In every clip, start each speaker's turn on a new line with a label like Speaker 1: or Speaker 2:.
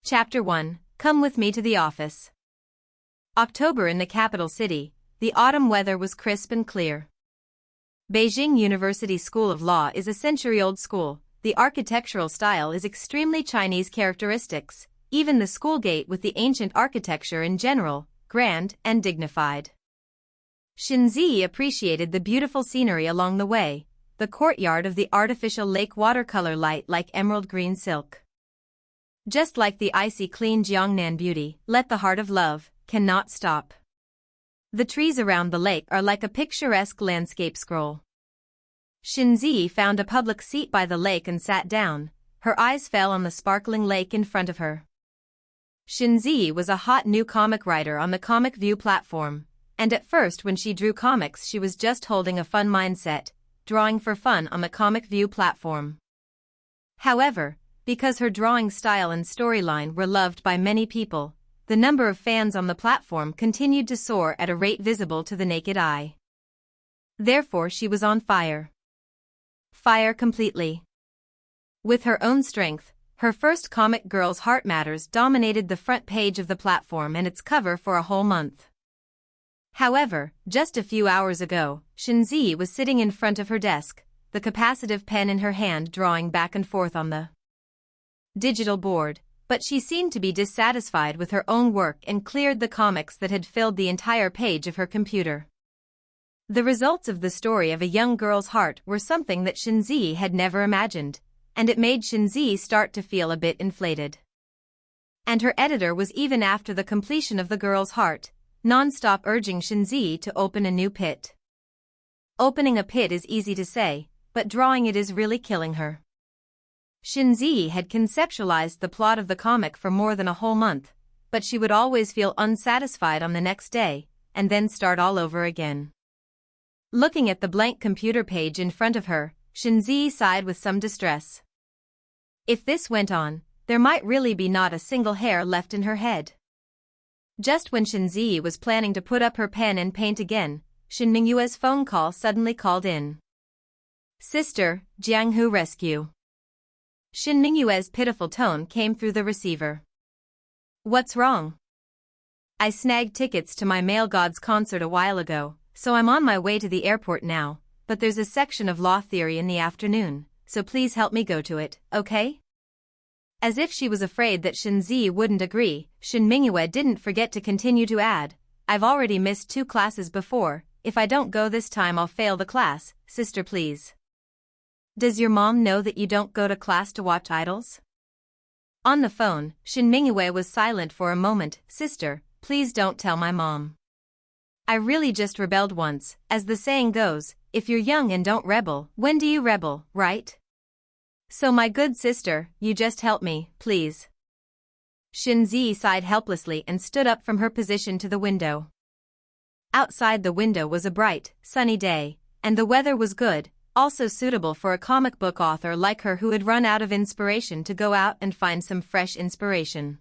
Speaker 1: Chapter 1, Come with me to the office. October in the capital city, the autumn weather was crisp and clear. Beijing University School of Law is a century-old school. The architectural style is extremely Chinese characteristics, even the school gate with the ancient architecture in general, grand and dignified. Xinzi appreciated the beautiful scenery along the way, the courtyard of the artificial lake watercolor light like emerald green silk. Just like the icy clean Jiangnan beauty, let the heart of love, cannot stop. The trees around the lake are like a picturesque landscape scroll. Xinzi found a public seat by the lake and sat down. Her eyes fell on the sparkling lake in front of her. Xinzi was a hot new comic writer on the Comic View platform, and at first when she drew comics she was just holding a fun mindset, drawing for fun on the Comic View platform. However, because her drawing style and storyline were loved by many people, the number of fans on the platform continued to soar at a rate visible to the naked eye. Therefore she was on fire. Fire completely. With her own strength, her first comic Girls' Heart Matters dominated the front page of the platform and its cover for a whole month. However, just a few hours ago, Xinzi was sitting in front of her desk, the capacitive pen in her hand drawing back and forth on the digital board, but she seemed to be dissatisfied with her own work and cleared the comics that had filled the entire page of her computer. The results of the story of a young girl's heart were something that Xinzi had never imagined, and it made Xinzi start to feel a bit inflated. And her editor was even after the completion of the girl's heart, non-stop urging Xinzi to open a new pit. Opening a pit is easy to say, but drawing it is really killing her. Xinzi had conceptualized the plot of the comic for more than a whole month, but she would always feel unsatisfied on the next day, and then start all over again. Looking at the blank computer page in front of her, Xinzi sighed with some distress. If this went on, there might really be not a single hair left in her head. Just when Xinzi was planning to put up her pen and paint again, Xin Mingyue's phone call suddenly called in. Sister, Jianghu rescue. Xin Mingyue's pitiful tone came through the receiver. What's wrong? I snagged tickets to my male god's concert a while ago, so I'm on my way to the airport now, but there's a section of law theory in the afternoon, so please help me go to it, okay? As if she was afraid that Xinzi wouldn't agree, Xin Mingyue didn't forget to continue to add, I've already missed 2 classes before, if I don't go this time I'll fail the class, sister please. Does your mom know that you don't go to class to watch idols? On the phone, Xin Mingyue was silent for a moment. Sister, please don't tell my mom. I really just rebelled once, as the saying goes, if you're young and don't rebel, when do you rebel, right? So my good sister, you just help me, please. Xinzi sighed helplessly and stood up from her position to the window. Outside the window was a bright, sunny day, and the weather was good, also suitable for a comic book author like her who had run out of inspiration to go out and find some fresh inspiration.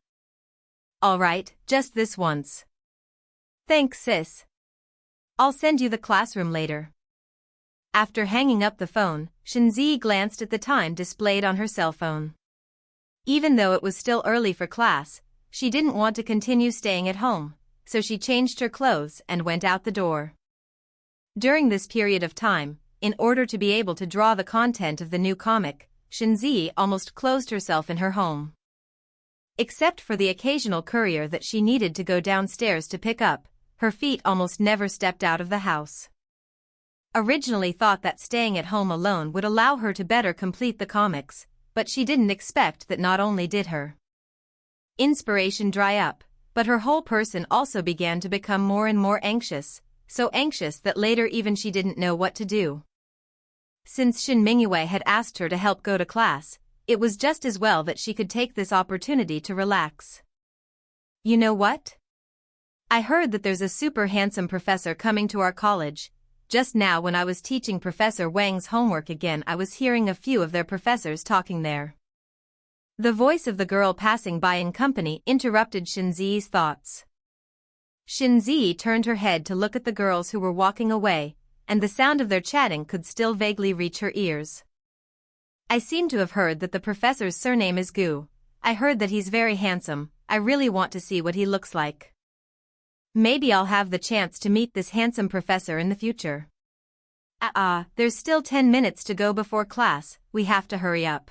Speaker 1: All right, just this once. Thanks, sis. I'll send you the classroom later. After hanging up the phone, Xinzi glanced at the time displayed on her cell phone. Even though it was still early for class, she didn't want to continue staying at home, so she changed her clothes and went out the door. During this period of time, in order to be able to draw the content of the new comic, Xinzi almost closed herself in her home. Except for the occasional courier that she needed to go downstairs to pick up, her feet almost never stepped out of the house. Originally thought that staying at home alone would allow her to better complete the comics, but she didn't expect that not only did her inspiration dry up, but her whole person also began to become more and more anxious, so anxious that later even she didn't know what to do. Since Xin Mingyue had asked her to help go to class, it was just as well that she could take this opportunity to relax. You know what? I heard that there's a super handsome professor coming to our college. Just now when I was teaching Professor Wang's homework again I was hearing a few of their professors talking there. The voice of the girl passing by in company interrupted Xinzi's thoughts. Xinzi turned her head to look at the girls who were walking away, and the sound of their chatting could still vaguely reach her ears. I seem to have heard that the professor's surname is Gu, I heard that he's very handsome. I really want to see what he looks like. Maybe I'll have the chance to meet this handsome professor in the future. There's still 10 minutes to go before class, we have to hurry up.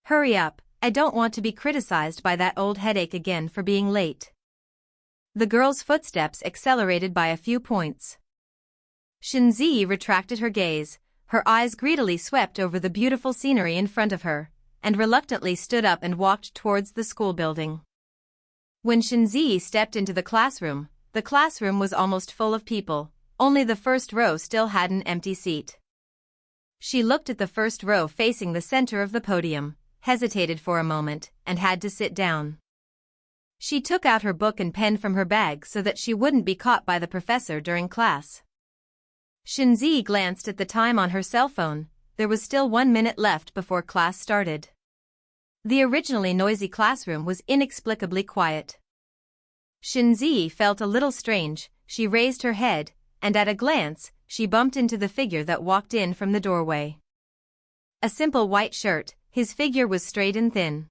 Speaker 1: Hurry up, I don't want to be criticized by that old headache again for being late. The girl's footsteps accelerated by a few points. Shinzi retracted her gaze, her eyes greedily swept over the beautiful scenery in front of her, and reluctantly stood up and walked towards the school building. When Shinzi stepped into the classroom was almost full of people, only the first row still had an empty seat. She looked at the first row facing the center of the podium, hesitated for a moment, and had to sit down. She took out her book and pen from her bag so that she wouldn't be caught by the professor during class. Shinzi glanced at the time on her cell phone. There was still 1 minute left before class started. The originally noisy classroom was inexplicably quiet. Shinzi felt a little strange. She raised her head, and at a glance, she bumped into the figure that walked in from the doorway. A simple white shirt, his figure was straight and thin.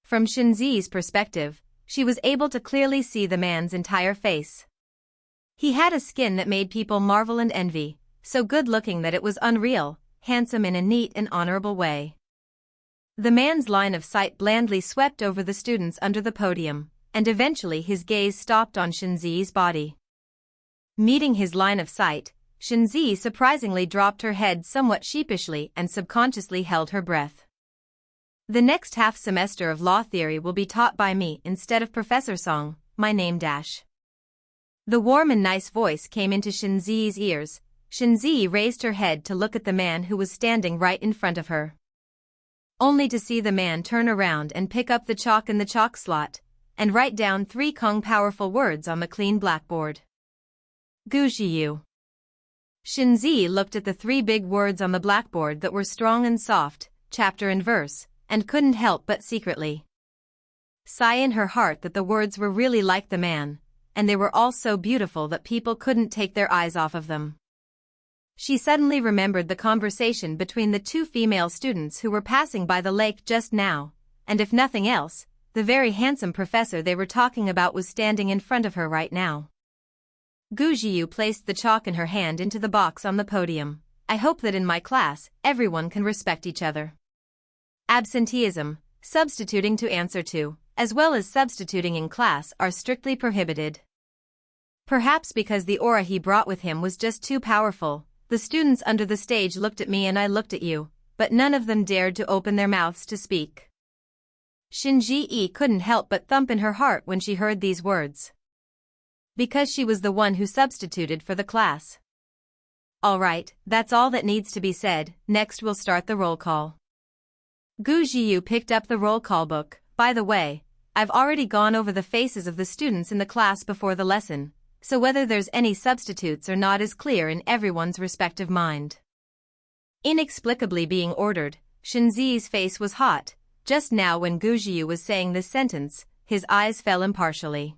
Speaker 1: From Shinzi's perspective, she was able to clearly see the man's entire face. He had a skin that made people marvel and envy, so good-looking that it was unreal, handsome in a neat and honorable way. The man's line of sight blandly swept over the students under the podium, and eventually his gaze stopped on Shinzi's body. Meeting his line of sight, Shinzi surprisingly dropped her head somewhat sheepishly and subconsciously held her breath. The next half semester of law theory will be taught by me instead of Professor Song, my name dash. The warm and nice voice came into Shinzi's ears. Shinzi raised her head to look at the man who was standing right in front of her. Only to see the man turn around and pick up the chalk in the chalk slot, and write down 3 powerful words on the clean blackboard. Gujiyu. Shinzi looked at the 3 big words on the blackboard that were strong and soft, chapter and verse, and couldn't help but secretly sigh in her heart that the words were really like the man, and they were all so beautiful that people couldn't take their eyes off of them. She suddenly remembered the conversation between the 2 female students who were passing by the lake just now, and if nothing else, the very handsome professor they were talking about was standing in front of her right now. Gujiyu placed the chalk in her hand into the box on the podium. I hope that in my class, everyone can respect each other. Absenteeism, substituting to answer to, as well as substituting in class are strictly prohibited. Perhaps because the aura he brought with him was just too powerful, the students under the stage looked at me and I looked at you, but none of them dared to open their mouths to speak. Shinji couldn't help but thump in her heart when she heard these words. Because she was the one who substituted for the class. Alright, that's all that needs to be said, next we'll start the roll call. Gujiyu picked up the roll call book. By the way, I've already gone over the faces of the students in the class before the lesson, so whether there's any substitutes or not is clear in everyone's respective mind. Inexplicably being ordered, Shinzi's face was hot. Just now when Gujiyu was saying this sentence, his eyes fell impartially.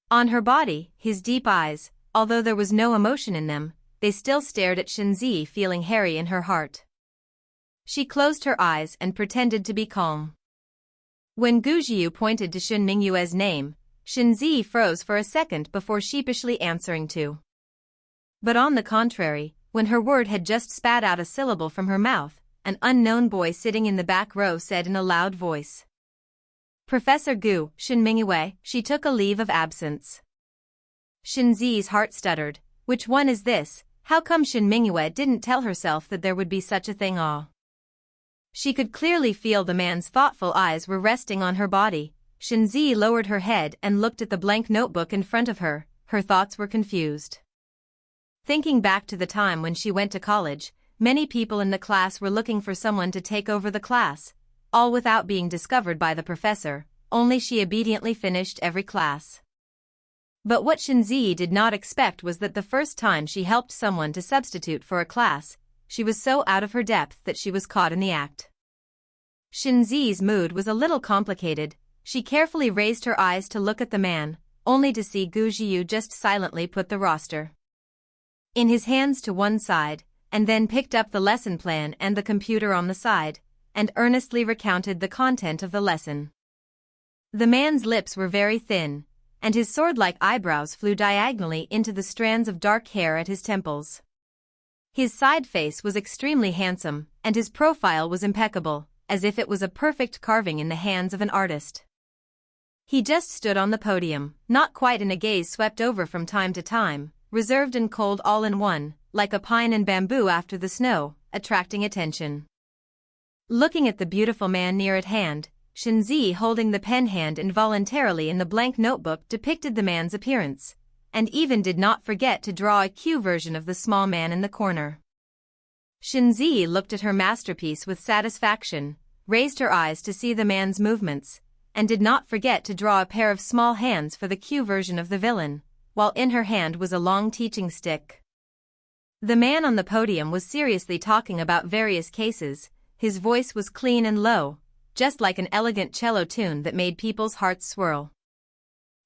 Speaker 1: On her body, his deep eyes, although there was no emotion in them, they still stared at Shinzi, feeling hairy in her heart. She closed her eyes and pretended to be calm. When Gujiyu pointed to Shun Mingyue's name, Shinzi froze for a second before sheepishly answering to. But on the contrary, when her word had just spat out a syllable from her mouth, an unknown boy sitting in the back row said in a loud voice. Professor Gu, Shun Mingyue, she took a leave of absence. Shinzi's heart stuttered. Which one is this? How come Shun Mingyue didn't tell herself that there would be such a thing? She could clearly feel the man's thoughtful eyes were resting on her body. Shinzi lowered her head and looked at the blank notebook in front of her. Her thoughts were confused. Thinking back to the time when she went to college, many people in the class were looking for someone to take over the class, all without being discovered by the professor, only she obediently finished every class. But what Shinzi did not expect was that the first time she helped someone to substitute for a class, she was so out of her depth that she was caught in the act. Shinzi's mood was a little complicated. She carefully raised her eyes to look at the man, only to see Gujiyu just silently put the roster in his hands to one side, and then picked up the lesson plan and the computer on the side. and earnestly recounted the content of the lesson. The man's lips were very thin, and his sword-like eyebrows flew diagonally into the strands of dark hair at his temples. His side face was extremely handsome, and his profile was impeccable, as if it was a perfect carving in the hands of an artist. He just stood on the podium, not quite in a gaze swept over from time to time, reserved and cold all in one, like a pine and bamboo after the snow, attracting attention. Looking at the beautiful man near at hand, Shinzi holding the pen hand involuntarily in the blank notebook depicted the man's appearance, and even did not forget to draw a cue version of the small man in the corner. Shinzi looked at her masterpiece with satisfaction, raised her eyes to see the man's movements, and did not forget to draw a pair of small hands for the cue version of the villain, while in her hand was a long teaching stick. The man on the podium was seriously talking about various cases. His voice was clean and low, just like an elegant cello tune that made people's hearts swirl.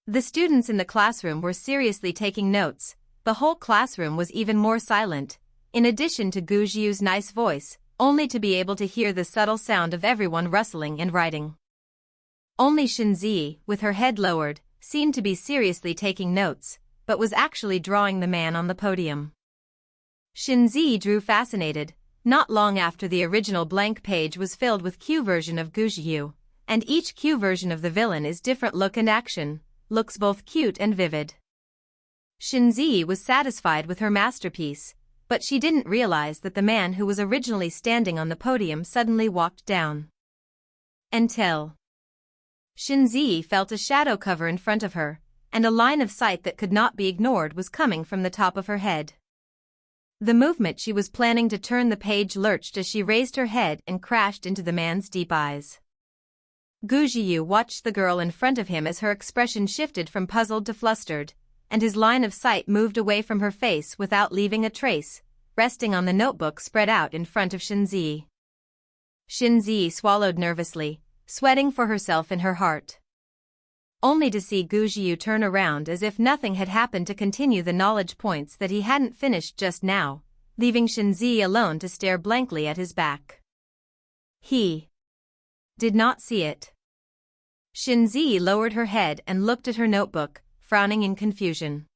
Speaker 1: The students in the classroom were seriously taking notes. The whole classroom was even more silent, in addition to Gu Jiu's nice voice, only to be able to hear the subtle sound of everyone rustling and writing. Only Shinzi, with her head lowered, seemed to be seriously taking notes, but was actually drawing the man on the podium. Shinzi drew fascinated. Not long after the original blank page was filled with cue version of Gu Jiu, and each cue version of the villain is different look and action, looks both cute and vivid. Shinzi was satisfied with her masterpiece, but she didn't realize that the man who was originally standing on the podium suddenly walked down. Until Shinzi felt a shadow cover in front of her, and a line of sight that could not be ignored was coming from the top of her head. The movement she was planning to turn the page lurched as she raised her head and crashed into the man's deep eyes. Gu Jiu watched the girl in front of him as her expression shifted from puzzled to flustered, and his line of sight moved away from her face without leaving a trace, resting on the notebook spread out in front of Shinzi. Shinzi swallowed nervously, sweating for herself in her heart. Only to see Gu Jiu turn around as if nothing had happened to continue the knowledge points that he hadn't finished just now, leaving Shinzi alone to stare blankly at his back. He did not see it. Shinzi lowered her head and looked at her notebook, frowning in confusion.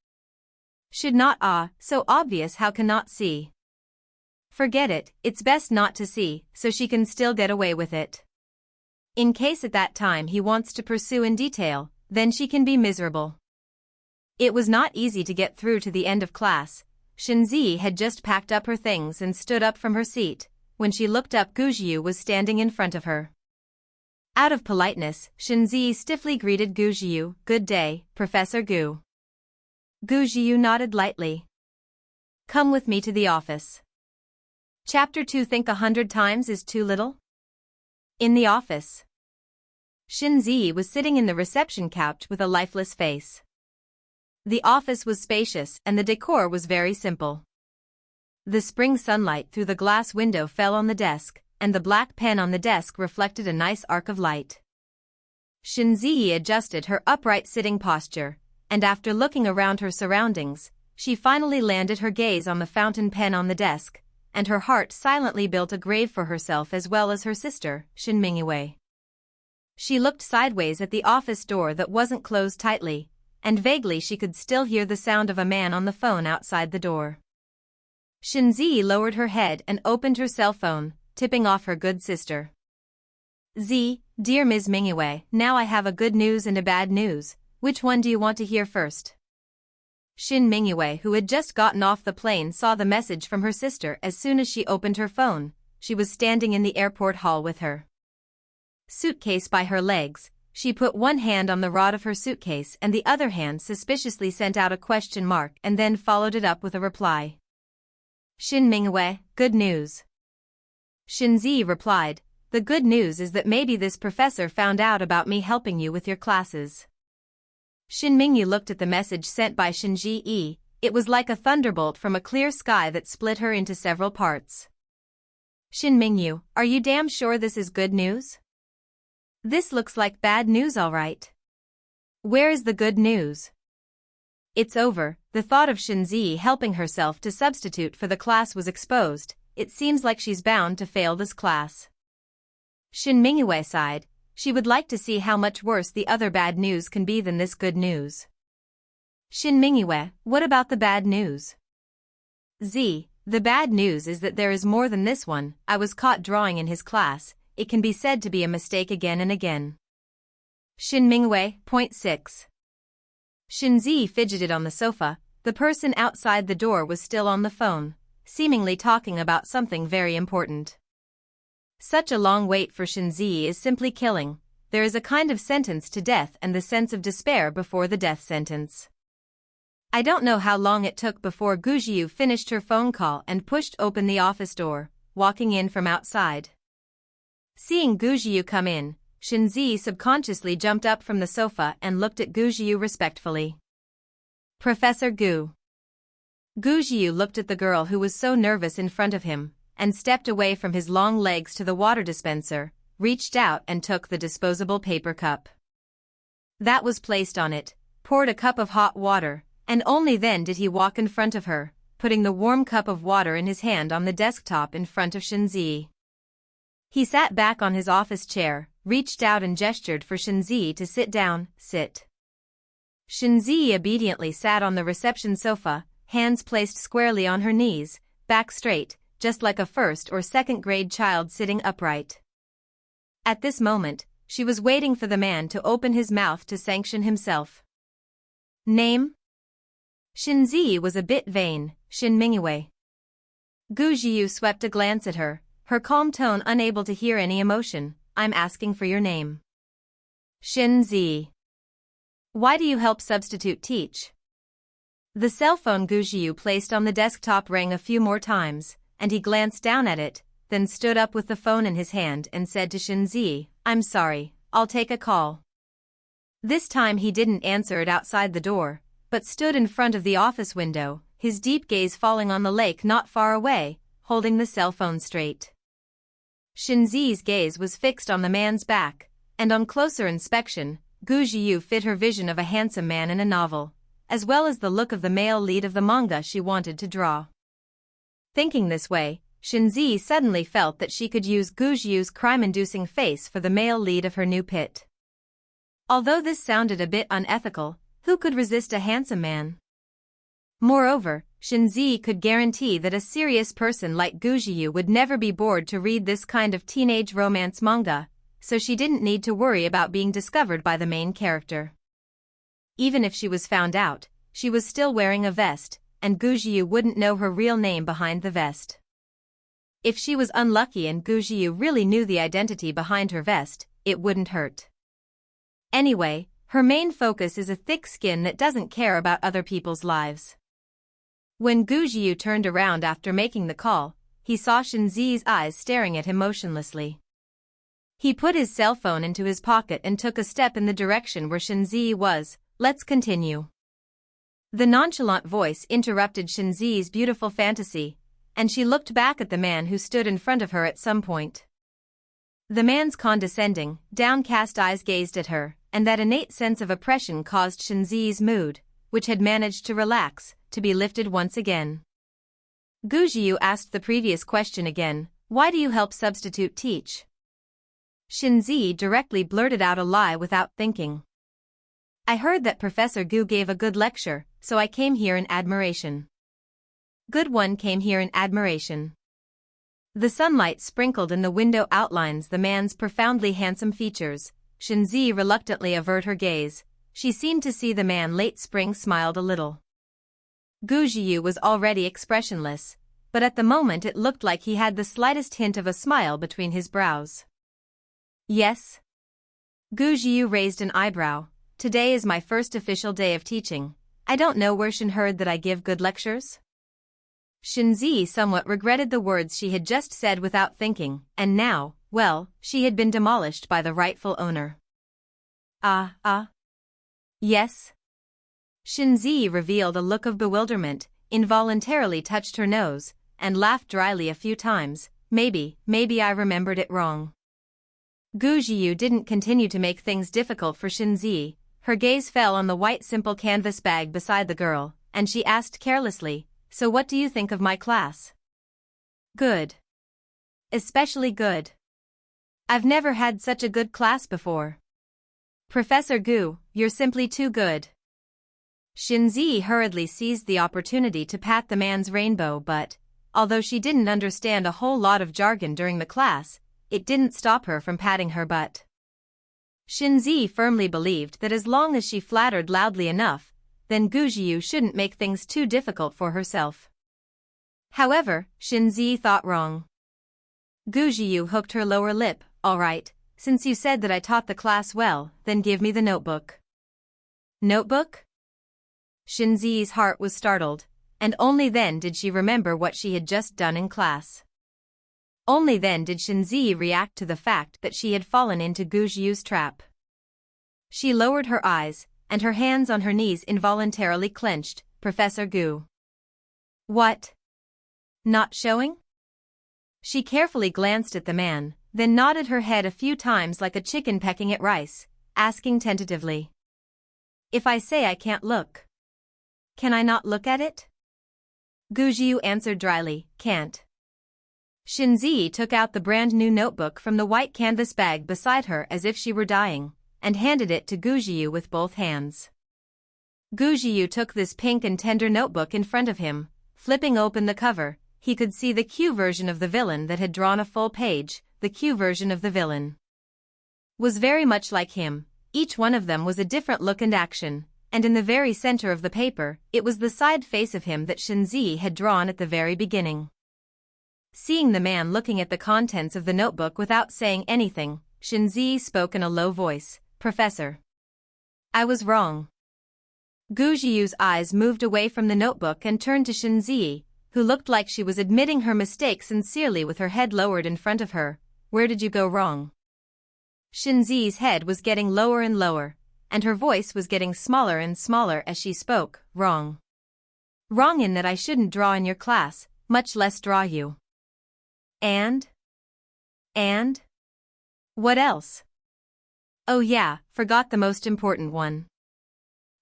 Speaker 1: Should not so obvious how can not see? Forget it, it's best not to see, so she can still get away with it. In case at that time he wants to pursue in detail, then she can be miserable. It was not easy to get through to the end of class. Shinzi had just packed up her things and stood up from her seat. When she looked up, Gu Jiu was standing in front of her. Out of politeness, Shinzi stiffly greeted Gu Jiu, "Good day, Professor Gu." Gu Jiu nodded lightly. "Come with me to the office." Chapter 2. Think 100 times is too little? In the office, Shinzi was sitting in the reception couch with a lifeless face. The office was spacious and the decor was very simple. The spring sunlight through the glass window fell on the desk, and the black pen on the desk reflected a nice arc of light. Shinzi adjusted her upright sitting posture, and after looking around her surroundings, she finally landed her gaze on the fountain pen on the desk, and her heart silently built a grave for herself as well as her sister, Shin Mingyue. She looked sideways at the office door that wasn't closed tightly, and vaguely she could still hear the sound of a man on the phone outside the door. Shinzi lowered her head and opened her cell phone, tipping off her good sister. Dear Ms. Mingyue, now I have a good news and a bad news. Which one do you want to hear first? Shin Mingyue, who had just gotten off the plane, saw the message from her sister as soon as she opened her phone. She was standing in the airport hall with her suitcase by her legs. She put one hand on the rod of her suitcase and the other hand suspiciously sent out a question mark and then followed it up with a reply. Shin Mingyue, good news. Shinzi replied, the good news is that maybe this professor found out about me helping you with your classes. Shin Mingyu looked at the message sent by Shinji. It was like a thunderbolt from a clear sky that split her into several parts. Shin Mingyu, are you damn sure this is good news? This looks like bad news, all right. Where is the good news? It's over. The thought of Shinzi helping herself to substitute for the class was exposed. It seems like she's bound to fail this class. Shin Mingyue sighed. She would like to see how much worse the other bad news can be than this good news. Shin Mingyue, what about the bad news? The bad news is that there is more than this one. I was caught drawing in his class. It can be said to be a mistake again and again. Shin Mingyue, point 6. Shin Zi fidgeted on the sofa. The person outside the door was still on the phone, seemingly talking about something very important. Such a long wait for Shin Zi is simply killing. There is a kind of sentence to death and the sense of despair before the death sentence. I don't know how long it took before Gu Jiu finished her phone call and pushed open the office door, walking in from outside. Seeing Gu Jiu come in, Shin Zi subconsciously jumped up from the sofa and looked at Gu Jiu respectfully. Professor Gu. Gu Jiu looked at the girl who was so nervous in front of him, and stepped away from his long legs to the water dispenser, reached out and took the disposable paper cup. That was placed on it, poured a cup of hot water, and only then did he walk in front of her, putting the warm cup of water in his hand on the desktop in front of Shin Zi. He sat back on his office chair, reached out and gestured for Shin Zi to sit down. Sit. Shin Zi obediently sat on the reception sofa, hands placed squarely on her knees, back straight, just like a first or second grade child sitting upright. At this moment, she was waiting for the man to open his mouth to sanction himself. Name? Shin Zi was a bit vain. Shin Mingyue. Gu Jiu swept a glance at her, her calm tone unable to hear any emotion. I'm asking for your name. Shin Zi. Why do you help substitute teach? The cell phone Gu Jiu placed on the desktop rang a few more times, and he glanced down at it, then stood up with the phone in his hand and said to Shin Zi, I'm sorry, I'll take a call. This time he didn't answer it outside the door, but stood in front of the office window, his deep gaze falling on the lake not far away, holding the cell phone straight. Shin Zi's gaze was fixed on the man's back, and on closer inspection, Gu Jiu fit her vision of a handsome man in a novel, as well as the look of the male lead of the manga she wanted to draw. Thinking this way, Shin Zi suddenly felt that she could use Gu Jiu's crime-inducing face for the male lead of her new pit. Although this sounded a bit unethical, who could resist a handsome man? Moreover, Shin Zi could guarantee that a serious person like Gu Jiu would never be bored to read this kind of teenage romance manga, so she didn't need to worry about being discovered by the main character. Even if she was found out, she was still wearing a vest, and Gu Jiu wouldn't know her real name behind the vest. If she was unlucky and Gu Jiu really knew the identity behind her vest, it wouldn't hurt. Anyway, her main focus is a thick skin that doesn't care about other people's lives. When Gu Jiu turned around after making the call, he saw Shin Zi's eyes staring at him motionlessly. He put his cell phone into his pocket and took a step in the direction where Shin Zi was. Let's continue. The nonchalant voice interrupted Shin Zi's beautiful fantasy, and she looked back at the man who stood in front of her at some point. The man's condescending, downcast eyes gazed at her, and that innate sense of oppression caused Shin Zi's mood, which had managed to relax, to be lifted once again. Gu Jiu asked the previous question again, why do you help substitute teach? Shin Zi directly blurted out a lie without thinking. I heard that Professor Gu gave a good lecture, so I came here in admiration. Good one came here in admiration. The sunlight sprinkled in the window outlines the man's profoundly handsome features. Shin Zi reluctantly averted her gaze. She seemed to see the man late spring smiled a little. Gu Jiu was already expressionless, but at the moment it looked like he had the slightest hint of a smile between his brows. Yes? Gu Jiu raised an eyebrow. Today is my first official day of teaching. I don't know where Shin heard that I give good lectures. Shin Zi somewhat regretted the words she had just said without thinking, and now, well, she had been demolished by the rightful owner. Yes? Shin Zi revealed a look of bewilderment, involuntarily touched her nose, and laughed dryly a few times. Maybe I remembered it wrong. Gu Jiu didn't continue to make things difficult for Shin Zi. Her gaze fell on the white simple canvas bag beside the girl, and she asked carelessly, so what do you think of my class? Good. Especially good. I've never had such a good class before. Professor Gu, you're simply too good. Shinzi hurriedly seized the opportunity to pat the man's rainbow, but, although she didn't understand a whole lot of jargon during the class, it didn't stop her from patting her butt. Shinzi firmly believed that as long as she flattered loudly enough, then Gujiu shouldn't make things too difficult for herself. However, Shinzi thought wrong. Gujiu hooked her lower lip. All right, since you said that I taught the class well, then give me the notebook. Notebook? Shinzi's heart was startled, and only then did she remember what she had just done in class. Only then did Shinzi react to the fact that she had fallen into Gujiu's trap. She lowered her eyes, and her hands on her knees involuntarily clenched. Professor Gu. What? Not showing? She carefully glanced at the man, then nodded her head a few times like a chicken pecking at rice, asking tentatively. If I say I can't look, can I not look at it? Gujiu answered dryly, can't. Shinzi took out the brand new notebook from the white canvas bag beside her as if she were dying, and handed it to Gujiu with both hands. Gujiu took this pink and tender notebook in front of him. Flipping open the cover, he could see the Q version of the villain that had drawn a full page. The Q version of the villain was very much like him. Each one of them was a different look and action, and in the very center of the paper, it was the side face of him that Shinzi had drawn at the very beginning. Seeing the man looking at the contents of the notebook without saying anything, Shinzi spoke in a low voice. Professor, I was wrong. Gujiu's eyes moved away from the notebook and turned to Shinzi, who looked like she was admitting her mistake sincerely with her head lowered in front of her. Where did you go wrong? Shinzi's head was getting lower and lower, and her voice was getting smaller and smaller as she spoke. Wrong. Wrong in that I shouldn't draw in your class, much less draw you. And? What else? Oh yeah, forgot the most important one.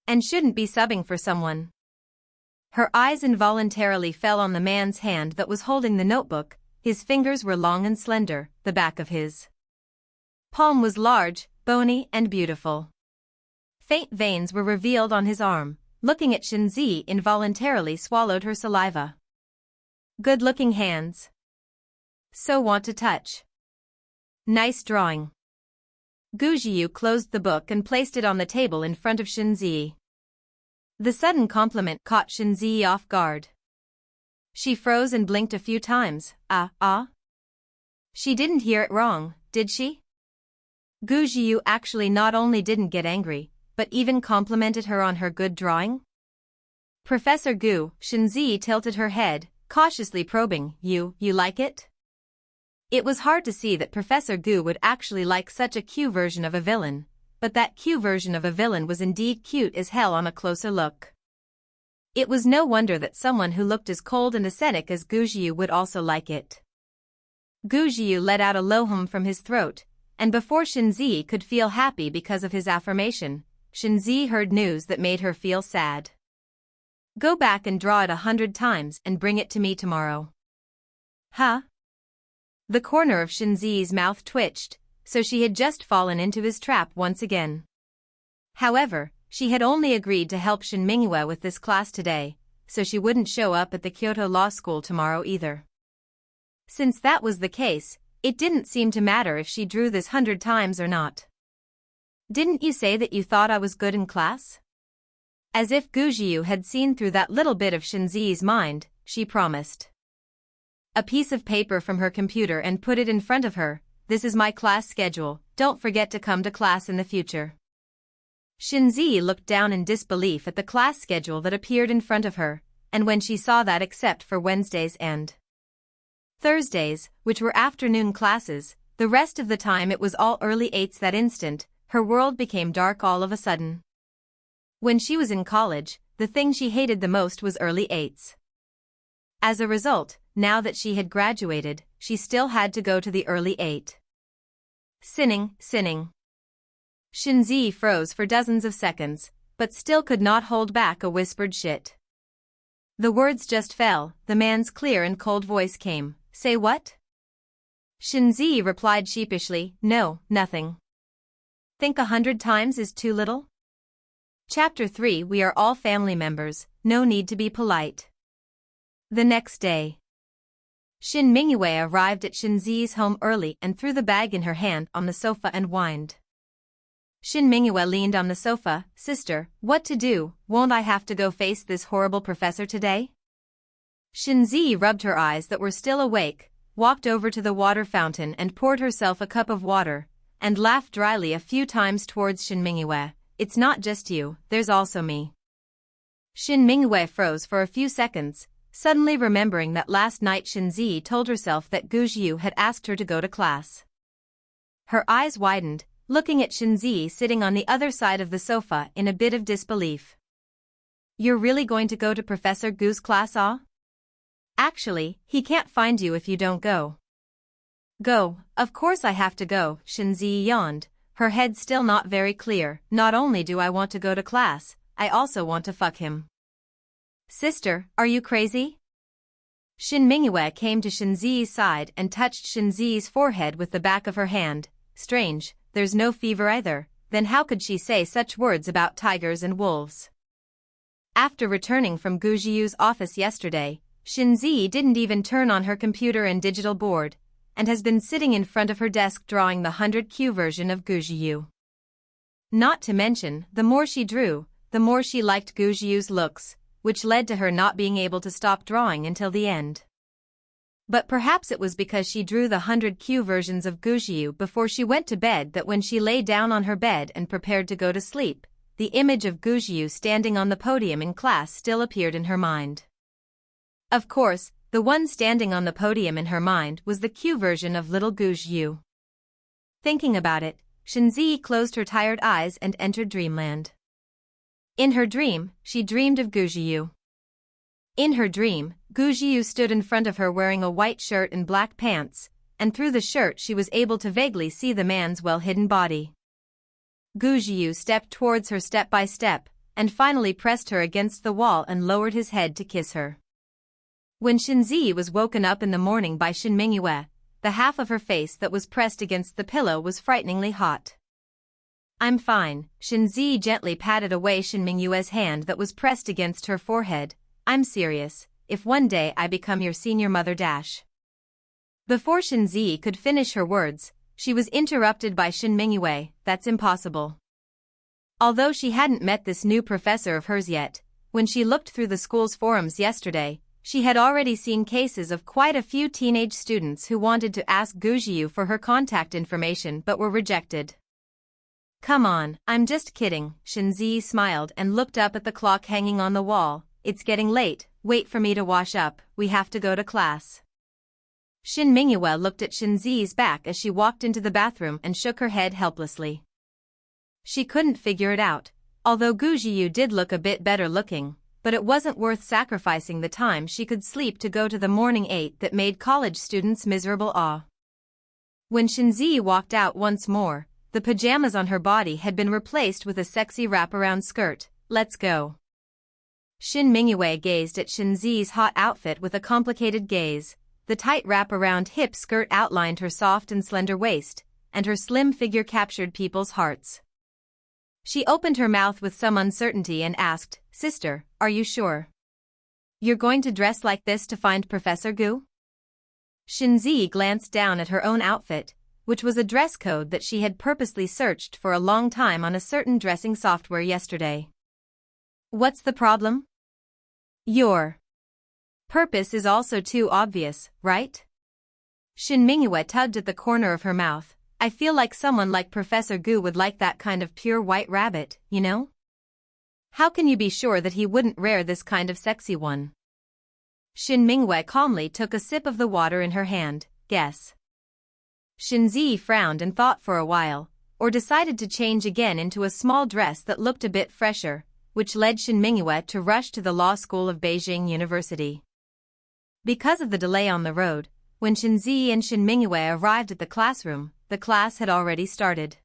Speaker 1: And shouldn't be subbing for someone. Her eyes involuntarily fell on the man's hand that was holding the notebook. His fingers were long and slender, the back of his palm was large, bony, and beautiful. Faint veins were revealed on his arm. Looking at Shinzi involuntarily swallowed her saliva. Good-looking hands. So want to touch. Nice drawing. Gujiu closed the book and placed it on the table in front of Shinzi. The sudden compliment caught Shinzi off guard. She froze and blinked a few times. She didn't hear it wrong, did she? Gujiu actually not only didn't get angry, but even complimented her on her good drawing? Professor Gu, Shinzi tilted her head, cautiously probing. You like it? It was hard to see that Professor Gu would actually like such a Q version of a villain, but that Q version of a villain was indeed cute as hell on a closer look. It was no wonder that someone who looked as cold and ascetic as Gujiu would also like it. Gujiu let out a low hum from his throat, and before Shinzi could feel happy because of his affirmation, Shinzi heard news that made her feel sad. Go back and draw it 100 times and bring it to me tomorrow. Huh? The corner of Shinzi's mouth twitched, so she had just fallen into his trap once again. However, she had only agreed to help Shin Minghua with this class today, so she wouldn't show up at the Kyoto Law School tomorrow either. Since that was the case, it didn't seem to matter if she drew this 100 times or not. Didn't you say that you thought I was good in class? As if Gujiu had seen through that little bit of Shinzi's mind, she promised. A piece of paper from her computer and put it in front of her. This is my class schedule, don't forget to come to class in the future. Shinzi looked down in disbelief at the class schedule that appeared in front of her, and when she saw that except for Wednesdays and Thursdays, which were afternoon classes, the rest of the time it was all early 8s. That instant, her world became dark all of a sudden. When she was in college, the thing she hated the most was early 8s. As a result, now that she had graduated, she still had to go to the early 8. Sinning. Shinzi froze for dozens of seconds, but still could not hold back a whispered shit. The words just fell, the man's clear and cold voice came. Say what? Shinzi replied sheepishly, no, nothing. Think 100 times is too little? Chapter 3 We are all family members, no need to be polite. The next day. Shin Mingyue arrived at Shinzi's home early and threw the bag in her hand on the sofa and whined. Shin Mingyue leaned on the sofa, sister, what to do, won't I have to go face this horrible professor today? Shinzi rubbed her eyes that were still awake, walked over to the water fountain and poured herself a cup of water, and laughed dryly a few times towards Shin Mingyue. It's not just you, there's also me. Shin Mingyue froze for a few seconds, suddenly remembering that last night Shinzi told herself that Gu Jiu had asked her to go to class. Her eyes widened, looking at Shinzi sitting on the other side of the sofa in a bit of disbelief. You're really going to go to Professor Gu's class, ah? Actually, he can't find you if you don't go. Go, of course I have to go, Shinzi yawned, her head still not very clear. Not only do I want to go to class, I also want to fuck him. Sister, are you crazy? Shin Mingyue came to Shinzi's side and touched Shinzi's forehead with the back of her hand. Strange, there's no fever either, then how could she say such words about tigers and wolves? After returning from Gu Jiu's office yesterday, Shinzi didn't even turn on her computer and digital board, and has been sitting in front of her desk drawing the 100Q version of Gu Jiu. Not to mention, the more she drew, the more she liked Gu Jiu's looks, which led to her not being able to stop drawing until the end. But perhaps it was because she drew the 100Q versions of Gu Jiu before she went to bed that when she lay down on her bed and prepared to go to sleep, the image of Gu Jiu standing on the podium in class still appeared in her mind. Of course, the one standing on the podium in her mind was the Q version of little Gu Jiu. Thinking about it, Shinzi closed her tired eyes and entered dreamland. In her dream, she dreamed of Gu Jiu. In her dream, Gu Jiu stood in front of her wearing a white shirt and black pants, and through the shirt she was able to vaguely see the man's well-hidden body. Gu Jiu stepped towards her step by step, and finally pressed her against the wall and lowered his head to kiss her. When Shinzi was woken up in the morning by Shin Mingyue, the half of her face that was pressed against the pillow was frighteningly hot. I'm fine, Shinzi gently patted away Shin Mingyue's hand that was pressed against her forehead. I'm serious, if one day I become your senior mother dash. Before Shinzi could finish her words, she was interrupted by Shin Mingyue. That's impossible. Although she hadn't met this new professor of hers yet, when she looked through the school's forums yesterday, she had already seen cases of quite a few teenage students who wanted to ask Gu Jiu for her contact information but were rejected. Come on, I'm just kidding, Shinzi smiled and looked up at the clock hanging on the wall. It's getting late, wait for me to wash up, we have to go to class. Shin Mingyue looked at Shinzi's back as she walked into the bathroom and shook her head helplessly. She couldn't figure it out, although Gu Jiu did look a bit better looking, but it wasn't worth sacrificing the time she could sleep to go to the morning 8 that made college students miserable. When Shinzi walked out once more, the pajamas on her body had been replaced with a sexy wraparound skirt. Let's go. Shin Mingyue gazed at Shinzi's hot outfit with a complicated gaze. The tight wraparound hip skirt outlined her soft and slender waist, and her slim figure captured people's hearts. She opened her mouth with some uncertainty and asked, Sister, are you sure? You're going to dress like this to find Professor Gu? Shinzi glanced down at her own outfit, which was a dress code that she had purposely searched for a long time on a certain dressing software yesterday. What's the problem? Your purpose is also too obvious, right? Shin Mingyue tugged at the corner of her mouth. I feel like someone like Professor Gu would like that kind of pure white rabbit, you know? How can you be sure that he wouldn't wear this kind of sexy one? Shin Mingyue calmly took a sip of the water in her hand. Guess. Shinzi frowned and thought for a while, or decided to change again into a small dress that looked a bit fresher, which led Shin Mingyue to rush to the law school of Beijing University. Because of the delay on the road, when Shinzi and Shin Mingyue arrived at the classroom, the class had already started.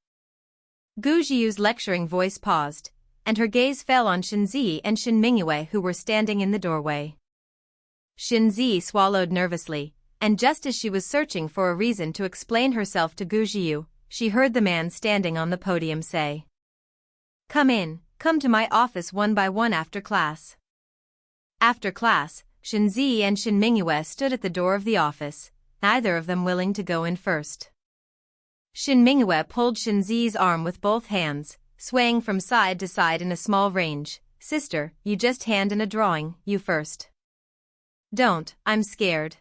Speaker 1: Gu Jiu's lecturing voice paused, and her gaze fell on Shinzi and Shin Mingyue who were standing in the doorway. Shinzi swallowed nervously, and just as she was searching for a reason to explain herself to Gu Jiu, she heard the man standing on the podium say, "Come in, come to my office one by one after class." After class, Shinzi and Shin Mingyue stood at the door of the office, neither of them willing to go in first. Shin Mingyue pulled Shinzi's arm with both hands, swaying from side to side in a small range. "Sister, you just hand in a drawing, you first." "Don't, I'm scared."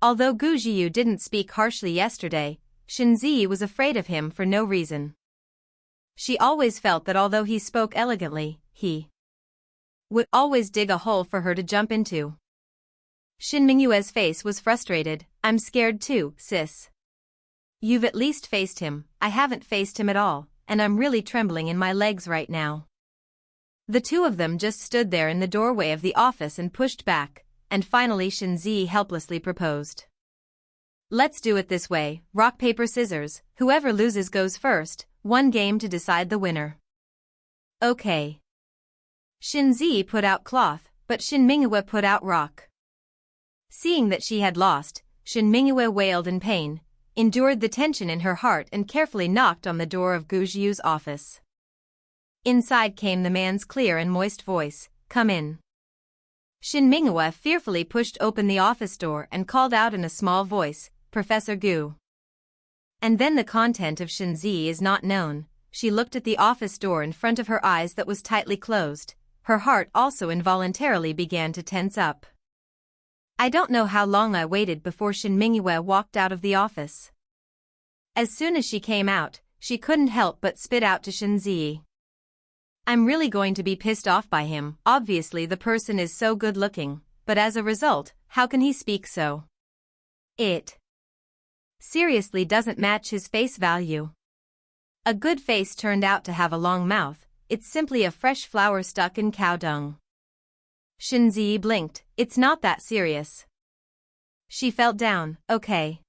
Speaker 1: Although Gu Jiu didn't speak harshly yesterday, Shinzi was afraid of him for no reason. She always felt that although he spoke elegantly, he would always dig a hole for her to jump into. Shin Mingyue's face was frustrated. "I'm scared too, sis. You've at least faced him. I haven't faced him at all, and I'm really trembling in my legs right now." The two of them just stood there in the doorway of the office and pushed back, and finally Shinzi helplessly proposed. "Let's do it this way, rock paper scissors, whoever loses goes first, one game to decide the winner." "Okay." Shinzi put out cloth, but Shin Mingyue put out rock. Seeing that she had lost, Shin Mingyue wailed in pain, endured the tension in her heart and carefully knocked on the door of Gu Jiu's office. Inside came the man's clear and moist voice, "Come in." Shin Mingyue fearfully pushed open the office door and called out in a small voice, "Professor Gu." And then the content of Shinzi is not known. She looked at the office door in front of her eyes that was tightly closed. Her heart also involuntarily began to tense up. I don't know how long I waited before Shin Mingyue walked out of the office. As soon as she came out, she couldn't help but spit out to Shinzi. "I'm really going to be pissed off by him. Obviously the person is so good looking, but as a result, how can he speak so? It seriously doesn't match his face value. A good face turned out to have a long mouth. It's simply a fresh flower stuck in cow dung." Shinzi blinked. "It's not that serious." She felt down. "Okay."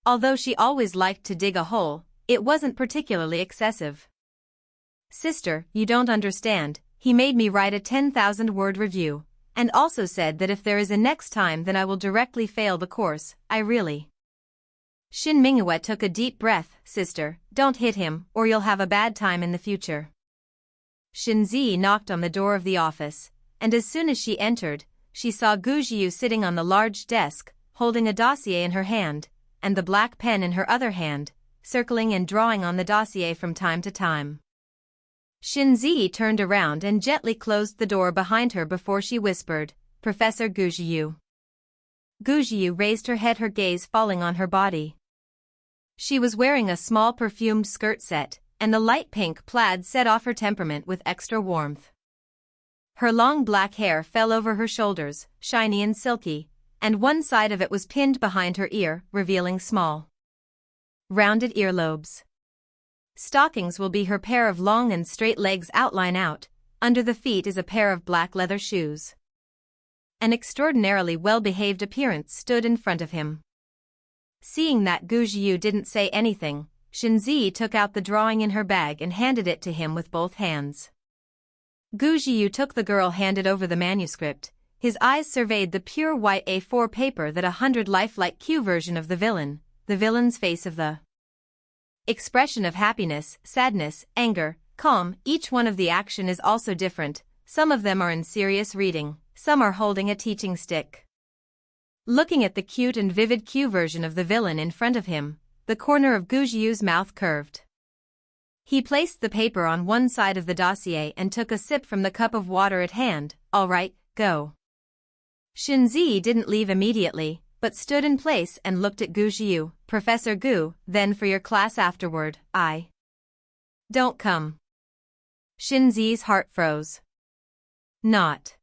Speaker 1: Although she always liked to dig a hole, it wasn't particularly excessive. "Sister, you don't understand. He made me write a 10,000-word review, and also said that if there is a next time then I will directly fail the course. I really..." Shin Mingyue took a deep breath. "Sister, don't hit him, or you'll have a bad time in the future." Shinzi knocked on the door of the office, and as soon as she entered, she saw Gu Jiu sitting on the large desk, holding a dossier in her hand, and the black pen in her other hand, circling and drawing on the dossier from time to time. Shinzi turned around and gently closed the door behind her before she whispered, "Professor Gu Jiu." Gu Jiu raised her head, her gaze falling on her body. She was wearing a small perfumed skirt set, and the light pink plaid set off her temperament with extra warmth. Her long black hair fell over her shoulders, shiny and silky, and one side of it was pinned behind her ear, revealing small, rounded earlobes. Stockings will be her pair of long and straight legs outline out. Under the feet is a pair of black leather shoes. An extraordinarily well-behaved appearance stood in front of him. Seeing that Gu Jiu didn't say anything, Shinzi took out the drawing in her bag and handed it to him with both hands. Gu Jiu took the girl handed over the manuscript. His eyes surveyed the pure white A4 paper that 100 lifelike Q version of the villain's face of the expression of happiness, sadness, anger, calm. Each one of the action is also different. Some of them are in serious reading, some are holding a teaching stick. Looking at the cute and vivid Q version of the villain in front of him, the corner of Gu Jiu's mouth curved. He placed the paper on one side of the dossier and took a sip from the cup of water at hand. "All right, go." Shinzi didn't leave immediately, but stood in place and looked at Gu Jiu. "Professor Gu, then for your class afterward, I don't come." Shinzi's heart froze. "Not.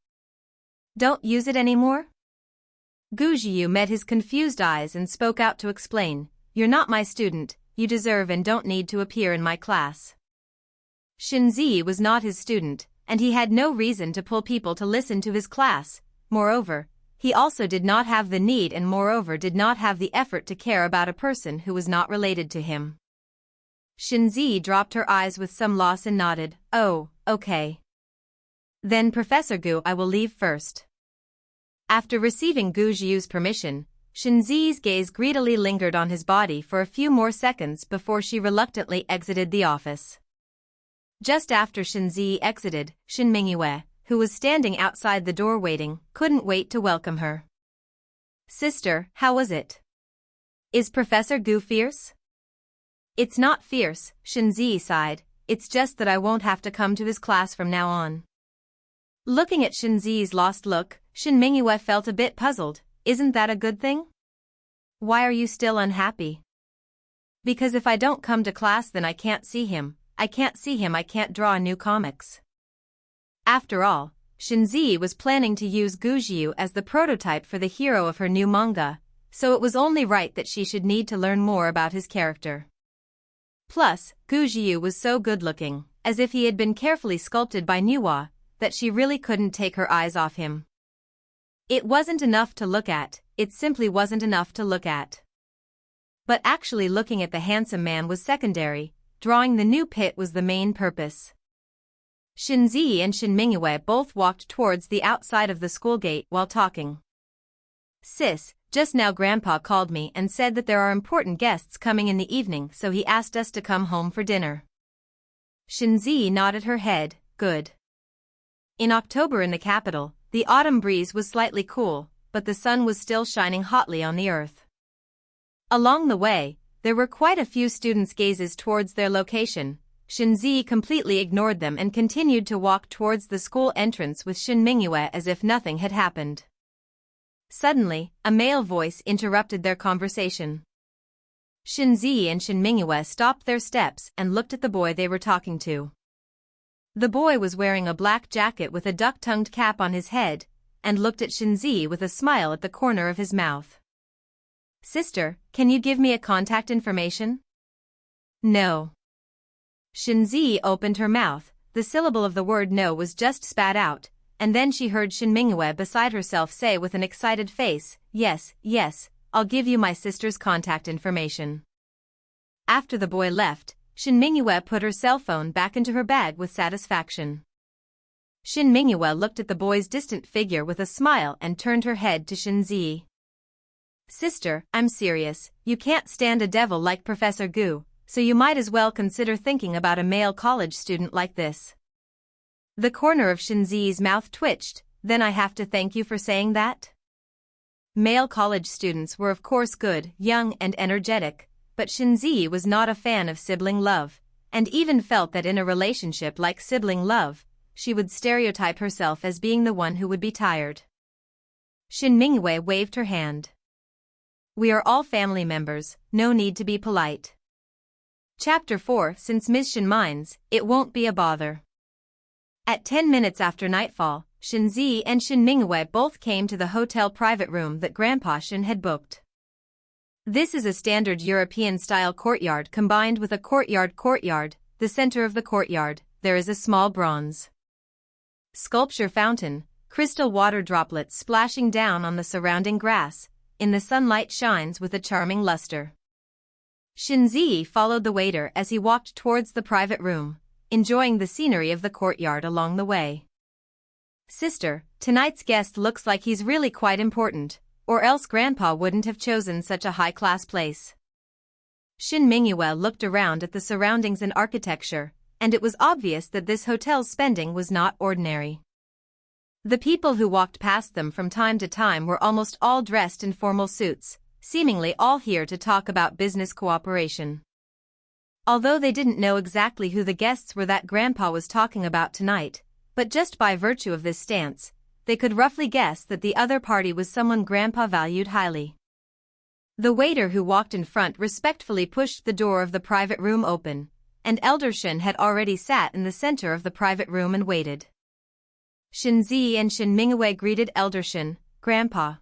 Speaker 1: Don't use it anymore?" Gu Jiu met his confused eyes and spoke out to explain, "You're not my student, you deserve and don't need to appear in my class." Shinzi was not his student, and he had no reason to pull people to listen to his class. Moreover, he also did not have the need and moreover did not have the effort to care about a person who was not related to him. Shinzi dropped her eyes with some loss and nodded. "Oh, okay. Then Professor Gu, I will leave first." After receiving Gu Jiu's permission, Shinzi's gaze greedily lingered on his body for a few more seconds before she reluctantly exited the office. Just after Shinzi exited, Shin Mingyue, who was standing outside the door waiting, couldn't wait to welcome her. "Sister, how was it? Is Professor Gu fierce?" "It's not fierce," Shinzi sighed, "it's just that I won't have to come to his class from now on." Looking at Shinzi's lost look, Shin Mingyue felt a bit puzzled. "Isn't that a good thing? Why are you still unhappy?" "Because if I don't come to class then I can't see him, I can't draw new comics." After all, Shinzi was planning to use Gujiu as the prototype for the hero of her new manga, so it was only right that she should need to learn more about his character. Plus, Gujiu was so good-looking, as if he had been carefully sculpted by Nuwa, that she really couldn't take her eyes off him. It wasn't enough to look at, it simply wasn't enough to look at. But actually looking at the handsome man was secondary, drawing the new pit was the main purpose. Shinzi and Shin Mingyue both walked towards the outside of the school gate while talking. "Sis, just now Grandpa called me and said that there are important guests coming in the evening, so he asked us to come home for dinner." Shinzi nodded her head, "Good." In October in the capital, the autumn breeze was slightly cool, but the sun was still shining hotly on the earth. Along the way, there were quite a few students' gazes towards their location. Shinzi completely ignored them and continued to walk towards the school entrance with Shin Mingyue as if nothing had happened. Suddenly, a male voice interrupted their conversation. Shinzi and Shin Mingyue stopped their steps and looked at the boy they were talking to. The boy was wearing a black jacket with a duck-tongued cap on his head, and looked at Shinzi with a smile at the corner of his mouth. "Sister, can you give me a contact information?" "No." Shinzi opened her mouth, the syllable of the word no was just spat out, and then she heard Shin Mingyue beside herself say with an excited face, "Yes, yes, I'll give you my sister's contact information." After the boy left, Shin Mingyue put her cell phone back into her bag with satisfaction. Shin Mingyue looked at the boy's distant figure with a smile and turned her head to Shinzi. "Sister, I'm serious, you can't stand a devil like Professor Gu, so you might as well consider thinking about a male college student like this." The corner of Shinzi's mouth twitched. "Then I have to thank you for saying that?" Male college students were of course good, young and energetic, but Shinzi was not a fan of sibling love, and even felt that in a relationship like sibling love, she would stereotype herself as being the one who would be tired. Shin Mingyue waved her hand. "We are all family members, no need to be polite." Chapter 4 Since Ms. Shin minds, it won't be a bother. At 10 minutes after nightfall, Shinzi and Shin Mingyue both came to the hotel private room that Grandpa Shin had booked. This is a standard European-style courtyard combined with a courtyard. The center of the courtyard, there is a small bronze sculpture fountain, crystal water droplets splashing down on the surrounding grass. In the sunlight shines with a charming luster. Shinzi followed the waiter as he walked towards the private room, enjoying the scenery of the courtyard along the way. "Sister, tonight's guest looks like he's really quite important, or else Grandpa wouldn't have chosen such a high-class place." Shin Mingyue looked around at the surroundings and architecture, and it was obvious that this hotel's spending was not ordinary. The people who walked past them from time to time were almost all dressed in formal suits, seemingly all here to talk about business cooperation. Although they didn't know exactly who the guests were that Grandpa was talking about tonight, but just by virtue of this stance, they could roughly guess that the other party was someone Grandpa valued highly. The waiter who walked in front respectfully pushed the door of the private room open, and Elder Shin had already sat in the center of the private room and waited. Shinzi and Shin Mingyue greeted Elder Shin, "Grandpa."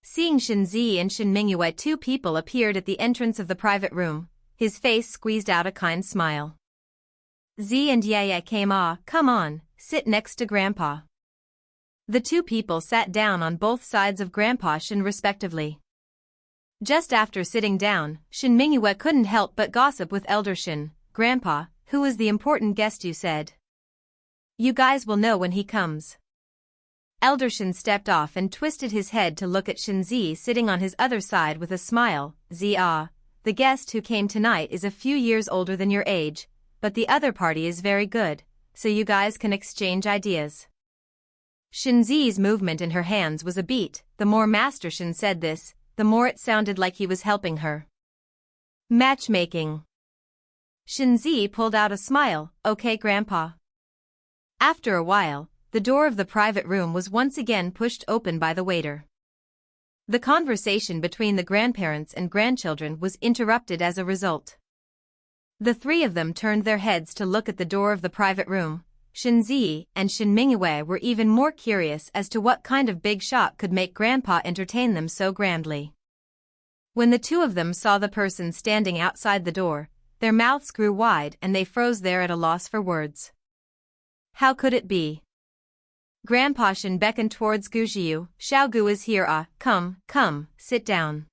Speaker 1: Seeing Shinzi and Shin Mingyue, two people appeared at the entrance of the private room. His face squeezed out a kind smile. "Z and Yaya came. Come on, sit next to Grandpa." The two people sat down on both sides of Grandpa Shin respectively. Just after sitting down, Shin Mingyue couldn't help but gossip with Elder Shin. "Grandpa, who is the important guest you said? You guys will know when he comes." Elder Shin stepped off and twisted his head to look at Shinzi sitting on his other side with a smile. The guest who came tonight is a few years older than your age, but the other party is very good, so you guys can exchange ideas. Shinzi's movement in her hands was a beat. The more Master Shin said this, the more it sounded like he was helping her. Matchmaking. Shinzi pulled out a smile. Okay, Grandpa. After a while, the door of the private room was once again pushed open by the waiter. The conversation between the grandparents and grandchildren was interrupted as a result. The three of them turned their heads to look at the door of the private room. Shinzi and Shin Mingyue were even more curious as to what kind of big shock could make Grandpa entertain them so grandly. When the two of them saw the person standing outside the door, their mouths grew wide and they froze there at a loss for words. How could it be? Grandpa Shin beckoned towards Gujiu. Xiaogu is here. Come, sit down.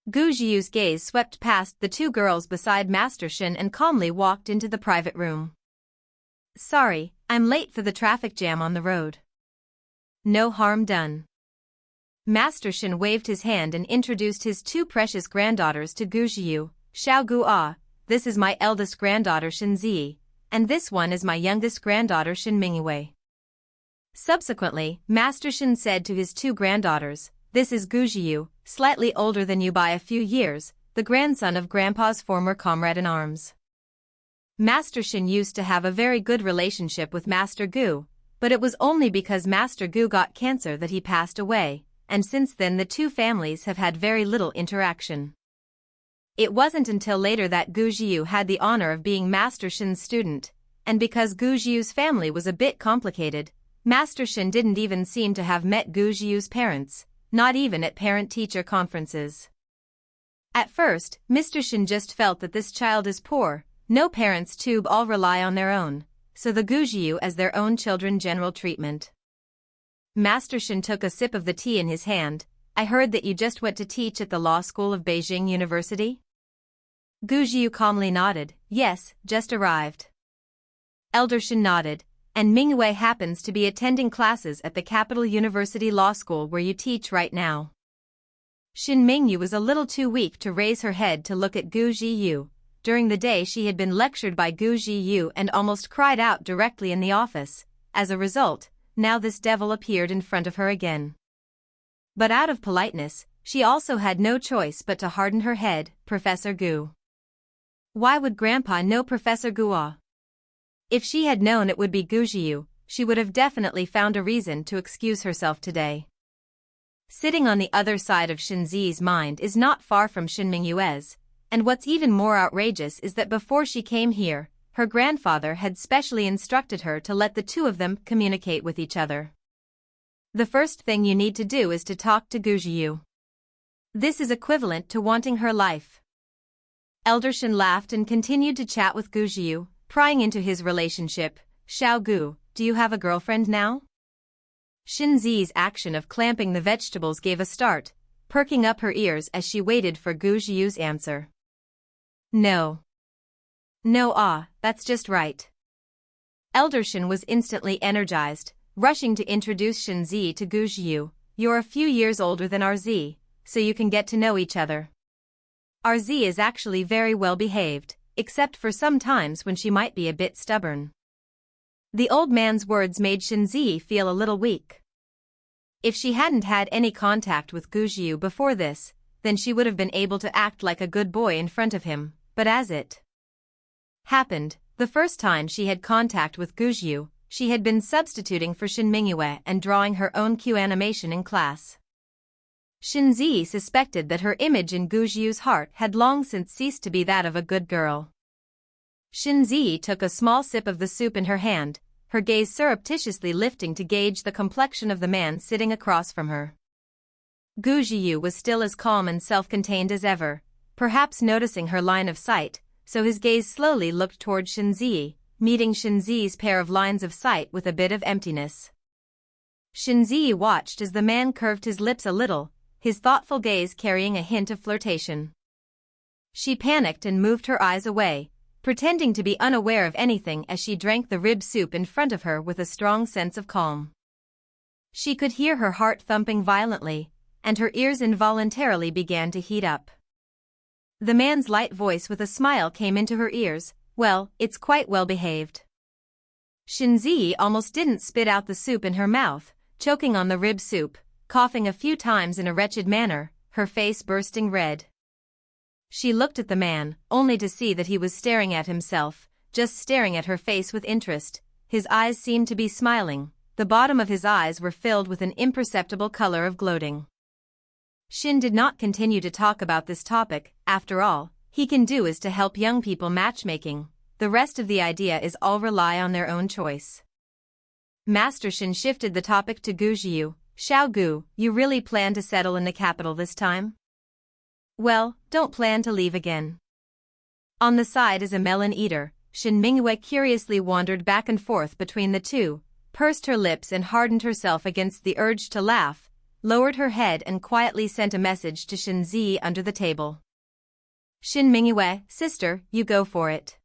Speaker 1: Gujiu's gaze swept past the two girls beside Master Shin and calmly walked into the private room. Sorry, I'm late for the traffic jam on the road. No harm done. Master Shin waved his hand and introduced his two precious granddaughters to Gujiu. Xiaogu, this is my eldest granddaughter Shinzi, and this one is my youngest granddaughter Shin Mingyue. Subsequently, Master Shin said to his two granddaughters, this is Gujiu, slightly older than you by a few years, the grandson of Grandpa's former comrade-in-arms. Master Shin used to have a very good relationship with Master Gu, but it was only because Master Gu got cancer that he passed away, and since then the two families have had very little interaction. It wasn't until later that Gujiu had the honor of being Master Shin's student, and because Gujiu's family was a bit complicated, Master Shin didn't even seem to have met Gujiu's parents, not even at parent-teacher conferences. At first, Mr. Shin just felt that this child is poor, no parents tube all rely on their own, so the Gujiu as their own children general treatment. Master Shin took a sip of the tea in his hand. I heard that you just went to teach at the law school of Beijing University? Gujiu calmly nodded. Yes, just arrived. Elder Shin nodded. And Mingyue happens to be attending classes at the Capital University Law School where you teach right now. Shin Mingyu was a little too weak to raise her head to look at Gu Jiyu. During the day she had been lectured by Gu Jiyu and almost cried out directly in the office. As a result, now this devil appeared in front of her again. But out of politeness, she also had no choice but to harden her head. Professor Gu. Why would Grandpa know Professor Gu? If she had known it would be Gujiu, she would have definitely found a reason to excuse herself today. Sitting on the other side of Shinzi's mind is not far from Shin Mingyue's, and what's even more outrageous is that before she came here, her grandfather had specially instructed her to let the two of them communicate with each other. The first thing you need to do is to talk to Gujiu. This is equivalent to wanting her life. Elder Shin laughed and continued to chat with Gujiu, prying into his relationship. Xiaogu, do you have a girlfriend now? Shinzi's action of clamping the vegetables gave a start, perking up her ears as she waited for Gujiu's answer. No. No, that's just right. Elder Shin was instantly energized, rushing to introduce Shinzi to Gujiu. You're a few years older than RZ, so you can get to know each other. RZ is actually very well behaved, except for some times when she might be a bit stubborn. The old man's words made Shinzi feel a little weak. If she hadn't had any contact with Gujiu before this, then she would have been able to act like a good boy in front of him, but as it happened, the first time she had contact with Gujiu, she had been substituting for Shin Mingyue and drawing her own Q animation in class. Shinzi suspected that her image in Gujiu's heart had long since ceased to be that of a good girl. Shinzi took a small sip of the soup in her hand, her gaze surreptitiously lifting to gauge the complexion of the man sitting across from her. Gujiu was still as calm and self-contained as ever, perhaps noticing her line of sight, so his gaze slowly looked toward Shinzi, meeting Shinzi's pair of lines of sight with a bit of emptiness. Shinzi watched as the man curved his lips a little, his thoughtful gaze carrying a hint of flirtation. She panicked and moved her eyes away, pretending to be unaware of anything as she drank the rib soup in front of her with a strong sense of calm. She could hear her heart thumping violently, and her ears involuntarily began to heat up. The man's light voice with a smile came into her ears. Well, it's quite well behaved. Shinzi almost didn't spit out the soup in her mouth, choking on the rib soup, coughing a few times in a wretched manner, her face bursting red. She looked at the man, only to see that he was staring at himself, just staring at her face with interest. His eyes seemed to be smiling, the bottom of his eyes were filled with an imperceptible color of gloating. Shin did not continue to talk about this topic. After all, he can do is to help young people matchmaking. The rest of the idea is all rely on their own choice. Master Shin shifted the topic to Gu Jiu. Xiao Gu, you really plan to settle in the capital this time? Well, don't plan to leave again. On the side is a melon eater. Shin Mingyue curiously wandered back and forth between the two, pursed her lips and hardened herself against the urge to laugh, lowered her head and quietly sent a message to Shinzi under the table. Shin Mingyue, sister, you go for it.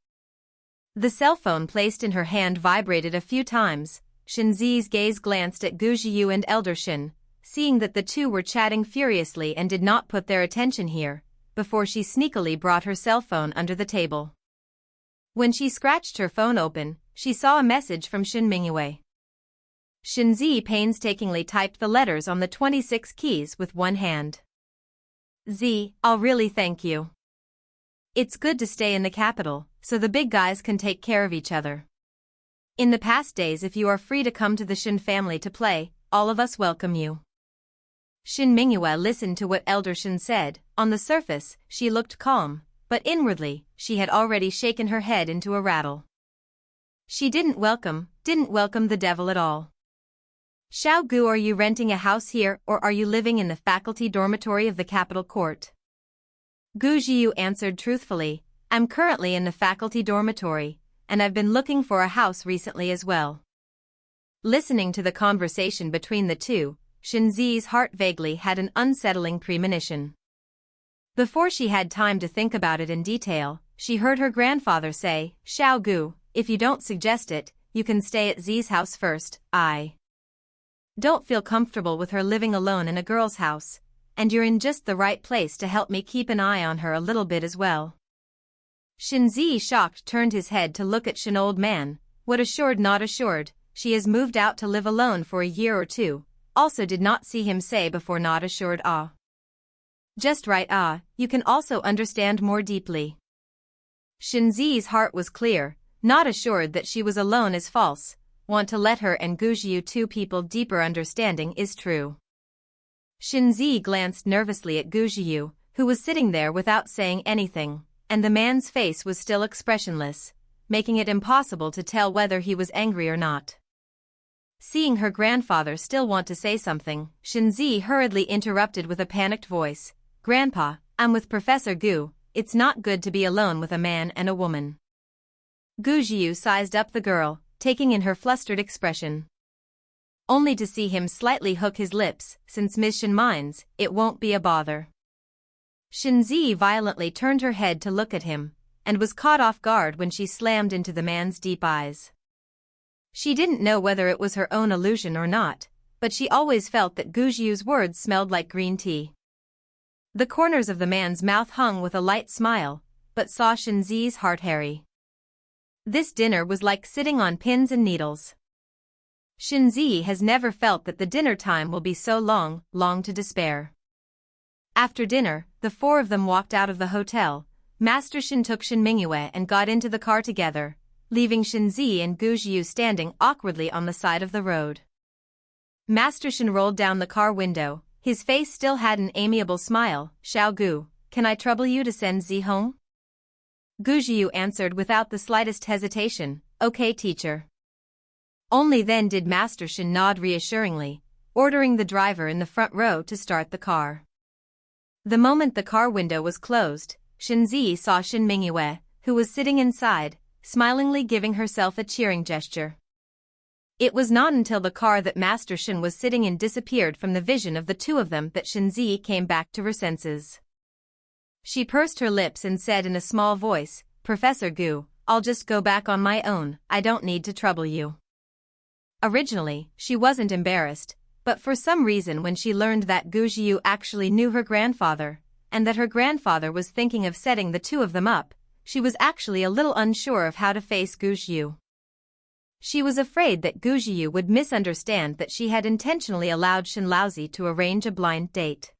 Speaker 1: The cell phone placed in her hand vibrated a few times. Shinzi's gaze glanced at Gu Jiu and Elder Shin, seeing that the two were chatting furiously and did not put their attention here, before she sneakily brought her cell phone under the table. When she scratched her phone open, she saw a message from Shin Mingyue. Shinzi painstakingly typed the letters on the 26 keys with one hand. I'll really thank you. It's good to stay in the capital, so the big guys can take care of each other. In the past days, if you are free to come to the Shin family to play, all of us welcome you. Shin Mingyue listened to what Elder Shin said. On the surface, she looked calm, but inwardly, she had already shaken her head into a rattle. She didn't welcome the devil at all. Xiao Gu, are you renting a house here or are you living in the faculty dormitory of the capital court? Gu Jiu answered truthfully, I'm currently in the faculty dormitory, and I've been looking for a house recently as well. Listening to the conversation between the two, Shinzi's heart vaguely had an unsettling premonition. Before she had time to think about it in detail, she heard her grandfather say, Xiao Gu, if you don't suggest it, you can stay at Zi's house first. I don't feel comfortable with her living alone in a girl's house, and you're in just the right place to help me keep an eye on her a little bit as well. Shinzi, shocked, turned his head to look at Shin. Old man, what assured not assured, she has moved out to live alone for a year or two, also did not see him say before not assured Just right you can also understand more deeply. Shinzi's heart was clear, not assured that she was alone is false, want to let her and Gu Jiu two people deeper understanding is true. Shinzi glanced nervously at Gu Jiu, who was sitting there without saying anything, and the man's face was still expressionless, making it impossible to tell whether he was angry or not. Seeing her grandfather still want to say something, Shinzi hurriedly interrupted with a panicked voice, Grandpa, I'm with Professor Gu, it's not good to be alone with a man and a woman. Gu Jiu sized up the girl, taking in her flustered expression. Only to see him slightly hook his lips, since Ms. Shin minds, it won't be a bother. Shinzi violently turned her head to look at him, and was caught off guard when she slammed into the man's deep eyes. She didn't know whether it was her own illusion or not, but she always felt that Gu Jiu's words smelled like green tea. The corners of the man's mouth hung with a light smile, but saw Shinzi's heart hairy. This dinner was like sitting on pins and needles. Shinzi has never felt that the dinner time will be so long to despair. After dinner, the four of them walked out of the hotel. Master Shin took Shin Mingyue and got into the car together, leaving Shinzi and Gu Jiu standing awkwardly on the side of the road. Master Shin rolled down the car window, his face still had an amiable smile. Xiao Gu, can I trouble you to send Zi home? Gu Jiu answered without the slightest hesitation, okay teacher. Only then did Master Shin nod reassuringly, ordering the driver in the front row to start the car. The moment the car window was closed, Shinzi saw Shin Mingyue, who was sitting inside, smilingly giving herself a cheering gesture. It was not until the car that Master Shin was sitting in disappeared from the vision of the two of them that Shinzi came back to her senses. She pursed her lips and said in a small voice, Professor Gu, I'll just go back on my own, I don't need to trouble you. Originally, she wasn't embarrassed, But for some reason when she learned that Gu Jiu actually knew her grandfather, and that her grandfather was thinking of setting the two of them up, she was actually a little unsure of how to face Gu Jiu. She was afraid that Gu Jiu would misunderstand that she had intentionally allowed Shen Laozi to arrange a blind date.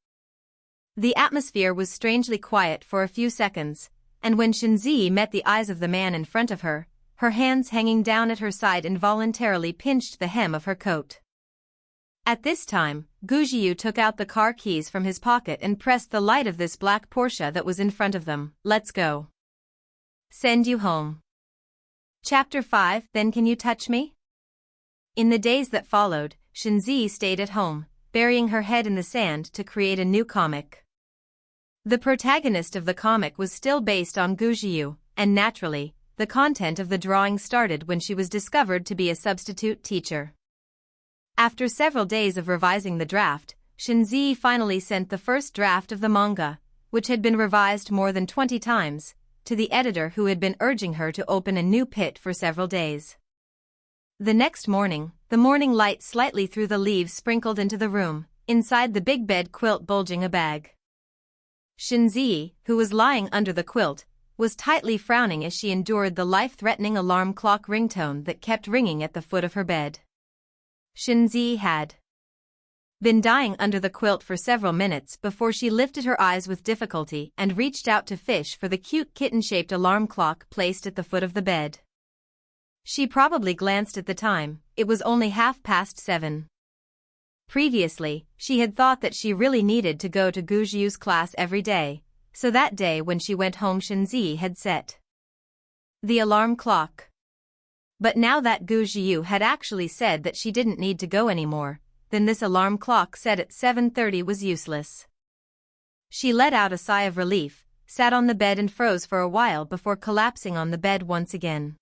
Speaker 1: The atmosphere was strangely quiet for a few seconds, and when Shen Zi met the eyes of the man in front of her, her hands hanging down at her side involuntarily pinched the hem of her coat. At this time, Gu Jiu took out the car keys from his pocket and pressed the light of this black Porsche that was in front of them. Let's go. Send you home. Chapter 5. Then can you touch me? In the days that followed, Shen Zi stayed at home, burying her head in the sand to create a new comic. The protagonist of the comic was still based on Gu Jiu, and naturally, the content of the drawing started when she was discovered to be a substitute teacher. After several days of revising the draft, Shen Zi finally sent the first draft of the manga, which had been revised more than 20 times, to the editor who had been urging her to open a new pit for several days. The next morning, the morning light slightly through the leaves sprinkled into the room, inside the big bed quilt bulging a bag. Shen Zi, who was lying under the quilt, was tightly frowning as she endured the life-threatening alarm clock ringtone that kept ringing at the foot of her bed. Shen Zi had been dying under the quilt for several minutes before she lifted her eyes with difficulty and reached out to fish for the cute kitten-shaped alarm clock placed at the foot of the bed. She probably glanced at the time. It was only 7:30. Previously, she had thought that she really needed to go to Gu Jiu's class every day, so that day when she went home Shen Zi had set the alarm clock. But now that Gu Jiu had actually said that she didn't need to go anymore, then this alarm clock set at 7:30 was useless. She let out a sigh of relief, sat on the bed and froze for a while before collapsing on the bed once again.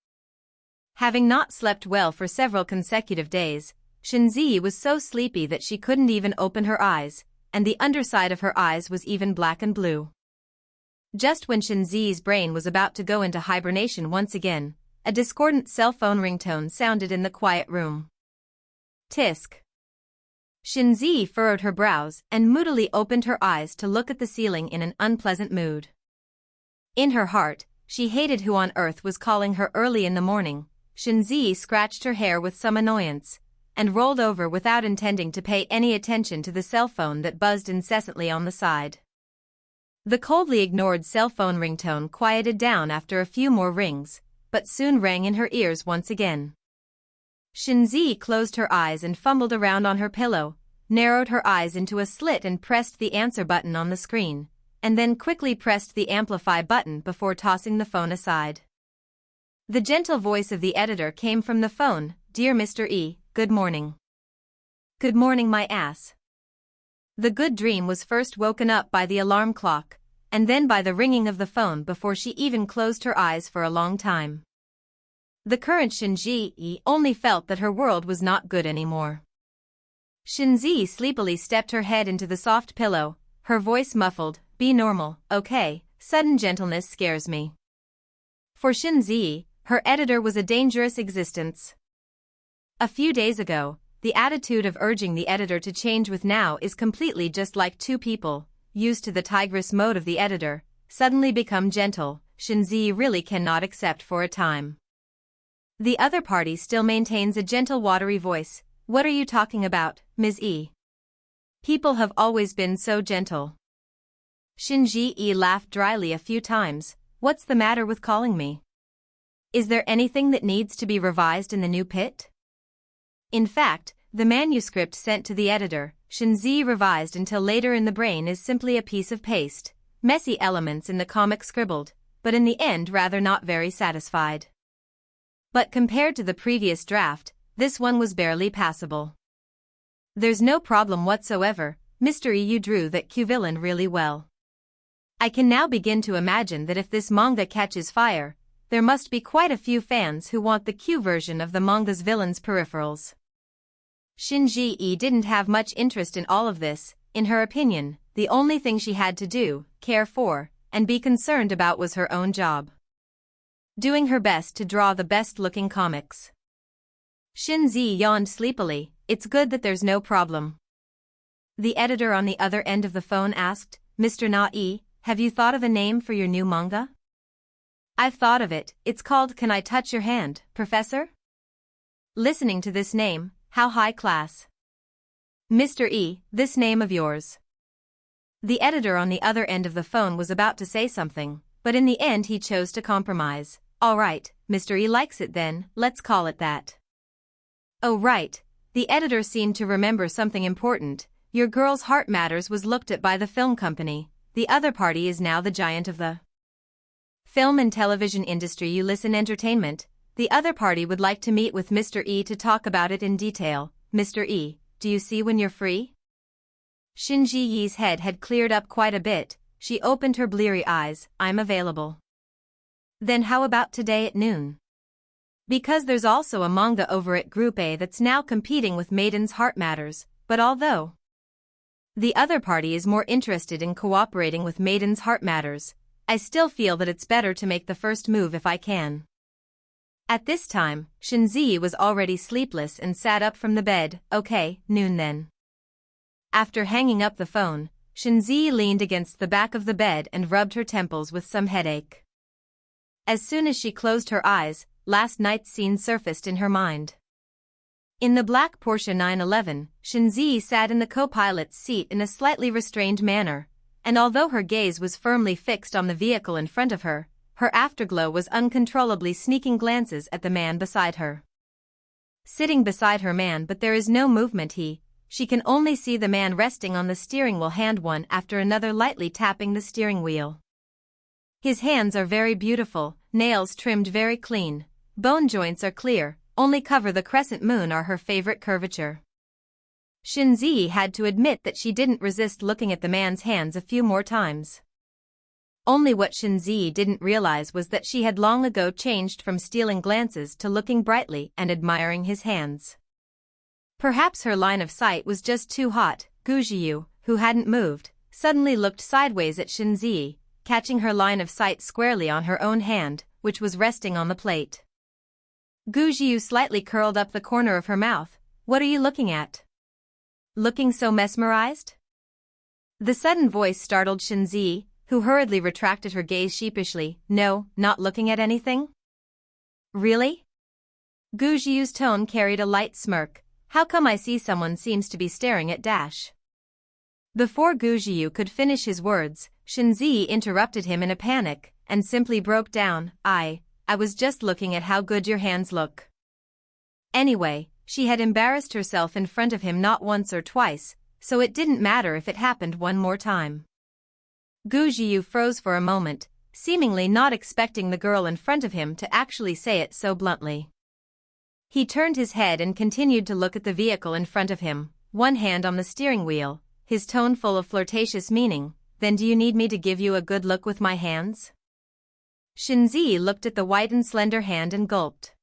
Speaker 1: Having not slept well for several consecutive days, Shen Zi was so sleepy that she couldn't even open her eyes, and the underside of her eyes was even black and blue. Just when Shen Zi's brain was about to go into hibernation once again, a discordant cell phone ringtone sounded in the quiet room. Tisk. Shen Zi furrowed her brows and moodily opened her eyes to look at the ceiling in an unpleasant mood. In her heart, she hated who on earth was calling her early in the morning. Shen Zi scratched her hair with some annoyance, and rolled over without intending to pay any attention to the cell phone that buzzed incessantly on the side. The coldly ignored cell phone ringtone quieted down after a few more rings, but soon rang in her ears once again. Shen Zi closed her eyes and fumbled around on her pillow, narrowed her eyes into a slit and pressed the answer button on the screen, and then quickly pressed the amplify button before tossing the phone aside. The gentle voice of the editor came from the phone. Dear Mr. E, good morning. Good morning, my ass. The good dream was first woken up by the alarm clock, and then by the ringing of the phone before she even closed her eyes for a long time. The current Shen Zi only felt that her world was not good anymore. Shen Zi sleepily stepped her head into the soft pillow, her voice muffled. Be normal, okay? Sudden gentleness scares me. For Shen Zi, her editor was a dangerous existence. A few days ago, the attitude of urging the editor to change with now is completely just like two people, used to the tigress mode of the editor, suddenly become gentle. Shen Zi really cannot accept for a time. The other party still maintains a gentle watery voice. What are you talking about, Ms. E? People have always been so gentle. Shen Zi laughed dryly a few times. What's the matter with calling me? Is there anything that needs to be revised in the new pit? In fact, the manuscript sent to the editor, Shen Zi revised until later in the brain is simply a piece of paste, messy elements in the comic scribbled, but in the end rather not very satisfied. But compared to the previous draft, this one was barely passable. There's no problem whatsoever, Mr. E. You drew that Q villain really well. I can now begin to imagine that if this manga catches fire, there must be quite a few fans who want the Q version of the manga's villain's peripherals. Shen Zi didn't have much interest in all of this. In her opinion, the only thing she had to do, care for, and be concerned about was her own job. Doing her best to draw the best-looking comics. Shinzi yawned sleepily. It's good that there's no problem. The editor on the other end of the phone asked, Mr. Na-e, have you thought of a name for your new manga? I've thought of it. It's called Can I Touch Your Hand, Professor? Listening to this name, how high class. Mr. E, this name of yours. The editor on the other end of the phone was about to say something, but in the end he chose to compromise. All right, Mr. E likes it then, let's call it that. Oh right, the editor seemed to remember something important. Your Girl's Heart Matters was looked at by the film company. The other party is now the giant of the film and television industry. You listen entertainment. The other party would like to meet with Mr. E to talk about it in detail. Mr. E, do you see when you're free? Shinji Yi's head had cleared up quite a bit. She opened her bleary eyes. I'm available. Then how about today at noon? Because there's also a manga over at Group A that's now competing with Maiden's Heart Matters, but although the other party is more interested in cooperating with Maiden's Heart Matters, I still feel that it's better to make the first move if I can. At this time, Shinzi was already sleepless and sat up from the bed. Okay, noon then. After hanging up the phone, Shinzi leaned against the back of the bed and rubbed her temples with some headache. As soon as she closed her eyes, last night's scene surfaced in her mind. In the black Porsche 911, Shinzi sat in the co-pilot's seat in a slightly restrained manner, and although her gaze was firmly fixed on the vehicle in front of her, her afterglow was uncontrollably sneaking glances at the man beside her. Sitting beside her man, but there is no movement. She can only see the man resting on the steering wheel, hand one after another lightly tapping the steering wheel. His hands are very beautiful, nails trimmed very clean, bone joints are clear, only cover the crescent moon are her favorite curvature. Shinzi had to admit that she didn't resist looking at the man's hands a few more times. Only what Shinzi didn't realize was that she had long ago changed from stealing glances to looking brightly and admiring his hands. Perhaps her line of sight was just too hot. Gujiu, who hadn't moved, suddenly looked sideways at Shinzi, catching her line of sight squarely on her own hand, which was resting on the plate. Gujiu slightly curled up the corner of her mouth. What are you looking at? Looking so mesmerized? The sudden voice startled Shinzi, who hurriedly retracted her gaze sheepishly. No, not looking at anything. Really? Gujiu's tone carried a light smirk. How come I see someone seems to be staring at Dash? Before Gujiu could finish his words, Shinzi interrupted him in a panic, and simply broke down. I was just looking at how good your hands look. Anyway, she had embarrassed herself in front of him not once or twice, so it didn't matter if it happened one more time. Gujiu froze for a moment, seemingly not expecting the girl in front of him to actually say it so bluntly. He turned his head and continued to look at the vehicle in front of him, one hand on the steering wheel, his tone full of flirtatious meaning. Then do you need me to give you a good look with my hands? Shinzi looked at the white and slender hand and gulped.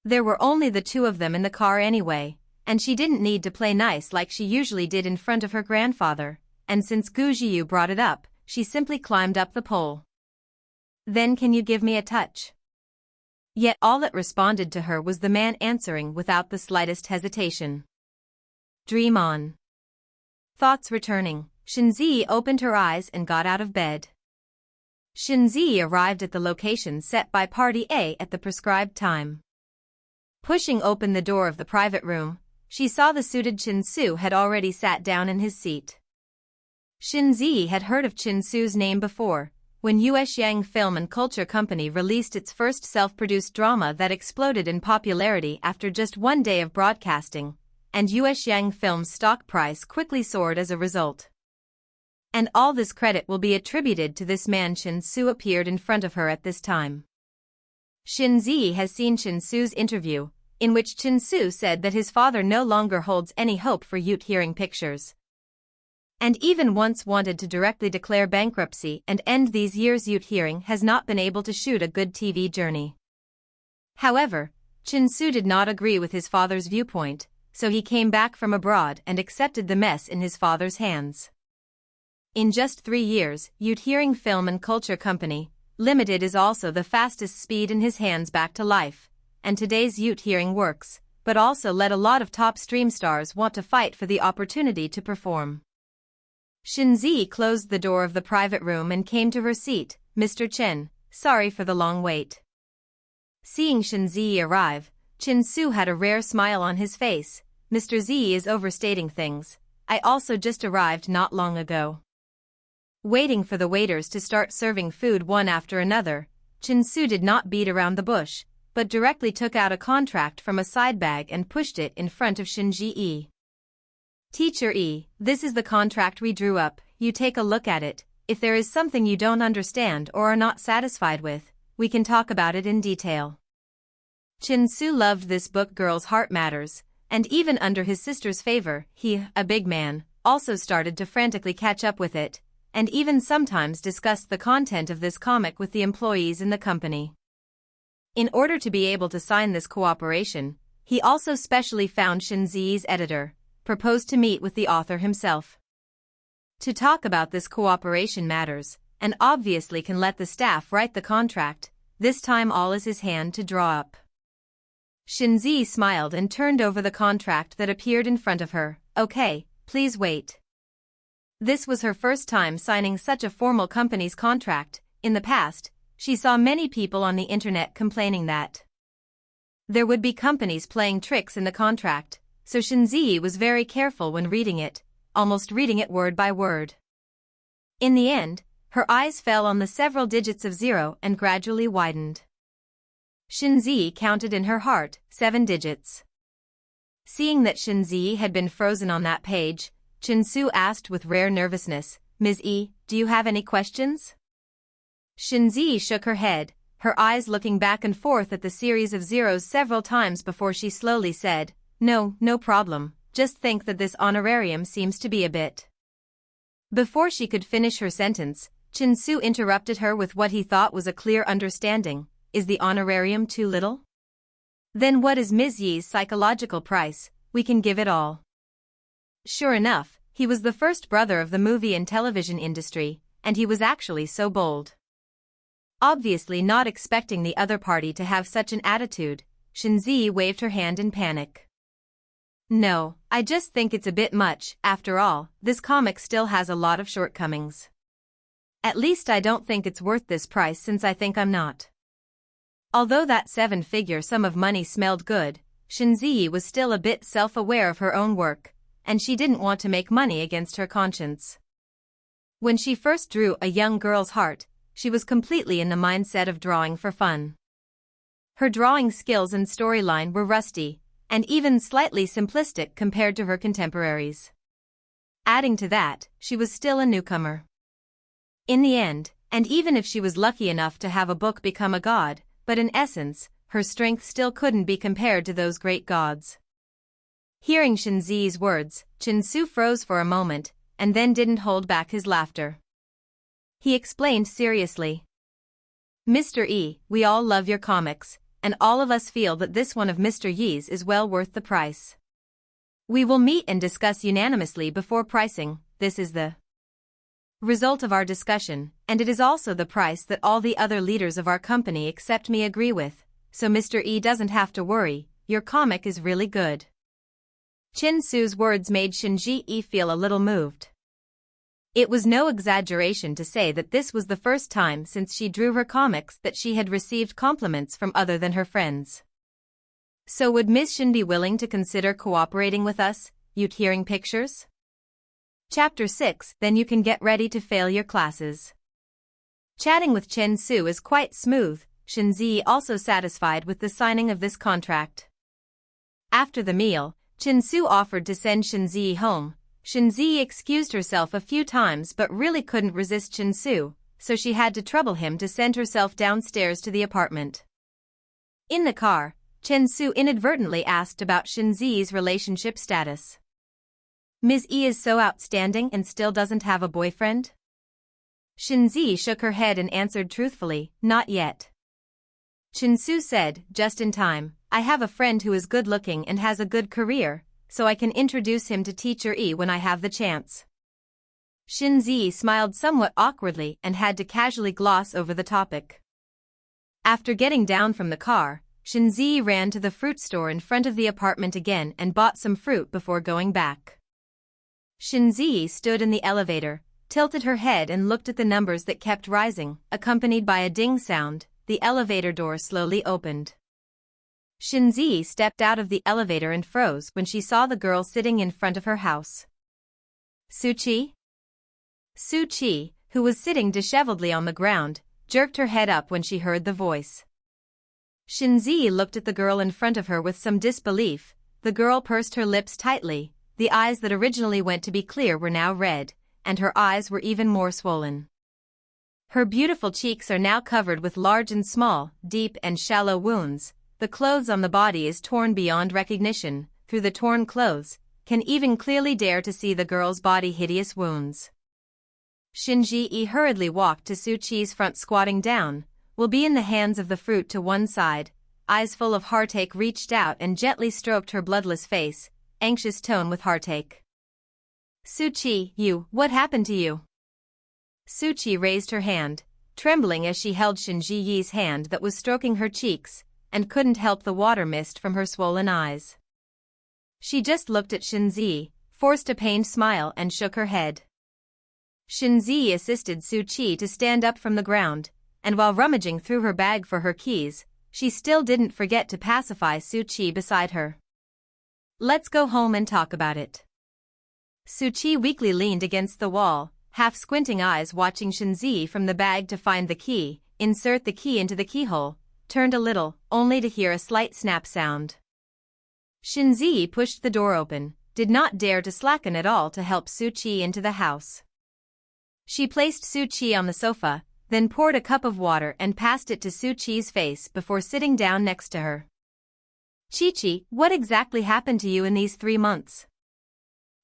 Speaker 1: There were only the two of them in the car anyway, and she didn't need to play nice like she usually did in front of her grandfather, and since Gujiu brought it up, she simply climbed up the pole. Then can you give me a touch? Yet all that responded to her was the man answering without the slightest hesitation. Dream on. Thoughts returning, Shinzi opened her eyes and got out of bed. Shinzi arrived at the location set by Party A at the prescribed time. Pushing open the door of the private room, she saw the suited Chin-Su had already sat down in his seat. Shinzi had heard of Chin-Su's name before, when Yang Film and Culture Company released its first self-produced drama that exploded in popularity after just one day of broadcasting, and Yang Film's stock price quickly soared as a result. And all this credit will be attributed to this man. Chin-Su appeared in front of her at this time. Shinzi has seen Chin-Su's interview, in which Chin-Su said that his father no longer holds any hope for Youth Hearing Pictures, and even once wanted to directly declare bankruptcy and end these years. Youth Hearing has not been able to shoot a good TV journey. However, Chin-Su did not agree with his father's viewpoint, so he came back from abroad and accepted the mess in his father's hands. In just 3 years, Youth Hearing Film and Culture Company Limited is also the fastest speed in his hands back to life, and today's Youth Hearing works, but also let a lot of top stream stars want to fight for the opportunity to perform. Shinzi closed the door of the private room and came to her seat. Mr. Chen, sorry for the long wait. Seeing Shinzi arrive, Chin-Su had a rare smile on his face. Mr. Z is overstating things. I also just arrived not long ago. Waiting for the waiters to start serving food one after another, Chin-Su did not beat around the bush, but directly took out a contract from a side bag and pushed it in front of Shinji Yi. Teacher Yi, this is the contract we drew up, you take a look at it. If there is something you don't understand or are not satisfied with, we can talk about it in detail. Chin-Su loved this book Girl's Heart Matters, and even under his sister's favor, he, a big man, also started to frantically catch up with it, and even sometimes discussed the content of this comic with the employees in the company. In order to be able to sign this cooperation, he also specially found Shinzi's editor, proposed to meet with the author himself to talk about this cooperation matters, and obviously can let the staff write the contract. This time all is his hand to draw up. Shinzi smiled and turned over the contract that appeared in front of her. Okay, please wait. This was her first time signing such a formal company's contract. In the past, she saw many people on the internet complaining that there would be companies playing tricks in the contract, so Shinzi was very careful when reading it, almost reading it word by word. In the end, her eyes fell on the several digits of 0 and gradually widened. Shinzi counted in her heart, 7 digits. Seeing that Shinzi had been frozen on that page, Chin-Su asked with rare nervousness, Ms. E, do you have any questions? Shinzi shook her head, her eyes looking back and forth at the series of zeros several times before she slowly said, No, no problem, just think that this honorarium seems to be a bit. Before she could finish her sentence, Chin-Su interrupted her with what he thought was a clear understanding. Is the honorarium too little? Then what is Ms. Yi's psychological price? We can give it all. Sure enough, he was the first brother of the movie and television industry, and he was actually so bold. Obviously not expecting the other party to have such an attitude, Shinzi waved her hand in panic. No, I just think it's a bit much. After all, this comic still has a lot of shortcomings. At least I don't think it's worth this price since I think I'm not. Although that 7-figure sum of money smelled good, Shinzi was still a bit self-aware of her own work, and she didn't want to make money against her conscience. When she first drew A Young Girl's Heart, she was completely in the mindset of drawing for fun. Her drawing skills and storyline were rusty, and even slightly simplistic compared to her contemporaries. Adding to that, she was still a newcomer. In the end, and even if she was lucky enough to have a book become a god, but in essence, her strength still couldn't be compared to those great gods. Hearing Shinzi's words, Chin-Su froze for a moment, and then didn't hold back his laughter. He explained seriously. Mr. E, we all love your comics, and all of us feel that this one of Mr. Yi's is well worth the price. We will meet and discuss unanimously before pricing. This is the result of our discussion, and it is also the price that all the other leaders of our company except me agree with, so Mr. E doesn't have to worry, your comic is really good. Chin-Su's words made Shinji E feel a little moved. It was no exaggeration to say that this was the first time since she drew her comics that she had received compliments from other than her friends. So would Miss Shin be willing to consider cooperating with us, hearing pictures? Chapter 6, Then you can get ready to fail your classes. Chatting with Chin-Su is quite smooth, Shinzi also satisfied with the signing of this contract. After the meal, Chin-Su offered to send Shinzi home. Shinzi excused herself a few times but really couldn't resist Chin-Su, so she had to trouble him to send herself downstairs to the apartment. In the car, Chin-Su inadvertently asked about Shinzi's relationship status. Ms. E is so outstanding and still doesn't have a boyfriend? Shinzi shook her head and answered truthfully, not yet. Chin-Su said, just in time, I have a friend who is good-looking and has a good career, so I can introduce him to Teacher E when I have the chance. Shinzi smiled somewhat awkwardly and had to casually gloss over the topic. After getting down from the car, Shinzi ran to the fruit store in front of the apartment again and bought some fruit before going back. Shinzi stood in the elevator, tilted her head and looked at the numbers that kept rising, accompanied by a ding sound. The elevator door slowly opened. Shinzi stepped out of the elevator and froze when she saw the girl sitting in front of her house. Suchi? Suchi, who was sitting disheveledly on the ground, jerked her head up when she heard the voice. Shinzi looked at the girl in front of her with some disbelief. The girl pursed her lips tightly. The eyes that originally went to be clear were now red, and her eyes were even more swollen. Her beautiful cheeks are now covered with large and small, deep and shallow wounds. The clothes on the body is torn beyond recognition. Through the torn clothes, can even clearly dare to see the girl's body hideous wounds. Shinji hurriedly walked to Suchi's front, squatting down. Will be in the hands of the fruit to one side. Eyes full of heartache, reached out and gently stroked her bloodless face, anxious tone with heartache. Suchi, what happened to you? Suchi raised her hand, trembling as she held Shinji-yi's hand that was stroking her cheeks, and couldn't help the water mist from her swollen eyes. She just looked at Shinzi, forced a pained smile and shook her head. Shinzi assisted Suchi to stand up from the ground, and while rummaging through her bag for her keys, she still didn't forget to pacify Suchi beside her. Let's go home and talk about it. Suchi weakly leaned against the wall, half squinting eyes watching Shinzi from the bag to find the key, insert the key into the keyhole, turned a little, only to hear a slight snap sound. Shinzi pushed the door open, did not dare to slacken at all to help Suchi into the house. She placed Suchi on the sofa, then poured a cup of water and passed it to Suchi's face before sitting down next to her. Chichi, what exactly happened to you in these 3 months?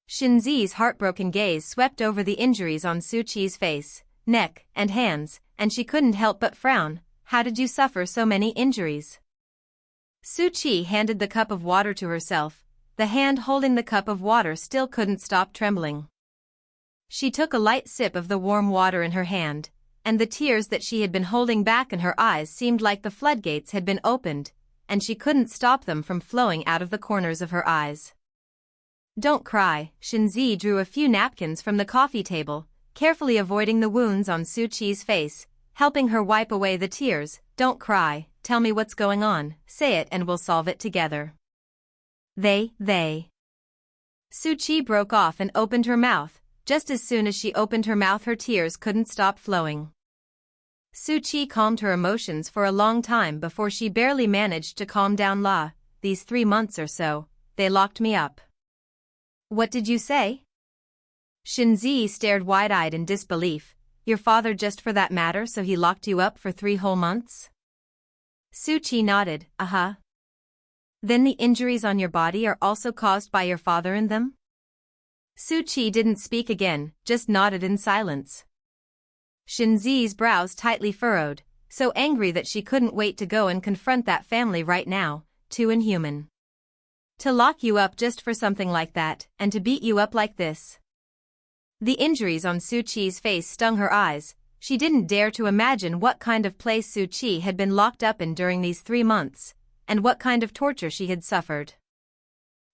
Speaker 1: Shinzi's heartbroken gaze swept over the injuries on Suchi's face, neck, and hands, and she couldn't help but frown. How did you suffer so many injuries? Suchi handed the cup of water to herself. The hand holding the cup of water still couldn't stop trembling. She took a light sip of the warm water in her hand, and the tears that she had been holding back in her eyes seemed like the floodgates had been opened, and she couldn't stop them from flowing out of the corners of her eyes. Don't cry. Shinzi drew a few napkins from the coffee table, carefully avoiding the wounds on Suchi's face, helping her wipe away the tears. Don't cry, tell me what's going on, say it and we'll solve it together. They. Suchi broke off and opened her mouth. Just as soon as she opened her mouth, her tears couldn't stop flowing. Suchi calmed her emotions for a long time before she barely managed to calm down. These 3 months or so, they locked me up. What did you say? Shinzi stared wide-eyed in disbelief. Your father, just for that matter, so he locked you up for 3 whole months? Suchi nodded. Then the injuries on your body are also caused by your father and them? Suchi didn't speak again, just nodded in silence. Shinzi's brows tightly furrowed, so angry that she couldn't wait to go and confront that family right now. Too inhuman. To lock you up just for something like that, and to beat you up like this. The injuries on Suchi's face stung her eyes. She didn't dare to imagine what kind of place Suchi had been locked up in during these 3 months, and what kind of torture she had suffered.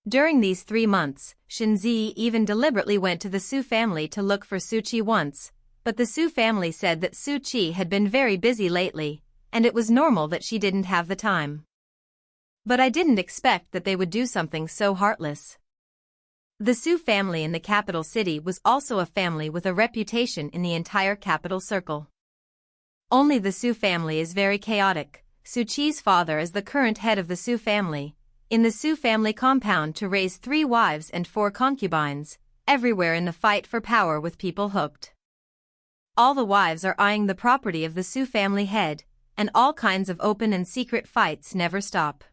Speaker 1: During these 3 months, Shinzi even deliberately went to the Su family to look for Suchi once, but the Su family said that Suchi had been very busy lately, and it was normal that she didn't have the time. But I didn't expect that they would do something so heartless. The Su family in the capital city was also a family with a reputation in the entire capital circle. Only the Su family is very chaotic. Suchi's father is the current head of the Su family. In the Su family compound to raise 3 wives and 4 concubines, everywhere in the fight for power with people hooked. All the wives are eyeing the property of the Su family head, and all kinds of open and secret fights never stop.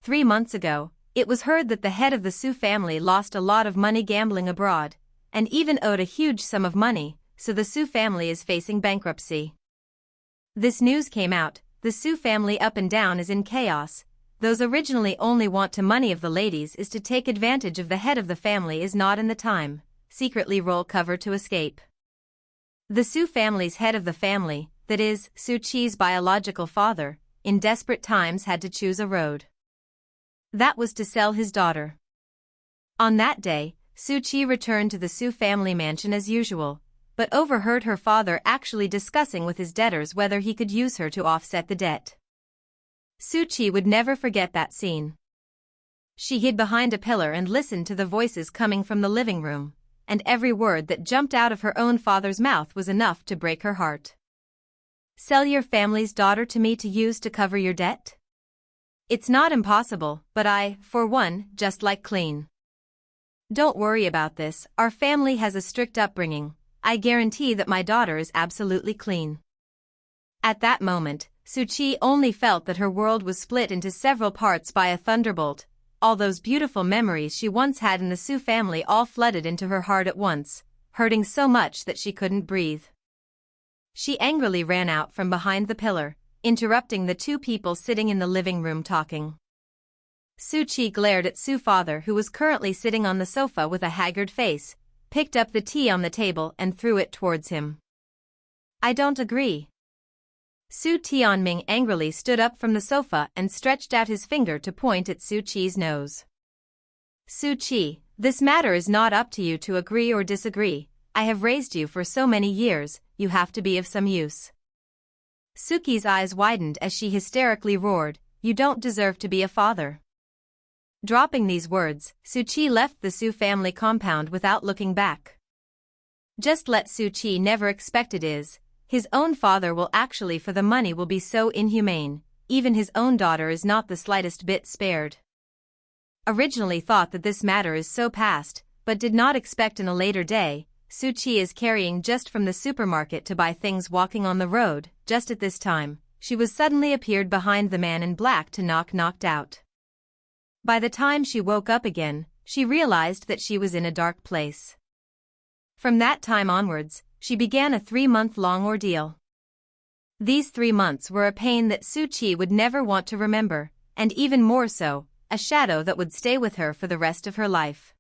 Speaker 1: 3 months ago, it was heard that the head of the Su family lost a lot of money gambling abroad, and even owed a huge sum of money, so the Su family is facing bankruptcy. This news came out, the Su family up and down is in chaos. Those originally only want to money of the ladies is to take advantage of the head of the family is not in the time, secretly roll cover to escape. The Su family's head of the family, that is, Suchi's biological father, in desperate times had to choose a road. That was to sell his daughter. On that day, Su-chi returned to the Su family mansion as usual, but overheard her father actually discussing with his debtors whether he could use her to offset the debt. Su-chi would never forget that scene. She hid behind a pillar and listened to the voices coming from the living room, and every word that jumped out of her own father's mouth was enough to break her heart. Sell your family's daughter to me to use to cover your debt? It's not impossible, but I, for one, just like clean. Don't worry about this, our family has a strict upbringing. I guarantee that my daughter is absolutely clean. At that moment, Su-chi only felt that her world was split into several parts by a thunderbolt. All those beautiful memories she once had in the Su family all flooded into her heart at once, hurting so much that she couldn't breathe. She angrily ran out from behind the pillar, interrupting the two people sitting in the living room talking. Su-chi glared at Su father, who was currently sitting on the sofa with a haggard face, picked up the tea on the table and threw it towards him. I don't agree. Su Tianming angrily stood up from the sofa and stretched out his finger to point at Su-chi's nose. Su-chi, this matter is not up to you to agree or disagree. I have raised you for so many years, you have to be of some use. Suki's eyes widened as she hysterically roared, you don't deserve to be a father. Dropping these words, Su-chi left the Su family compound without looking back. Just let Su-chi never expect it is. His own father will actually for the money will be so inhumane, even his own daughter is not the slightest bit spared. Originally thought that this matter is so past, but did not expect in a later day, Su-chi is carrying just from the supermarket to buy things walking on the road. Just at this time, she was suddenly appeared behind the man in black to knocked out. By the time she woke up again, she realized that she was in a dark place. From that time onwards, she began a 3-month-long ordeal. These 3 months were a pain that Su-chi would never want to remember, and even more so, a shadow that would stay with her for the rest of her life.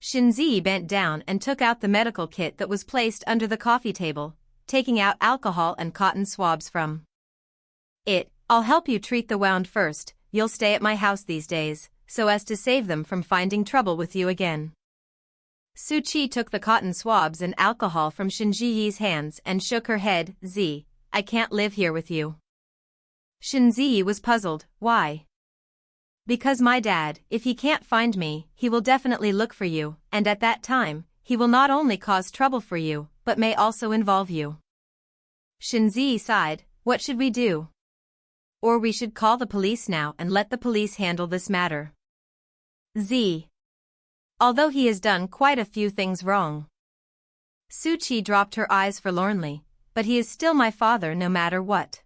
Speaker 1: Shinzi bent down and took out the medical kit that was placed under the coffee table, taking out alcohol and cotton swabs from it. I'll help you treat the wound first, you'll stay at my house these days, so as to save them from finding trouble with you again. Su-chi took the cotton swabs and alcohol from Shinzi's hands and shook her head. I can't live here with you. Shinzi was puzzled. Why? Because my dad, if he can't find me, he will definitely look for you, and at that time, he will not only cause trouble for you, but may also involve you. Shinzi sighed. What should we do? Or we should call the police now and let the police handle this matter. Although he has done quite a few things wrong. Su-chi dropped her eyes forlornly, but he is still my father no matter what.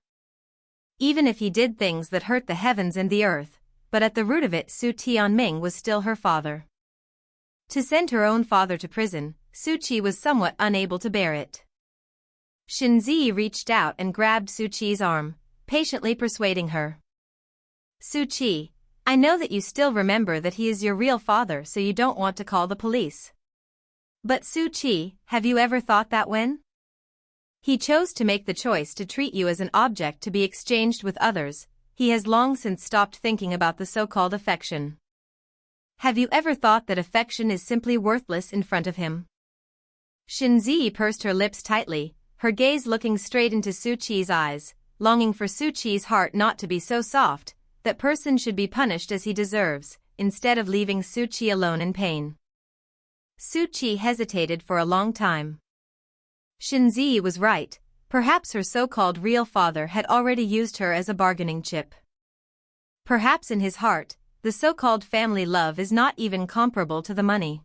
Speaker 1: Even if he did things that hurt the heavens and the earth, but at the root of it Su Tianming was still her father. To send her own father to prison, Su-chi was somewhat unable to bear it. Shinzi reached out and grabbed Su-chi's arm, patiently persuading her. Su-chi, I know that you still remember that he is your real father, so you don't want to call the police. But Su-chi, have you ever thought that when he chose to make the choice to treat you as an object to be exchanged with others, he has long since stopped thinking about the so-called affection? Have you ever thought that affection is simply worthless in front of him? Shinzi pursed her lips tightly, her gaze looking straight into Su-chi's eyes, longing for Su-chi's heart not to be so soft. That person should be punished as he deserves, instead of leaving Su-chi alone in pain. Su-chi hesitated for a long time. Shinzi was right, perhaps her so-called real father had already used her as a bargaining chip. Perhaps in his heart, the so-called family love is not even comparable to the money.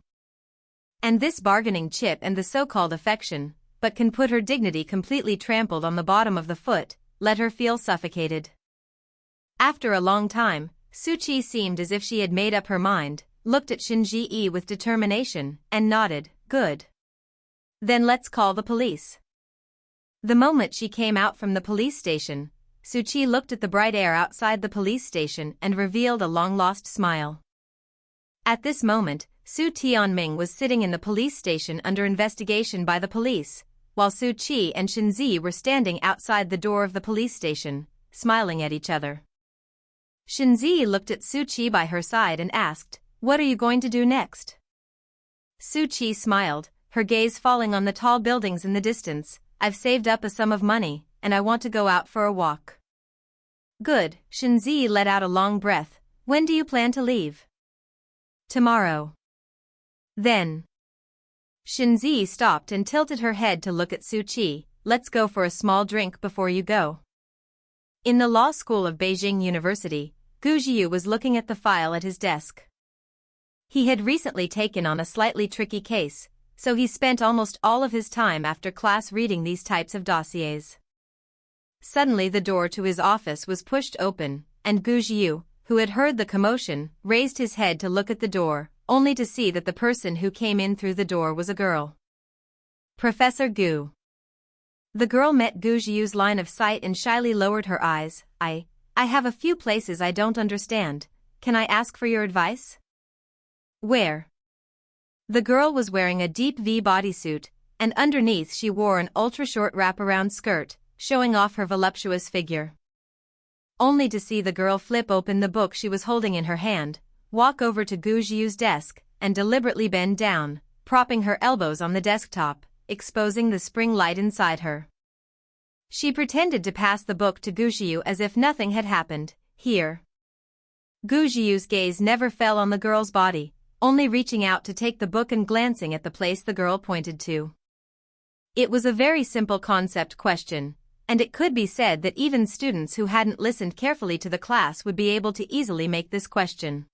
Speaker 1: And this bargaining chip and the so-called affection, but can put her dignity completely trampled on the bottom of the foot, let her feel suffocated. After a long time, Su-chi seemed as if she had made up her mind, looked at Shinji with determination, and nodded, good. Then let's call the police. The moment she came out from the police station, Su-chi looked at the bright air outside the police station and revealed a long-lost smile. At this moment, Su Tianming was sitting in the police station under investigation by the police, while Su-chi and Shinzi were standing outside the door of the police station, smiling at each other. Shinzi looked at Suchi by her side and asked, "What are you going to do next?" Suchi smiled, her gaze falling on the tall buildings in the distance. "I've saved up a sum of money, and I want to go out for a walk." "Good," Shinzi let out a long breath. "When do you plan to leave?" "Tomorrow." "Then." Shinzi stopped and tilted her head to look at Suchi. "Let's go for a small drink before you go." In the law school of Beijing University, Gu Jiu was looking at the file at his desk. He had recently taken on a slightly tricky case, so he spent almost all of his time after class reading these types of dossiers. Suddenly the door to his office was pushed open, and Gu Jiu, who had heard the commotion, raised his head to look at the door, only to see that the person who came in through the door was a girl. "Professor Gu." The girl met Gu Jiu's line of sight and shyly lowered her eyes. I have a few places I don't understand. Can I ask for your advice?" "Where?" The girl was wearing a deep V bodysuit, and underneath she wore an ultra-short wraparound skirt, showing off her voluptuous figure. Only to see the girl flip open the book she was holding in her hand, walk over to Gu Jiu's desk, and deliberately bend down, propping her elbows on the desktop, exposing the spring light inside her. She pretended to pass the book to Gu Jiu as if nothing had happened. "Here." Gu Jiu's gaze never fell on the girl's body, only reaching out to take the book and glancing at the place the girl pointed to. It was a very simple concept question, and it could be said that even students who hadn't listened carefully to the class would be able to easily make this question.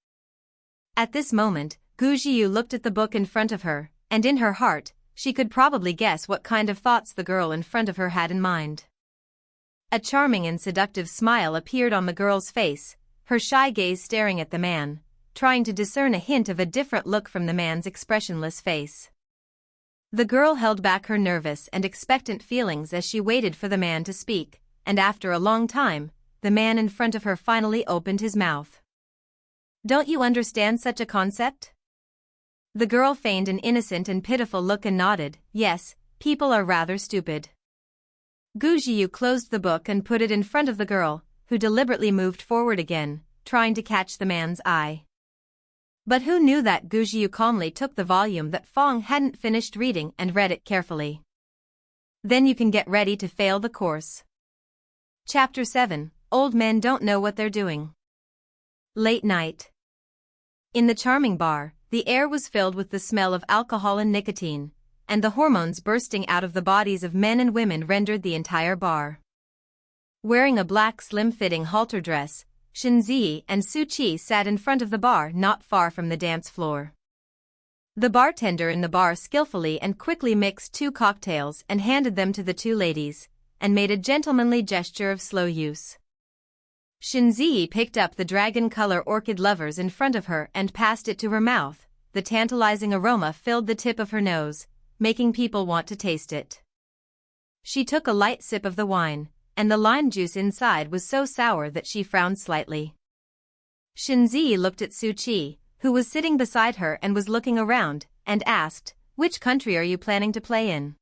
Speaker 1: At this moment, Gu Jiu looked at the book in front of her, and in her heart, she could probably guess what kind of thoughts the girl in front of her had in mind. A charming and seductive smile appeared on the girl's face, her shy gaze staring at the man, trying to discern a hint of a different look from the man's expressionless face. The girl held back her nervous and expectant feelings as she waited for the man to speak, and after a long time, the man in front of her finally opened his mouth. "Don't you understand such a concept?" The girl feigned an innocent and pitiful look and nodded. "Yes, people are rather stupid." Gu Jiu closed the book and put it in front of the girl, who deliberately moved forward again, trying to catch the man's eye. But who knew that Gu Jiu calmly took the volume that Fong hadn't finished reading and read it carefully. "Then you can get ready to fail the course." Chapter 7, Old Men Don't Know What They're Doing. Late night. In the charming bar, the air was filled with the smell of alcohol and nicotine, and the hormones bursting out of the bodies of men and women rendered the entire bar. Wearing a black slim-fitting halter dress, Shinzi and Suchi sat in front of the bar not far from the dance floor. The bartender in the bar skillfully and quickly mixed 2 cocktails and handed them to the 2 ladies, and made a gentlemanly gesture of slow use. Shinzi picked up the dragon-color orchid lovers in front of her and passed it to her mouth. The tantalizing aroma filled the tip of her nose, making people want to taste it. She took a light sip of the wine, and the lime juice inside was so sour that she frowned slightly. Shinzi looked at Suchi, who was sitting beside her and was looking around, and asked, "Which country are you planning to play in?"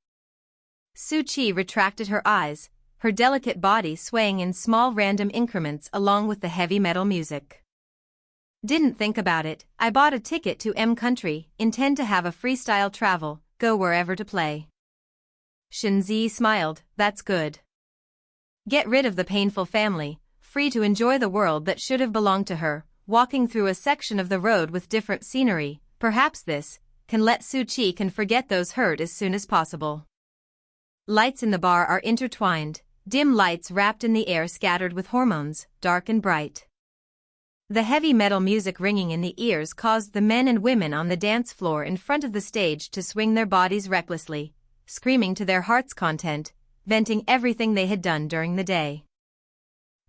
Speaker 1: Suchi retracted her eyes, her delicate body swaying in small random increments along with the heavy metal music. "Didn't think about it. I bought a ticket to M country, intend to have a freestyle travel, go wherever to play." Shinzi smiled. "That's good. Get rid of the painful family, free to enjoy the world that should have belonged to her, walking through a section of the road with different scenery. Perhaps this can let Suchi can forget those hurt as soon as possible." Lights in the bar are intertwined, dim lights wrapped in the air scattered with hormones, dark and bright. The heavy metal music ringing in the ears caused the men and women on the dance floor in front of the stage to swing their bodies recklessly, screaming to their heart's content, venting everything they had done during the day.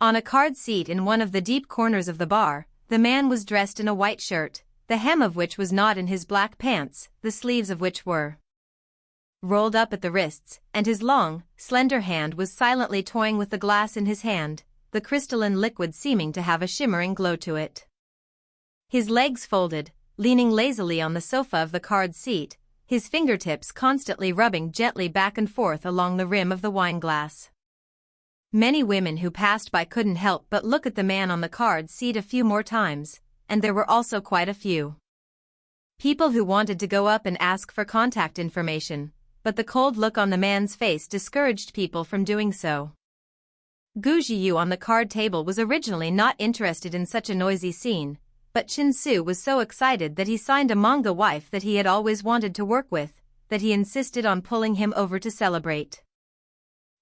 Speaker 1: On a card seat in one of the deep corners of the bar, the man was dressed in a white shirt, the hem of which was not in his black pants, the sleeves of which were rolled up at the wrists, and his long, slender hand was silently toying with the glass in his hand, the crystalline liquid seeming to have a shimmering glow to it. His legs folded, leaning lazily on the sofa of the card seat, his fingertips constantly rubbing gently back and forth along the rim of the wine glass. Many women who passed by couldn't help but look at the man on the card seat a few more times, and there were also quite a few people who wanted to go up and ask for contact information, but the cold look on the man's face discouraged people from doing so. Gu Jiu on the card table was originally not interested in such a noisy scene, but Chin-Su was so excited that he signed a manga wife that he had always wanted to work with, that he insisted on pulling him over to celebrate.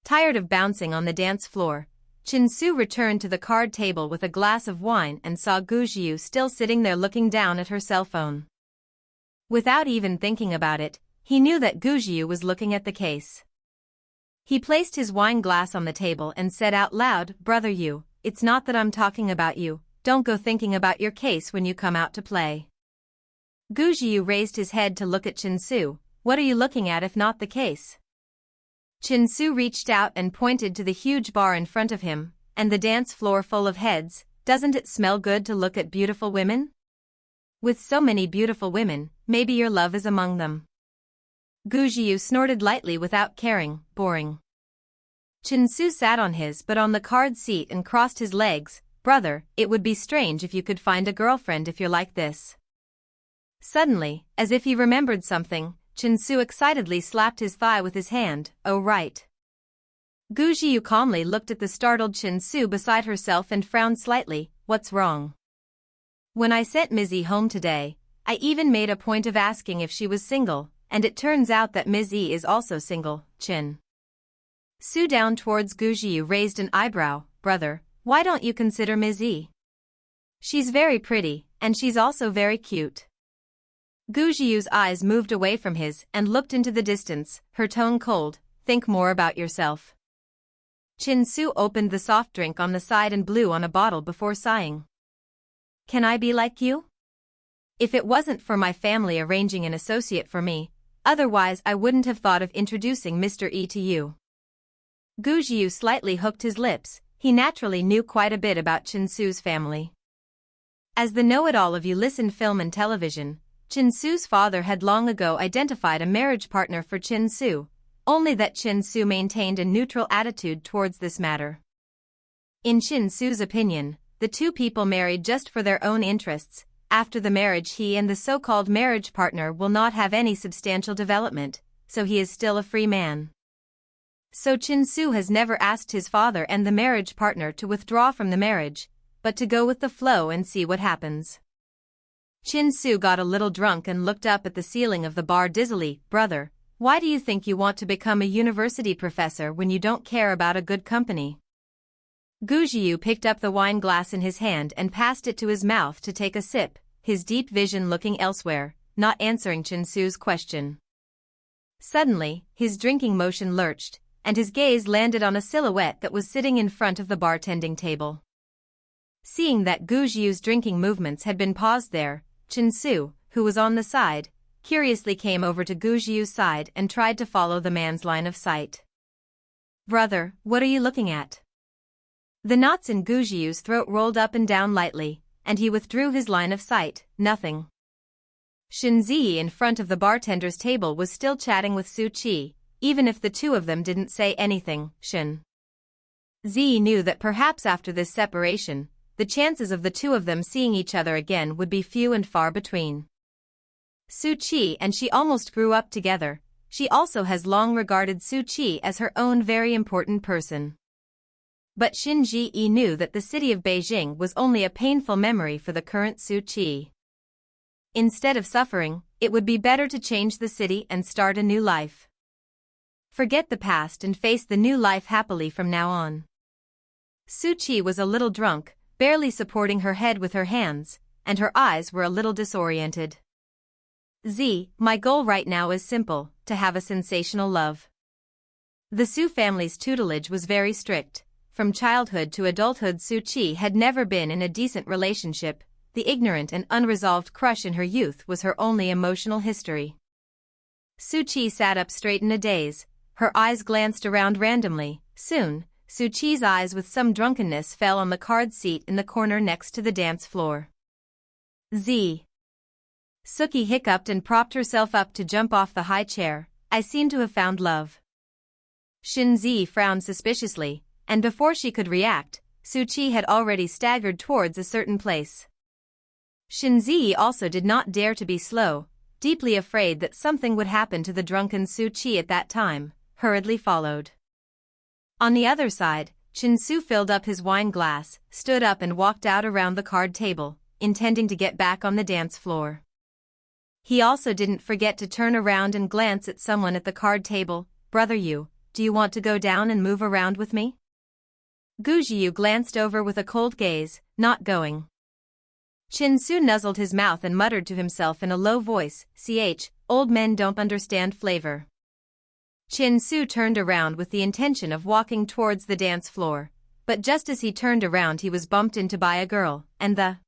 Speaker 1: Tired of bouncing on the dance floor, Chin-Su returned to the card table with a glass of wine and saw Gu Jiu still sitting there looking down at her cell phone. Without even thinking about it, he knew that Gu Jiu was looking at the case. He placed his wine glass on the table and said out loud, "Brother Yu, it's not that I'm talking about you, don't go thinking about your case when you come out to play." Gu Jiu raised his head to look at Chin-Su. "What are you looking at if not the case?" Chin-Su reached out and pointed to the huge bar in front of him, and the dance floor full of heads. "Doesn't it smell good to look at beautiful women? With so many beautiful women, maybe your love is among them." Gu Jiu snorted lightly without caring. "Boring." Chin-Su sat on his but on the card seat and crossed his legs. "Brother, it would be strange if you could find a girlfriend if you're like this." Suddenly, as if he remembered something, Chin-Su excitedly slapped his thigh with his hand. "Oh right." Gu Jiu calmly looked at the startled Chin-Su beside herself and frowned slightly. "What's wrong?" "When I sent Mizzy home today, I even made a point of asking if she was single, and it turns out that Mizzy is also single." Chin-Su down towards Gu Jiu raised an eyebrow. "Brother, why don't you consider Mizzy? She's very pretty, and she's also very cute." Gu Jiu's eyes moved away from his and looked into the distance, her tone cold. "Think more about yourself." Chin-Su opened the soft drink on the side and blew on a bottle before sighing. "Can I be like you? If it wasn't for my family arranging an associate for me, otherwise I wouldn't have thought of introducing Mr. E to you." Gu Jiu slightly hooked his lips. He naturally knew quite a bit about Chin-Su's family. As the know-it-all of Ulysses film and television, Chin-Su's father had long ago identified a marriage partner for Chin-Su, only that Chin-Su maintained a neutral attitude towards this matter. In Chin-Su's opinion, the two people married just for their own interests. After the marriage he and the so-called marriage partner will not have any substantial development, so he is still a free man. So Chin-Su has never asked his father and the marriage partner to withdraw from the marriage, but to go with the flow and see what happens. Chin-Su got a little drunk and looked up at the ceiling of the bar dizzily. "Brother, why do you think you want to become a university professor when you don't care about a good company?" Gu Jiu picked up the wine glass in his hand and passed it to his mouth to take a sip, his deep vision looking elsewhere, not answering Chin-Su's question. Suddenly, his drinking motion lurched, and his gaze landed on a silhouette that was sitting in front of the bartending table. Seeing that Gu Jiu's drinking movements had been paused there, Chin-Su, who was on the side, curiously came over to Gu Jiu's side and tried to follow the man's line of sight. "Brother, what are you looking at?" The knots in Gu Jiu's throat rolled up and down lightly, and he withdrew his line of sight. "Nothing." Shin-Zi in front of the bartender's table was still chatting with Su-Chi, even if the two of them didn't say anything. Shin-Zi knew that perhaps after this separation, the chances of the two of them seeing each other again would be few and far between. Su-Chi and she almost grew up together. She also has long regarded Su-Chi as her own very important person. But Shin-Ji knew that the city of Beijing was only a painful memory for the current Su-Chi. Instead of suffering, it would be better to change the city and start a new life. Forget the past and face the new life happily from now on. Su-Chi was a little drunk, barely supporting her head with her hands, and her eyes were a little disoriented. My goal right now is simple, to have a sensational love." The Su family's tutelage was very strict. From childhood to adulthood Su-Chi had never been in a decent relationship. The ignorant and unresolved crush in her youth was her only emotional history. Su-Chi sat up straight in a daze. Her eyes glanced around randomly. Soon, Su-Chi's eyes with some drunkenness fell on the card seat in the corner next to the dance floor. Suki hiccuped and propped herself up to jump off the high chair. "I seem to have found love." Shin-Zi frowned suspiciously. and before she could react, Su Qi had already staggered towards a certain place. Shinzi also did not dare to be slow, deeply afraid that something would happen to the drunken Su Qi at that time, hurriedly followed. On the other side, Chinsu filled up his wine glass, stood up and walked out around the card table, intending to get back on the dance floor. He also didn't forget to turn around and glance at someone at the card table. "Brother Yu, do you want to go down and move around with me?" Gu Jiu glanced over with a cold gaze, not going. Chinsu nuzzled his mouth and muttered to himself in a low voice, "Old men don't understand flavor." Chinsu turned around with the intention of walking towards the dance floor, but just as he turned around he was bumped into by a girl, and the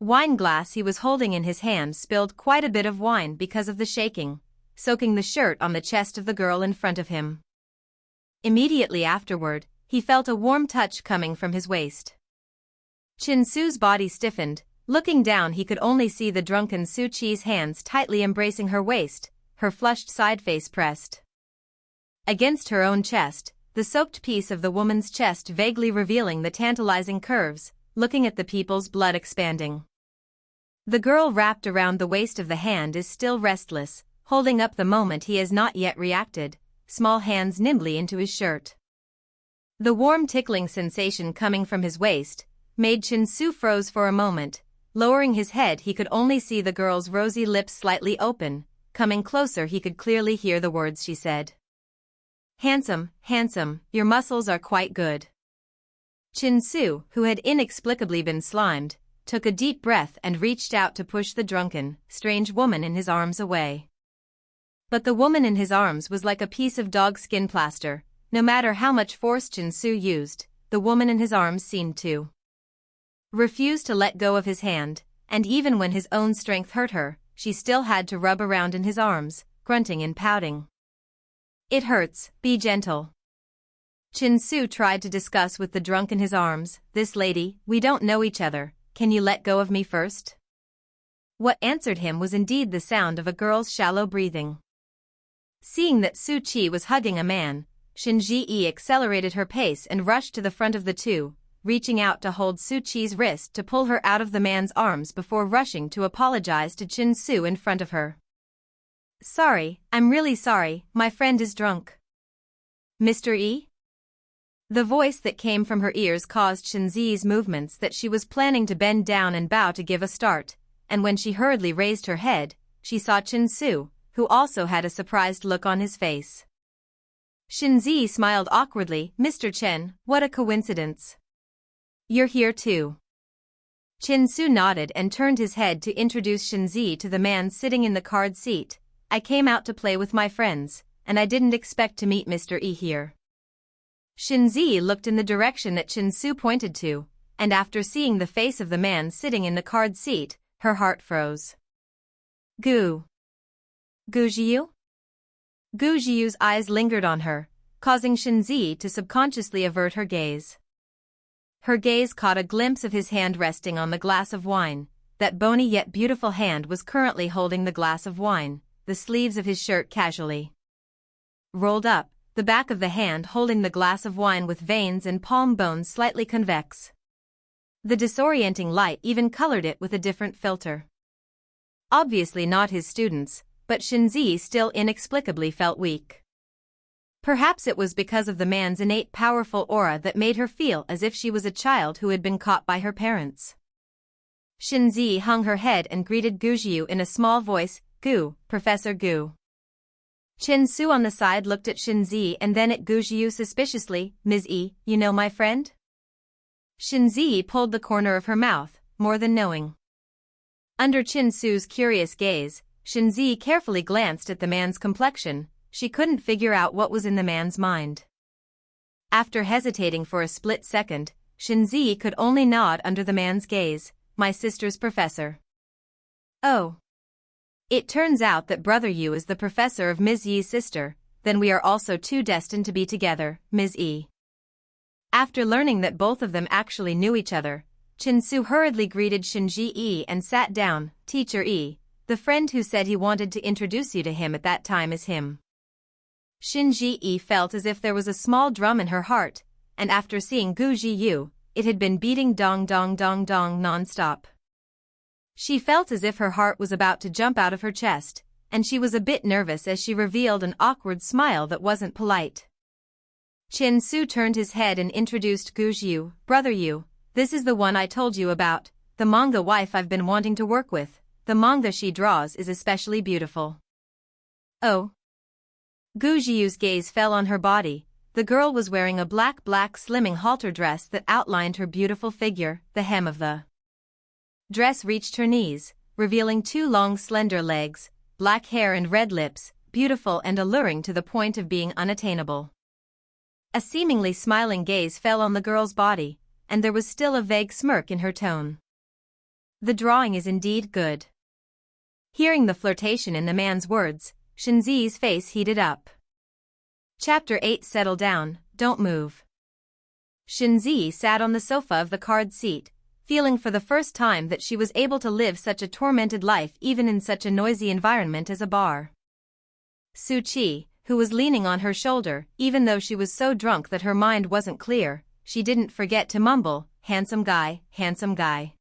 Speaker 1: wine glass he was holding in his hand spilled quite a bit of wine because of the shaking, soaking the shirt on the chest of the girl in front of him. Immediately afterward, he felt a warm touch coming from his waist. Chinsu's body stiffened. Looking down he could only see the drunken Su Qi's hands tightly embracing her waist, her flushed side face pressed against her own chest, the soaked piece of the woman's chest vaguely revealing the tantalizing curves, looking at the people's blood expanding. The girl wrapped around the waist of the hand is still restless, holding up the moment he has not yet reacted, small hands nimbly into his shirt. The warm tickling sensation coming from his waist made Chinsu froze for a moment. Lowering his head he could only see the girl's rosy lips slightly open. Coming closer he could clearly hear the words she said. "Handsome, handsome, your muscles are quite good." Chinsu, who had inexplicably been slimed, took a deep breath and reached out to push the drunken, strange woman in his arms away. But the woman in his arms was like a piece of dog skin plaster. No matter how much force Chinsu used, the woman in his arms seemed to refuse to let go of his hand, and even when his own strength hurt her, she still had to rub around in his arms, grunting and pouting. "It hurts, be gentle." Chinsu tried to discuss with the drunk in his arms, "This lady, we don't know each other, can you let go of me first?" What answered him was indeed the sound of a girl's shallow breathing. Seeing that Su Qi was hugging a man, Shinji accelerated her pace and rushed to the front of the two, reaching out to hold Su Qi's wrist to pull her out of the man's arms before rushing to apologize to Chinsu in front of her. "Sorry, I'm really sorry, my friend is drunk." "Mr. E?" The voice that came from her ears caused Shinzi's movements that she was planning to bend down and bow to give a start, and when she hurriedly raised her head, she saw Chinsu, who also had a surprised look on his face. Shinzi smiled awkwardly. "Mr. Chen, what a coincidence. You're here too." Chinsu nodded and turned his head to introduce Shinzi to the man sitting in the card seat. "I came out to play with my friends, and I didn't expect to meet Mr. E here." Shinzi looked in the direction that Chinsu pointed to, and after seeing the face of the man sitting in the card seat, her heart froze. Gu Jiu? Gu Jiu's eyes lingered on her, causing Shinzi to subconsciously avert her gaze. Her gaze caught a glimpse of his hand resting on the glass of wine. That bony yet beautiful hand was currently holding the glass of wine, the sleeves of his shirt casually rolled up, the back of the hand holding the glass of wine with veins and palm bones slightly convex. The disorienting light even colored it with a different filter. Obviously not his students, but Shinzi still inexplicably felt weak. Perhaps it was because of the man's innate powerful aura that made her feel as if she was a child who had been caught by her parents. Shinzi hung her head and greeted Gu Jiu in a small voice, "Gu, Professor Gu." Chinsu on the side looked at Shinzi and then at Gu Jiu suspiciously. "Ms. E, you know my friend?" Shinzi pulled the corner of her mouth, more than knowing. Under Chinsu's curious gaze, Shinzi carefully glanced at the man's complexion. She couldn't figure out what was in the man's mind. After hesitating for a split second, Shinzi could only nod under the man's gaze. "My sister's professor." "Oh. It turns out that Brother Yu is the professor of Ms. Yi's sister, then we are also two destined to be together, Ms. E." After learning that both of them actually knew each other, Chinsu hurriedly greeted Shinji E and sat down. "Teacher E, the friend who said he wanted to introduce you to him at that time is him." Shinji E felt as if there was a small drum in her heart, and after seeing Gu Jiyu, it had been beating dong dong dong dong non-stop. She felt as if her heart was about to jump out of her chest, and she was a bit nervous as she revealed an awkward smile that wasn't polite. Chin Su turned his head and introduced Gu Jiyu. "Brother Yu, this is the one I told you about, the manga wife I've been wanting to work with. The manga she draws is especially beautiful." "Oh?" Gu Jiyu's gaze fell on her body. The girl was wearing a black slimming halter dress that outlined her beautiful figure. The hem of the dress reached her knees, revealing 2 long slender legs, black hair and red lips, beautiful and alluring to the point of being unattainable. A seemingly smiling gaze fell on the girl's body, and there was still a vague smirk in her tone. "The drawing is indeed good." Hearing the flirtation in the man's words, Shinzi's face heated up. Chapter 8. Settle down, don't move. Shinzi sat on the sofa of the card seat, feeling for the first time that she was able to live such a tormented life even in such a noisy environment as a bar. Su Qi, who was leaning on her shoulder, even though she was so drunk that her mind wasn't clear, she didn't forget to mumble, handsome guy, handsome guy."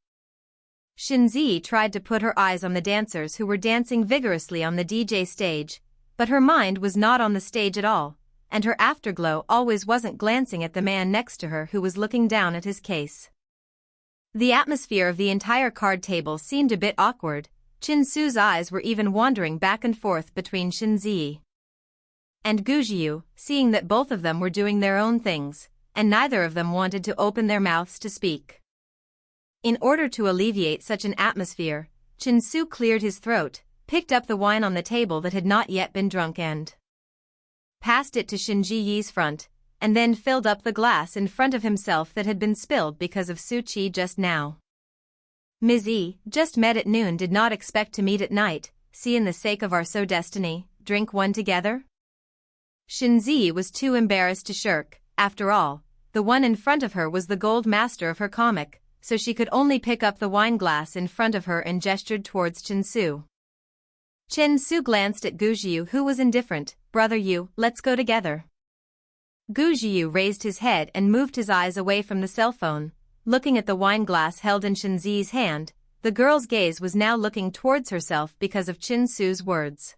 Speaker 1: Shinzi tried to put her eyes on the dancers who were dancing vigorously on the DJ stage, but her mind was not on the stage at all, and her afterglow always wasn't glancing at the man next to her who was looking down at his case. The atmosphere of the entire card table seemed a bit awkward. Chin Su's eyes were even wandering back and forth between Shinzi and Gu Jiyu, seeing that both of them were doing their own things, and neither of them wanted to open their mouths to speak. In order to alleviate such an atmosphere, Chin Su cleared his throat, picked up the wine on the table that had not yet been drunk and passed it to Shinji Yi's front, and then filled up the glass in front of himself that had been spilled because of Su Qi just now. "Ms. Yi, just met at noon, did not expect to meet at night, see in the sake of our so destiny, drink one together?" Shinzi was too embarrassed to shirk. After all, the one in front of her was the gold master of her comic, so she could only pick up the wine glass in front of her and gestured towards Chin Su. Chin Su glanced at Gu Jiyu, who was indifferent. "Brother Yu, let's go together." Gu Jiyu raised his head and moved his eyes away from the cell phone, looking at the wine glass held in Shinzi's hand. The girl's gaze was now looking towards herself because of Chin Su's words.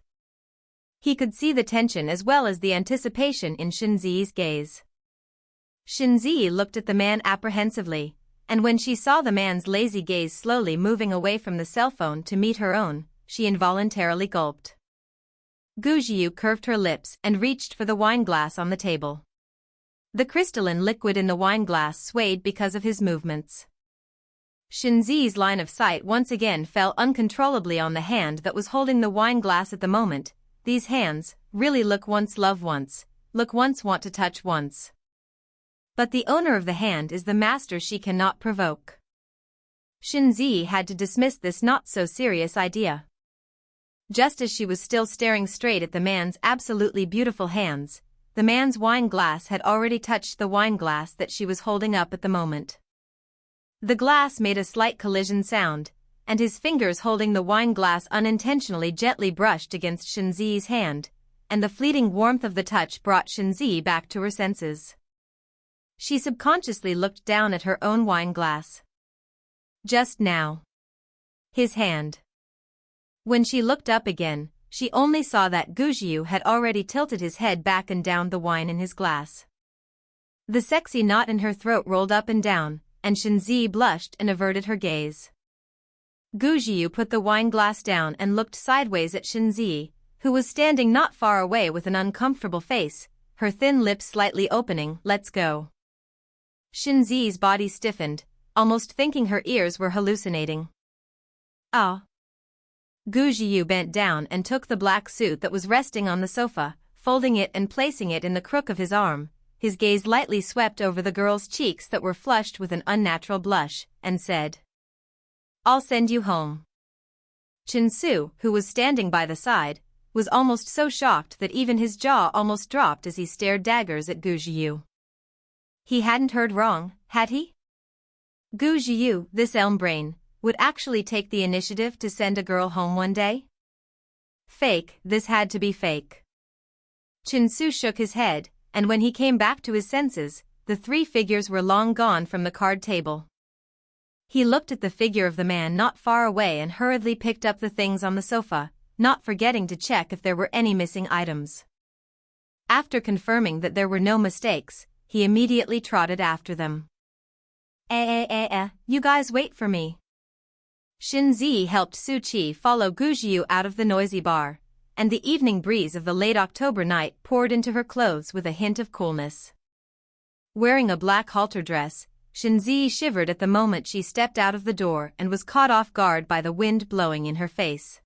Speaker 1: He could see the tension as well as the anticipation in Shinzi's gaze. Shinzi looked at the man apprehensively, and when she saw the man's lazy gaze slowly moving away from the cell phone to meet her own, she involuntarily gulped. Gu Jiyu curved her lips and reached for the wine glass on the table. The crystalline liquid in the wine glass swayed because of his movements. Shinzi's line of sight once again fell uncontrollably on the hand that was holding the wine glass at the moment. These hands, really look once, love once, look once, want to touch once. But the owner of the hand is the master she cannot provoke. Shinzi had to dismiss this not-so-serious idea. Just as she was still staring straight at the man's absolutely beautiful hands, the man's wine glass had already touched the wine glass that she was holding up at the moment. The glass made a slight collision sound, and his fingers holding the wine glass unintentionally gently brushed against Shinzi's hand, and the fleeting warmth of the touch brought Shinzi back to her senses. She subconsciously looked down at her own wine glass. Just now. His hand. When she looked up again, she only saw that Gu Jiyu had already tilted his head back and downed the wine in his glass. The sexy knot in her throat rolled up and down, and Shinzi blushed and averted her gaze. Gu Jiyu put the wine glass down and looked sideways at Shinzi, who was standing not far away with an uncomfortable face, her thin lips slightly opening. "Let's go." Shinzi's body stiffened, almost thinking her ears were hallucinating. "Ah." Gu Jiyu bent down and took the black suit that was resting on the sofa, folding it and placing it in the crook of his arm. His gaze lightly swept over the girl's cheeks that were flushed with an unnatural blush, and said, "I'll send you home." Chin Su, who was standing by the side, was almost so shocked that even his jaw almost dropped as he stared daggers at Gu Jiyu. He hadn't heard wrong, had he? Gu Jiyu, this elm brain, would actually take the initiative to send a girl home one day? Fake, this had to be fake. Chin Su shook his head, and when he came back to his senses, the three figures were long gone from the card table. He looked at the figure of the man not far away and hurriedly picked up the things on the sofa, not forgetting to check if there were any missing items. After confirming that there were no mistakes, he immediately trotted after them. You guys wait for me. Shinzi helped Suchi follow Gujiu out of the noisy bar, and the evening breeze of the late October night poured into her clothes with a hint of coolness. Wearing a black halter dress, Shinzi shivered at the moment she stepped out of the door and was caught off guard by the wind blowing in her face.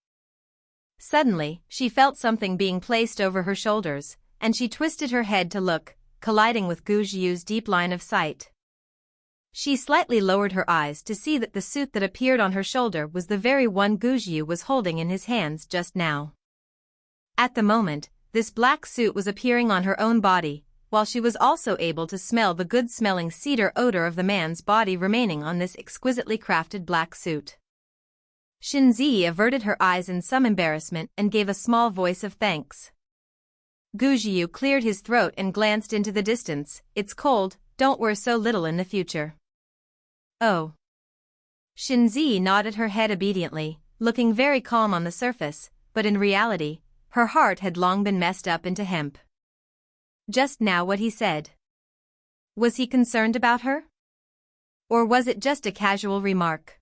Speaker 1: Suddenly, she felt something being placed over her shoulders, and she twisted her head to look, colliding with Gujiu's deep line of sight. She slightly lowered her eyes to see that the suit that appeared on her shoulder was the very one Gujiu was holding in his hands just now. At the moment, this black suit was appearing on her own body, while she was also able to smell the good-smelling cedar odor of the man's body remaining on this exquisitely crafted black suit. Shinzi averted her eyes in some embarrassment and gave a small voice of thanks. Gujiu cleared his throat and glanced into the distance. It's cold, don't wear so little in the future. Oh. Shinzi nodded her head obediently, looking very calm on the surface, but in reality, her heart had long been messed up into hemp. Just now what he said. Was he concerned about her? Or was it just a casual remark?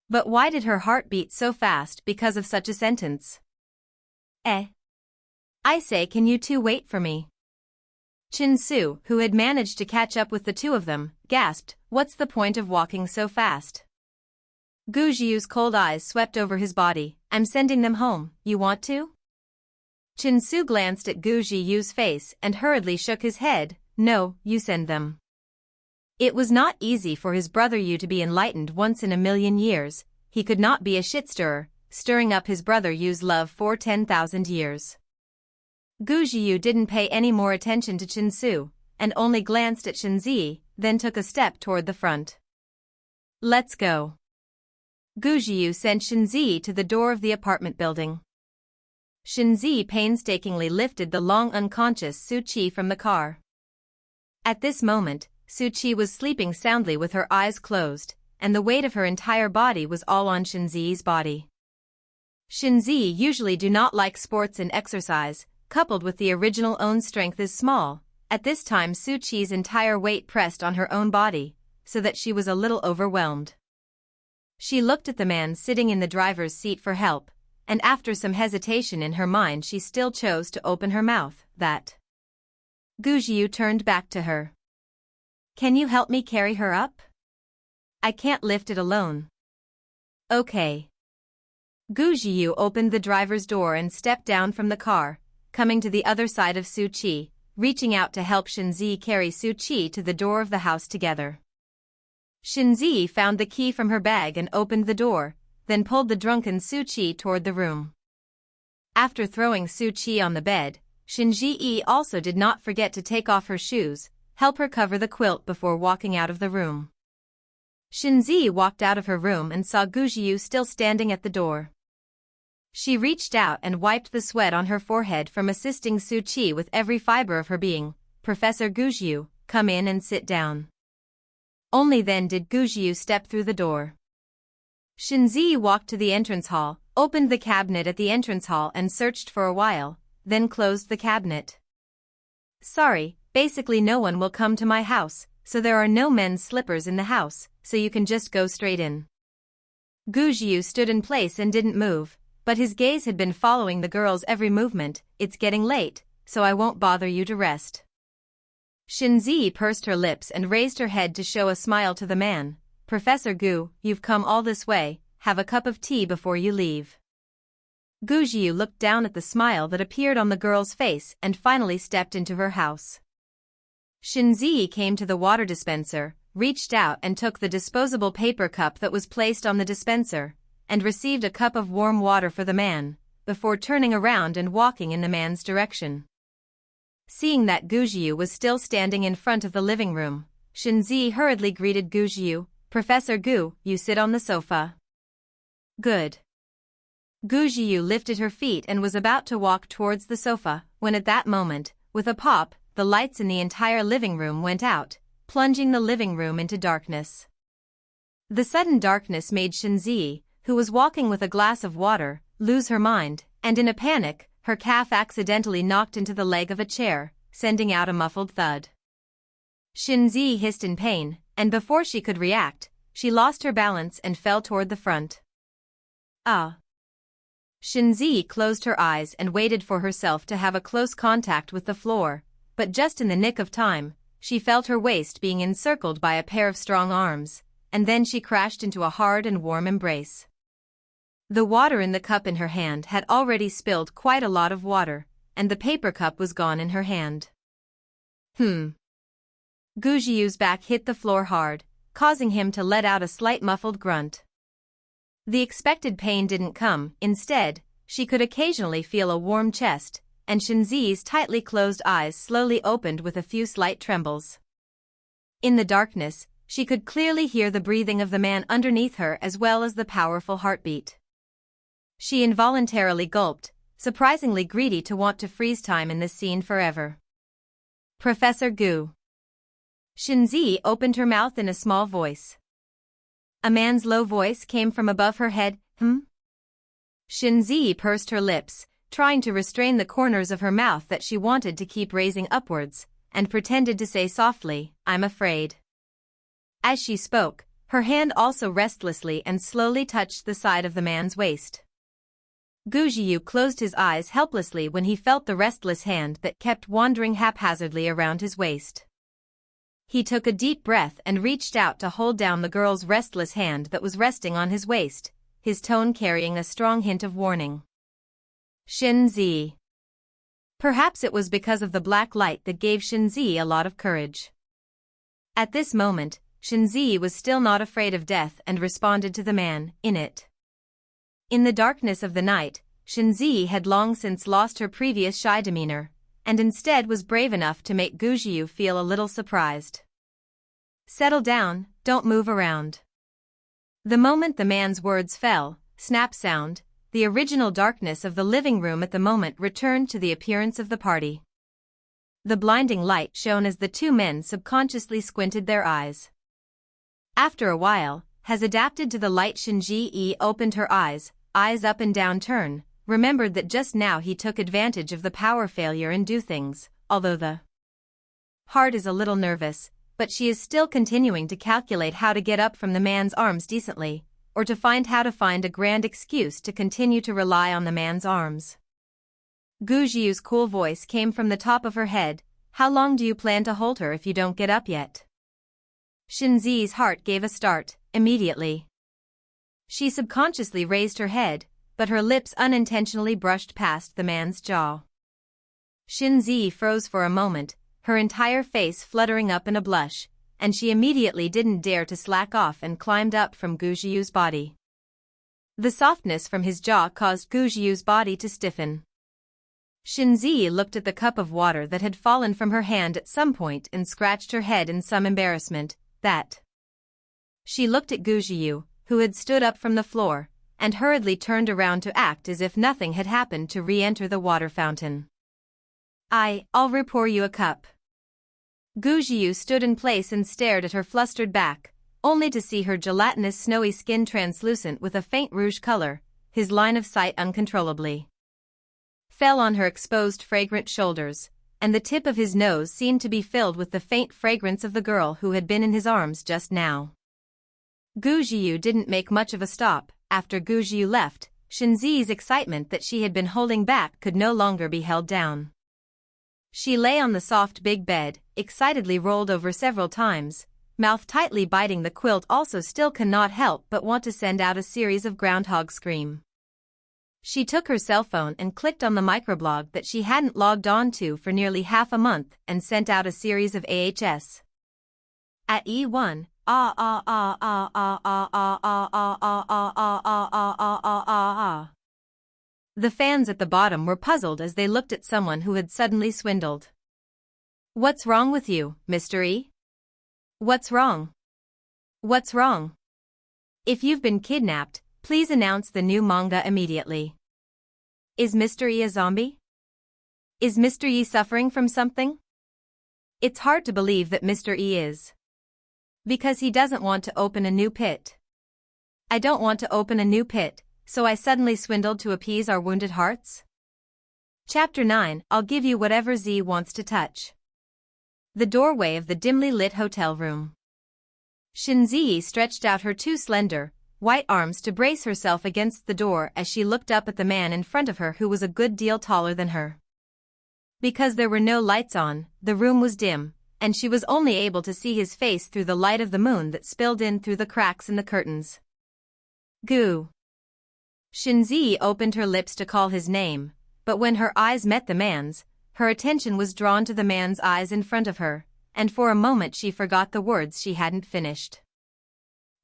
Speaker 1: But why did her heart beat so fast because of such a sentence? I say, can you two wait for me? Chin-Su, who had managed to catch up with the two of them, gasped, what's the point of walking so fast? Gujiu's cold eyes swept over his body. I'm sending them home, you want to? Chin-Su glanced at Gujiu's face and hurriedly shook his head, no, you send them. It was not easy for his brother Yu to be enlightened once in a million years. He could not be a shit-stirrer, stirring up his brother Yu's love for 10,000 years. Gujiu didn't pay any more attention to Chin-Su, and only glanced at Shinzi, then took a step toward the front. Let's go. Gujiu sent Shinzi to the door of the apartment building. Shinzi painstakingly lifted the long unconscious Suchi from the car. At this moment, Suchi was sleeping soundly with her eyes closed, and the weight of her entire body was all on Shinzi's body. Shinzi usually do not like sports and exercise, coupled with the original own strength is small. At this time Suchi's entire weight pressed on her own body, so that she was a little overwhelmed. She looked at the man sitting in the driver's seat for help, and after some hesitation in her mind she still chose to open her mouth. That. Gujiu turned back to her. Can you help me carry her up? I can't lift it alone. Okay. Gujiu opened the driver's door and stepped down from the car, coming to the other side of Suchi, reaching out to help Shinzi carry Suchi to the door of the house together. Shinzi found the key from her bag and opened the door, then pulled the drunken Suchi toward the room. After throwing Suchi on the bed, Shinji also did not forget to take off her shoes, help her cover the quilt before walking out of the room. Shinzi walked out of her room and saw Gujiu still standing at the door. She reached out and wiped the sweat on her forehead from assisting Suchi with every fiber of her being. Professor Gujiu, come in and sit down. Only then did Gujiu step through the door. Shinzi walked to the entrance hall, opened the cabinet at the entrance hall and searched for a while, then closed the cabinet. Sorry, basically no one will come to my house, so there are no men's slippers in the house, so you can just go straight in. Gujiu stood in place and didn't move, but his gaze had been following the girl's every movement. It's getting late, so I won't bother you to rest. Shinzi pursed her lips and raised her head to show a smile to the man. Professor Gu, you've come all this way, have a cup of tea before you leave. Gujiu looked down at the smile that appeared on the girl's face and finally stepped into her house. Shinzi came to the water dispenser, reached out and took the disposable paper cup that was placed on the dispenser, and received a cup of warm water for the man, before turning around and walking in the man's direction. Seeing that Gujiu was still standing in front of the living room, Shinzi hurriedly greeted Gujiu, Professor Gu, you sit on the sofa. Good. Gujiu lifted her feet and was about to walk towards the sofa, when at that moment, with a pop, the lights in the entire living room went out, plunging the living room into darkness. The sudden darkness made Shinzi, who was walking with a glass of water, lose her mind, and in a panic, her calf accidentally knocked into the leg of a chair, sending out a muffled thud. Shinzi hissed in pain, and before she could react, she lost her balance and fell toward the front. Ah! Shinzi closed her eyes and waited for herself to have a close contact with the floor, but just in the nick of time, she felt her waist being encircled by a pair of strong arms, and then she crashed into a hard and warm embrace. The water in the cup in her hand had already spilled quite a lot of water, and the paper cup was gone in her hand. Gujiyu's back hit the floor hard, causing him to let out a slight muffled grunt. The expected pain didn't come. Instead, she could occasionally feel a warm chest, and Shinzi's tightly closed eyes slowly opened with a few slight trembles. In the darkness, she could clearly hear the breathing of the man underneath her as well as the powerful heartbeat. She involuntarily gulped, surprisingly greedy to want to freeze time in this scene forever. Professor Gu. Shinzi opened her mouth in a small voice. A man's low voice came from above her head. Shinzi pursed her lips, trying to restrain the corners of her mouth that she wanted to keep raising upwards, and pretended to say softly, "I'm afraid." As she spoke, her hand also restlessly and slowly touched the side of the man's waist. Gujiyu closed his eyes helplessly when he felt the restless hand that kept wandering haphazardly around his waist. He took a deep breath and reached out to hold down the girl's restless hand that was resting on his waist, his tone carrying a strong hint of warning. Shinzi. Perhaps it was because of the black light that gave Shinzi a lot of courage. At this moment, Shinzi was still not afraid of death and responded to the man in it. In the darkness of the night, Shinzi had long since lost her previous shy demeanor, and instead was brave enough to make Gujiyu feel a little surprised. "Settle down, don't move around." The moment the man's words fell, snap sound, the original darkness of the living room at the moment returned to the appearance of the party. The blinding light shone as the two men subconsciously squinted their eyes. After a while, has adapted to the light. Shinji opened her eyes up and down turn, remembered that just now he took advantage of the power failure and do things, although the heart is a little nervous, but she is still continuing to calculate how to get up from the man's arms decently, or to find how to find a grand excuse to continue to rely on the man's arms. Gujiyu's cool voice came from the top of her head. "How long do you plan to hold her if you don't get up yet?" Shinzi's heart gave a start, immediately. She subconsciously raised her head, but her lips unintentionally brushed past the man's jaw. Shinzi froze for a moment, her entire face fluttering up in a blush, and she immediately didn't dare to slack off and climbed up from Gujiyu's body. The softness from his jaw caused Gujiyu's body to stiffen. Shinzi looked at the cup of water that had fallen from her hand at some point and scratched her head in some embarrassment. She looked at Gujiyu, who had stood up from the floor, and hurriedly turned around to act as if nothing had happened to re-enter the water fountain. "I'll repour you a cup." Gujiyu stood in place and stared at her flustered back, only to see her gelatinous snowy skin translucent with a faint rouge color. His line of sight uncontrollably fell on her exposed fragrant shoulders, and the tip of his nose seemed to be filled with the faint fragrance of the girl who had been in his arms just now. Gujiyu didn't make much of a stop. After Gujiyu left, Shinzi's excitement that she had been holding back could no longer be held down. She lay on the soft big bed, excitedly rolled over several times, mouth tightly biting the quilt, also still cannot help but want to send out a series of groundhog scream. She took her cell phone and clicked on the microblog that she hadn't logged on to for nearly half a month and sent out a series of AHS. At E1, The fans at the bottom were puzzled as they looked at someone who had suddenly swindled. "What's wrong with you, Mr. E? What's wrong? What's wrong? If you've been kidnapped, please announce the new manga immediately. Is Mr. E a zombie? Is Mr. E suffering from something?" It's hard to believe that Mr. E is. Because he doesn't want to open a new pit. I don't want to open a new pit, so I suddenly swindled to appease our wounded hearts? Chapter 9, I'll give you whatever Z wants to touch. The doorway of the dimly lit hotel room. Shinzi stretched out her two slender, white arms to brace herself against the door as she looked up at the man in front of her who was a good deal taller than her. Because there were no lights on, the room was dim, and she was only able to see his face through the light of the moon that spilled in through the cracks in the curtains. Gu. Shinzi opened her lips to call his name, but when her eyes met the man's, her attention was drawn to the man's eyes in front of her, and for a moment she forgot the words she hadn't finished.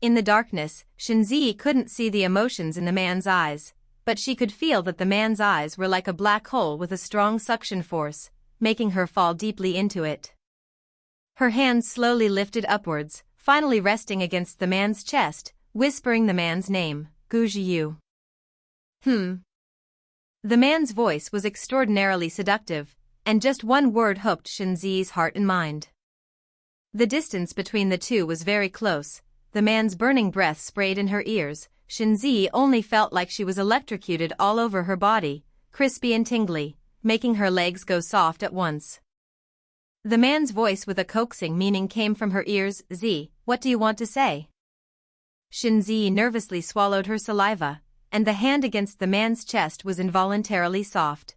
Speaker 1: In the darkness, Shinzi couldn't see the emotions in the man's eyes, but she could feel that the man's eyes were like a black hole with a strong suction force, making her fall deeply into it. Her hands slowly lifted upwards, finally resting against the man's chest, whispering the man's name, Gu Jiu. The man's voice was extraordinarily seductive, and just one word hooked Shinzi's heart and mind. The distance between the two was very close, the man's burning breath sprayed in her ears, Shinzi only felt like she was electrocuted all over her body, crispy and tingly, making her legs go soft at once. The man's voice with a coaxing meaning came from her ears, Z, what do you want to say? Shinzi nervously swallowed her saliva, and the hand against the man's chest was involuntarily soft.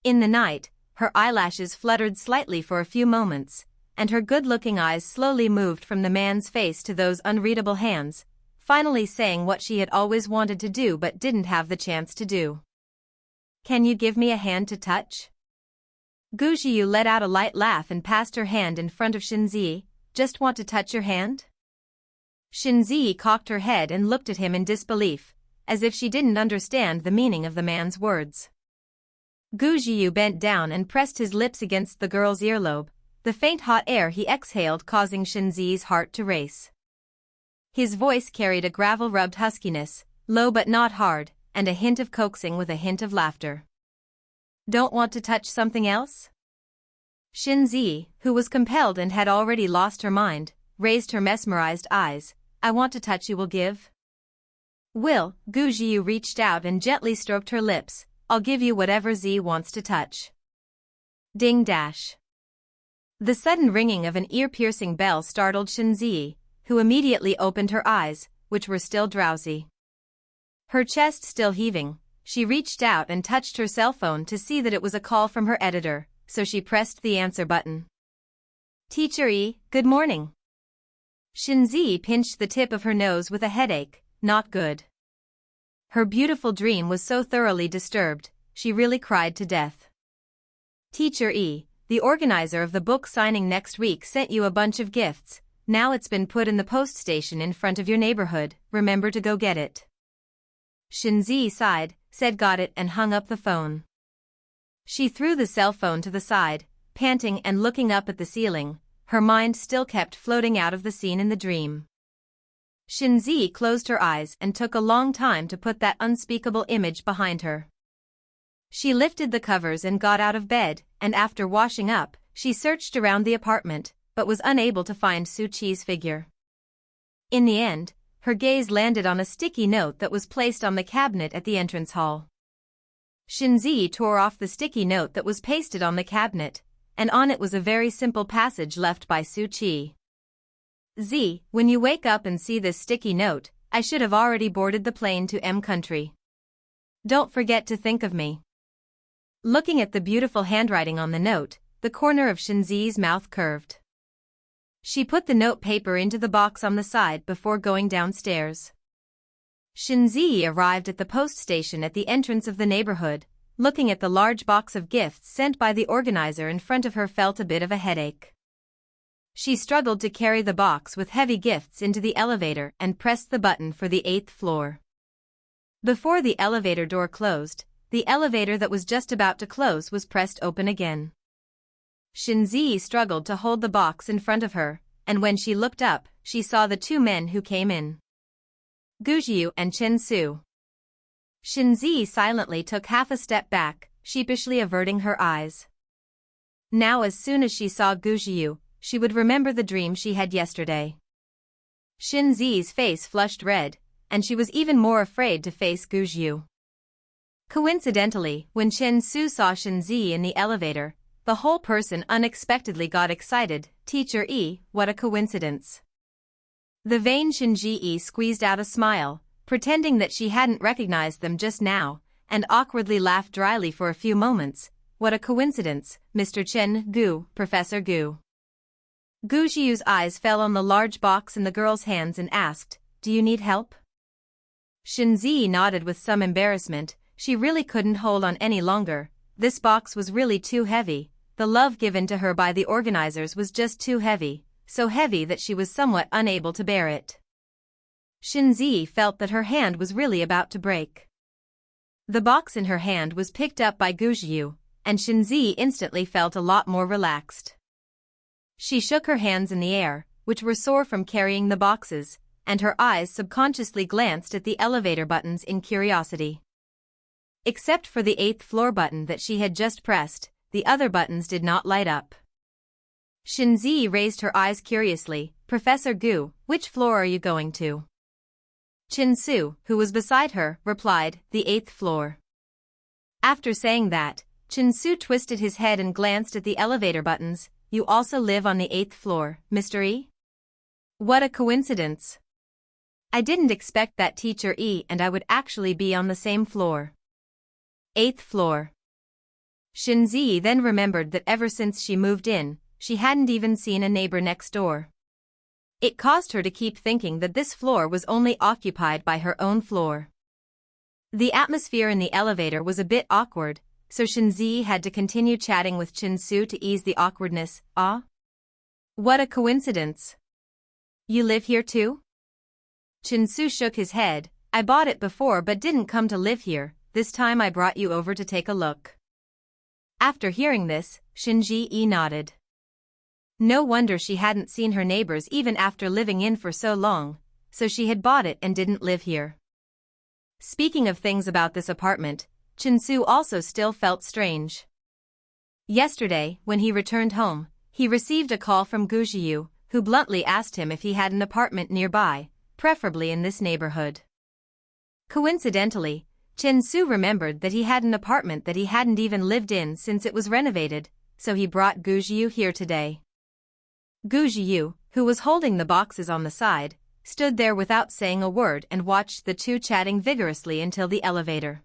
Speaker 1: In the night, her eyelashes fluttered slightly for a few moments, and her good-looking eyes slowly moved from the man's face to those unreadable hands, finally saying what she had always wanted to do but didn't have the chance to do. Can you give me a hand to touch? Gu Jiu let out a light laugh and passed her hand in front of Shinzi. Just want to touch your hand? Shinzi cocked her head and looked at him in disbelief, as if she didn't understand the meaning of the man's words. Gu Jiu bent down and pressed his lips against the girl's earlobe, the faint hot air he exhaled causing Shinzi's heart to race. His voice carried a gravel-rubbed huskiness, low but not hard, and a hint of coaxing with a hint of laughter. Don't want to touch something else? Shinzi, who was compelled and had already lost her mind, raised her mesmerized eyes. I want to touch you will give? Will, Gu Jiu reached out and gently stroked her lips. I'll give you whatever Z wants to touch. Ding dash. The sudden ringing of an ear-piercing bell startled Shinzi, who immediately opened her eyes, which were still drowsy. Her chest still heaving, she reached out and touched her cell phone to see that it was a call from her editor, so she pressed the answer button. Teacher E, good morning. Shinzi pinched the tip of her nose with a headache. Not good. Her beautiful dream was so thoroughly disturbed, she really cried to death. Teacher E, the organizer of the book signing next week sent you a bunch of gifts. Now it's been put in the post station in front of your neighborhood, remember to go get it. Shinzi sighed, said got it and hung up the phone. She threw the cell phone to the side, panting and looking up at the ceiling, her mind still kept floating out of the scene in the dream. Shinzi closed her eyes and took a long time to put that unspeakable image behind her. She lifted the covers and got out of bed, and after washing up, she searched around the apartment, but was unable to find Suchi's figure. In the end, her gaze landed on a sticky note that was placed on the cabinet at the entrance hall. Shinzi tore off the sticky note that was pasted on the cabinet, and on it was a very simple passage left by Suchi. Z, when you wake up and see this sticky note, I should have already boarded the plane to M country. Don't forget to think of me. Looking at the beautiful handwriting on the note, the corner of Shinzi's mouth curved. She put the note paper into the box on the side before going downstairs. Shinzi arrived at the post station at the entrance of the neighborhood, looking at the large box of gifts sent by the organizer in front of her felt a bit of a headache. She struggled to carry the box with heavy gifts into the elevator and pressed the button for the 8th floor. Before the elevator door closed, the elevator that was just about to close was pressed open again. Shinzi struggled to hold the box in front of her, and when she looked up, she saw the two men who came in. Gu Jiu and Chen Su. Shinzi silently took half a step back, sheepishly averting her eyes. Now as soon as she saw Gujiu, she would remember the dream she had yesterday. Shinzi's face flushed red, and she was even more afraid to face Gujiu. Coincidentally, when Chen Su saw Shinzi in the elevator, the whole person unexpectedly got excited. Teacher E, what a coincidence. The vain Shinji squeezed out a smile, pretending that she hadn't recognized them just now, and awkwardly laughed dryly for a few moments. What a coincidence, Mr. Chen Gu, Professor Gu. Gu Jiu's eyes fell on the large box in the girl's hands and asked, do you need help? Shinzi nodded with some embarrassment. She really couldn't hold on any longer. This box was really too heavy. The love given to her by the organizers was just too heavy, so heavy that she was somewhat unable to bear it. Shinzi felt that her hand was really about to break. The box in her hand was picked up by Gujiu, and Shinzi instantly felt a lot more relaxed. She shook her hands in the air, which were sore from carrying the boxes, and her eyes subconsciously glanced at the elevator buttons in curiosity. Except for the 8th floor button that she had just pressed, the other buttons did not light up. Shinzi raised her eyes curiously. Professor Gu, which floor are you going to? Chin-su, who was beside her, replied, the 8th floor. After saying that, Chin-su twisted his head and glanced at the elevator buttons. You also live on the 8th floor, Mr. E? What a coincidence. I didn't expect that, Teacher E, and I would actually be on the same floor. 8th floor. Shinzi then remembered that ever since she moved in, she hadn't even seen a neighbor next door. It caused her to keep thinking that this floor was only occupied by her own floor. The atmosphere in the elevator was a bit awkward, so Shinzi had to continue chatting with Chin-su to ease the awkwardness. Ah? What a coincidence. You live here too? Chin-su shook his head. I bought it before but didn't come to live here. This time I brought you over to take a look. After hearing this, Shinji nodded. No wonder she hadn't seen her neighbors even after living in for so long, so she had bought it and didn't live here. Speaking of things about this apartment, Chin-su also still felt strange. Yesterday, when he returned home, he received a call from Gu Jiu, who bluntly asked him if he had an apartment nearby, preferably in this neighborhood. Coincidentally, Chin-su remembered that he had an apartment that he hadn't even lived in since it was renovated, so he brought Gu Jiu here today. Gu Jiu, who was holding the boxes on the side, stood there without saying a word and watched the two chatting vigorously until the elevator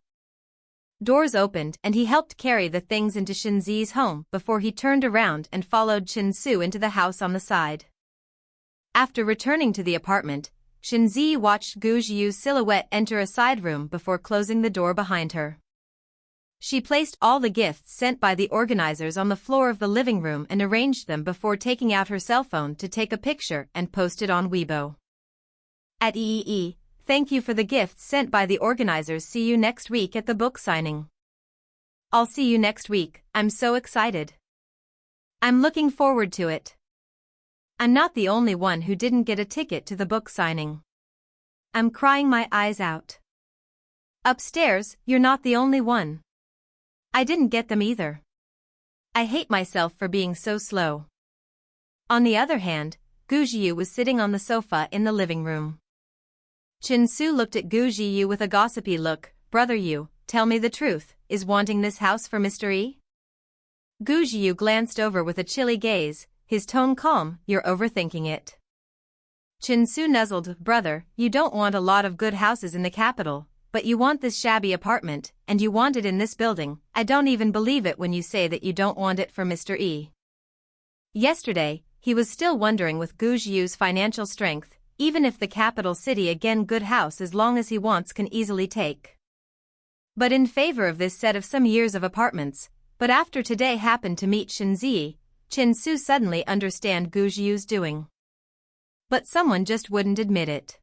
Speaker 1: doors opened and he helped carry the things into Shinzi's home before he turned around and followed Chin-su into the house on the side. After returning to the apartment, Shinzi watched Gu Jiu's silhouette enter a side room before closing the door behind her. She placed all the gifts sent by the organizers on the floor of the living room and arranged them before taking out her cell phone to take a picture and post it on Weibo. At EEE, thank you for the gifts sent by the organizers. See you next week at the book signing. I'll see you next week. I'm so excited. I'm looking forward to it. I'm not the only one who didn't get a ticket to the book signing. I'm crying my eyes out. Upstairs, you're not the only one. I didn't get them either. I hate myself for being so slow. On the other hand, Gu Jiu was sitting on the sofa in the living room. Chin-su looked at Gu Jiu with a gossipy look. Brother Yu, tell me the truth, is wanting this house for Mr. E? Gu Jiu glanced over with a chilly gaze, his tone calm. You're overthinking it. Chin-su nuzzled. Brother, you don't want a lot of good houses in the capital, but you want this shabby apartment, and you want it in this building. I don't even believe it when you say that you don't want it for Mr. E. Yesterday, he was still wondering with Gu Jiu's financial strength, even if the capital city again good house as long as he wants can easily take. But in favor of this set of some years of apartments, but after today happened to meet Shinzi, Chin-su suddenly understand Gu Jiu's doing. But someone just wouldn't admit it.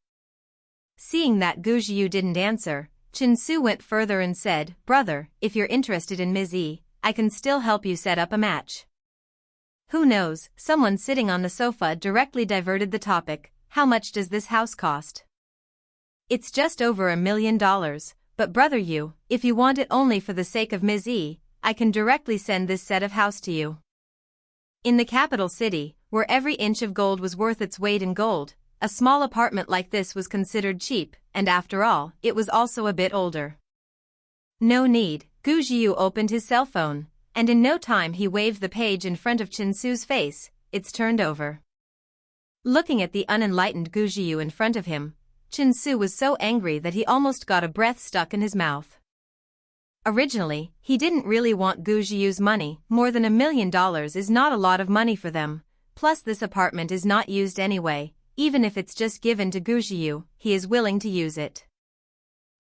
Speaker 1: Seeing that Gu Jiu didn't answer, Chin-su went further and said, Brother, if you're interested in Ms. E, I can still help you set up a match. Who knows? Someone sitting on the sofa directly diverted the topic. How much does this house cost? It's just over $1 million, but Brother Yu, if you want it only for the sake of Ms. E, I can directly send this set of house to you. In the capital city, where every inch of gold was worth its weight in gold, a small apartment like this was considered cheap, and after all, it was also a bit older. No need, Gu Jiu opened his cell phone, and in no time he waved the page in front of Chin Su's face. It's turned over. Looking at the unenlightened Gu Jiu in front of him, Chin Su was so angry that he almost got a breath stuck in his mouth. Originally, he didn't really want Gu Jiu's money. More than $1 million is not a lot of money for them, plus this apartment is not used anyway. Even if it's just given to Gu Jiu, he is willing to use it.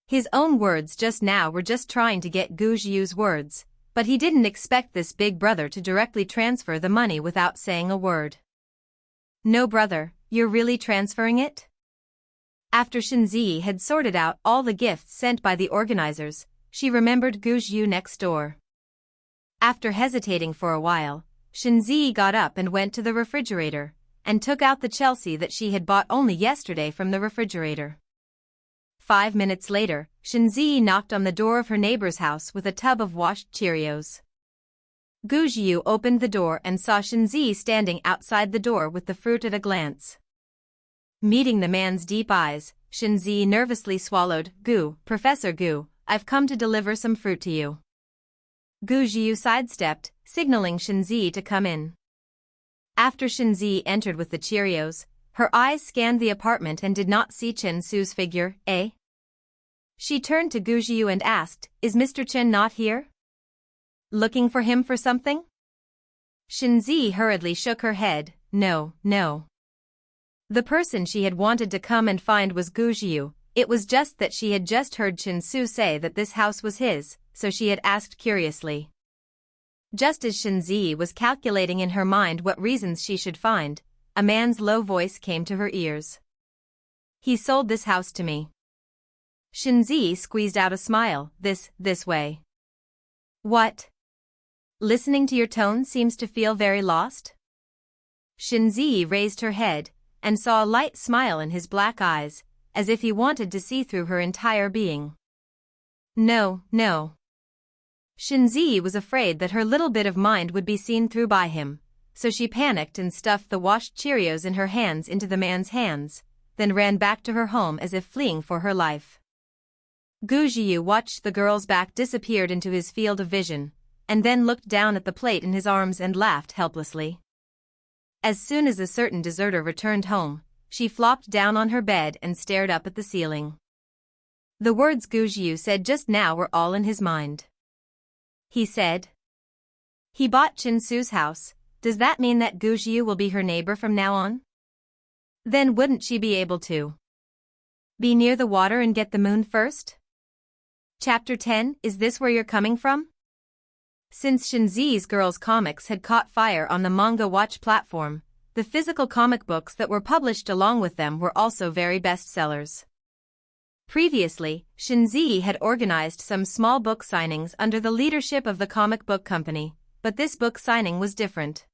Speaker 1: His own words just now were just trying to get Gu Jiu's words, but he didn't expect this big brother to directly transfer the money without saying a word. No, brother, you're really transferring it? After Shinzi had sorted out all the gifts sent by the organizers, she remembered Gu Jiu next door. After hesitating for a while, Shinzi got up and went to the refrigerator, and took out the Chelsea that she had bought only yesterday from the refrigerator. 5 minutes later, Shinzi knocked on the door of her neighbor's house with a tub of washed Cheerios. Gu Jiu opened the door and saw Shinzi standing outside the door with the fruit at a glance. Meeting the man's deep eyes, Shinzi nervously swallowed. Professor Gu, I've come to deliver some fruit to you. Gu Jiu sidestepped, signaling Shinzi to come in. After Shinzi entered with the Cheerios, her eyes scanned the apartment and did not see Chin Su's figure. She turned to Gu Jiu and asked, "Is Mr. Chen not here? Looking for him for something?" Shinzi hurriedly shook her head. No. The person she had wanted to come and find was Gu Jiu. It was just that she had just heard Chin Su say that this house was his, so she had asked curiously. Just as Shinzi was calculating in her mind what reasons she should find, a man's low voice came to her ears. "He sold this house to me." Shinzi squeezed out a smile. This way. What? Listening to your tone seems to feel very lost? Shinzi raised her head, and saw a light smile in his black eyes, as if he wanted to see through her entire being. No. Shinzi was afraid that her little bit of mind would be seen through by him, so she panicked and stuffed the washed Cheerios in her hands into the man's hands, then ran back to her home as if fleeing for her life. Gu Jiu watched the girl's back disappeared into his field of vision, and then looked down at the plate in his arms and laughed helplessly. As soon as a certain deserter returned home, she flopped down on her bed and stared up at the ceiling. The words Gu Jiu said just now were all in his mind. He said, "He bought Chin Su's house. Does that mean that Gu Jiu will be her neighbor from now on? Then wouldn't she be able to be near the water and get the moon first?" Chapter 10, Is this where you're coming from? Since Shinzi's Girls Comics had caught fire on the Manga Watch platform, the physical comic books that were published along with them were also very bestsellers. Previously, Shinzi had organized some small book signings under the leadership of the comic book company, but this book signing was different.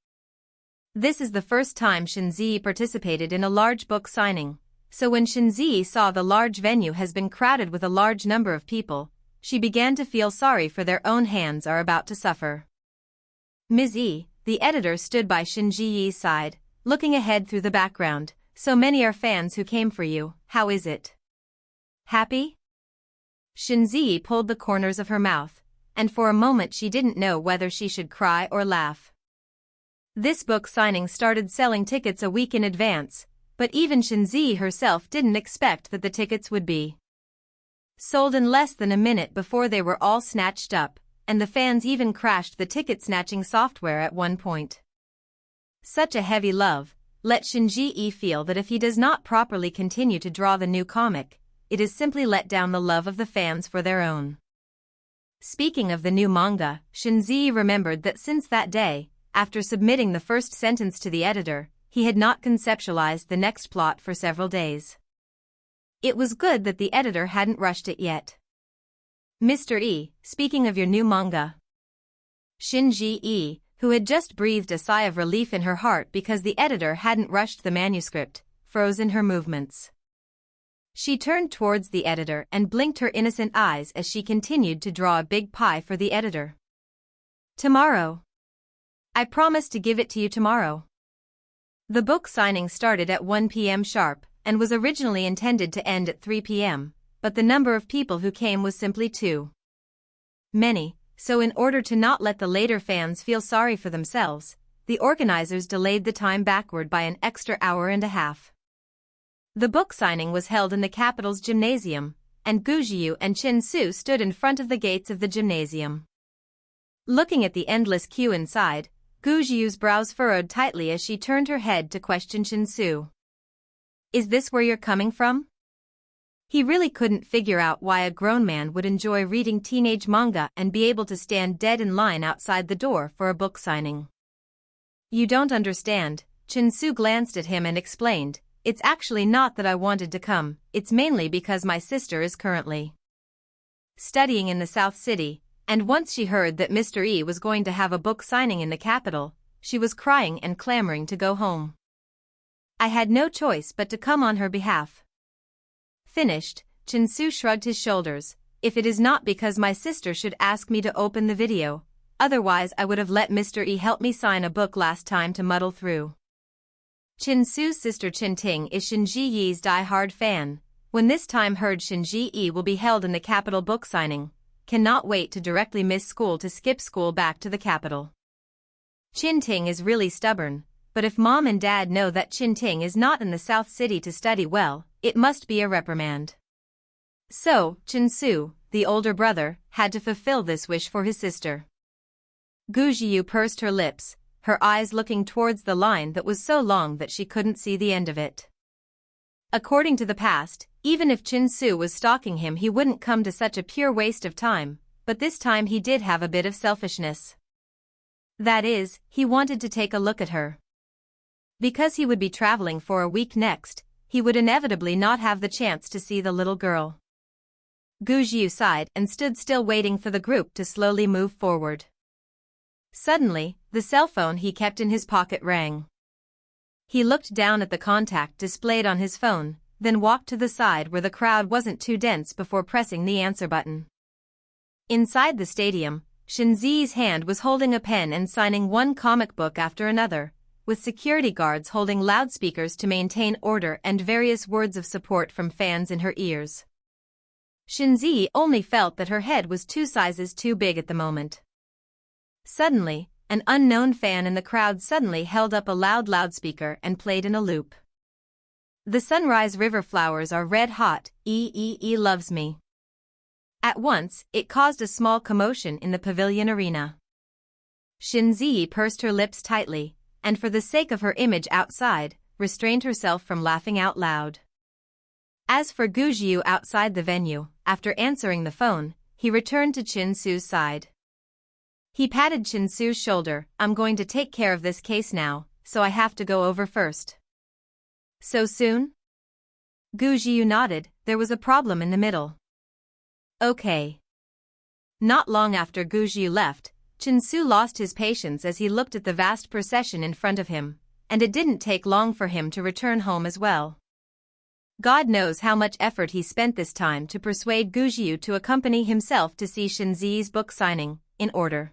Speaker 1: This is the first time Shinzi participated in a large book signing, so when Shinzi saw the large venue has been crowded with a large number of people, she began to feel sorry for their own hands are about to suffer. Ms. E, the editor, stood by Shinji's side, looking ahead through the background. "So many are fans who came for you, how is it? Happy?" Shinzi pulled the corners of her mouth, and for a moment she didn't know whether she should cry or laugh. This book signing started selling tickets a week in advance, but even Shinzi herself didn't expect that the tickets would be sold in less than a minute before they were all snatched up, and the fans even crashed the ticket-snatching software at one point. Such a heavy love let Shinji feel that if he does not properly continue to draw the new comic, it is simply let down the love of the fans for their own. Speaking of the new manga, Shinji remembered that since that day, after submitting the first sentence to the editor, he had not conceptualized the next plot for several days. It was good that the editor hadn't rushed it yet. "Mr. E, speaking of your new manga." Shinji E, who had just breathed a sigh of relief in her heart because the editor hadn't rushed the manuscript, froze in her movements. She turned towards the editor and blinked her innocent eyes as she continued to draw a big pie for the editor. "Tomorrow. I promise to give it to you tomorrow. The book signing started at 1 p.m. sharp and was originally intended to end at 3 p.m., but the number of people who came was simply too many, so in order to not let the later fans feel sorry for themselves, the organizers delayed the time backward by an extra hour and a half. The book signing was held in the capital's gymnasium, and Gujiu and Chin-Su stood in front of the gates of the gymnasium. Looking at the endless queue inside, Gujiu's brows furrowed tightly as she turned her head to question Chin-Su. Is this where you're coming from? He really couldn't figure out why a grown man would enjoy reading teenage manga and be able to stand dead in line outside the door for a book signing. You don't understand, Chin-Su glanced at him and explained, it's actually not that I wanted to come, it's mainly because my sister is currently studying in the South City, and once she heard that Mr. E was going to have a book signing in the capital, she was crying and clamoring to go home. I had no choice but to come on her behalf. Finished, Chin-Su shrugged his shoulders. If it is not because my sister should ask me to open the video, otherwise I would have let Mr. E help me sign a book last time to muddle through. Chin-Su's sister Chin-Ting is Shinji Yi's die-hard fan. When this time heard Shinji Yi will be held in the capital book signing, cannot wait to directly miss school to skip school back to the capital. Chin-Ting is really stubborn, but if mom and dad know that Chin-Ting is not in the South City to study well, it must be a reprimand. So, Chin-Su, the older brother, had to fulfill this wish for his sister. Gujiu pursed her lips, her eyes looking towards the line that was so long that she couldn't see the end of it. According to the past, even if Chin-Su was stalking him he wouldn't come to such a pure waste of time, but this time he did have a bit of selfishness. That is, he wanted to take a look at her. Because he would be traveling for a week next, he would inevitably not have the chance to see the little girl. Gujiu sighed and stood still waiting for the group to slowly move forward. Suddenly, the cell phone he kept in his pocket rang. He looked down at the contact displayed on his phone, then walked to the side where the crowd wasn't too dense before pressing the answer button. Inside the stadium, Shinzi's hand was holding a pen and signing one comic book after another, with security guards holding loudspeakers to maintain order and various words of support from fans in her ears. Shinzi only felt that her head was 2 sizes too big at the moment. Suddenly, an unknown fan in the crowd suddenly held up a loud loudspeaker and played in a loop. The Sunrise River flowers are red hot, loves me. At once, it caused a small commotion in the pavilion arena. Shinzi pursed her lips tightly, and for the sake of her image outside, restrained herself from laughing out loud. As for Gujiu outside the venue, after answering the phone, he returned to Chin-Su's side. He patted Chin-Su's shoulder. I'm going to take care of this case now, so I have to go over first. So soon? Gujiu nodded. There was a problem in the middle. Okay. Not long after Gujiu left, Chin-Su lost his patience as he looked at the vast procession in front of him, and it didn't take long for him to return home as well. God knows how much effort he spent this time to persuade Gujiu to accompany himself to see Shinzi's book signing, in order.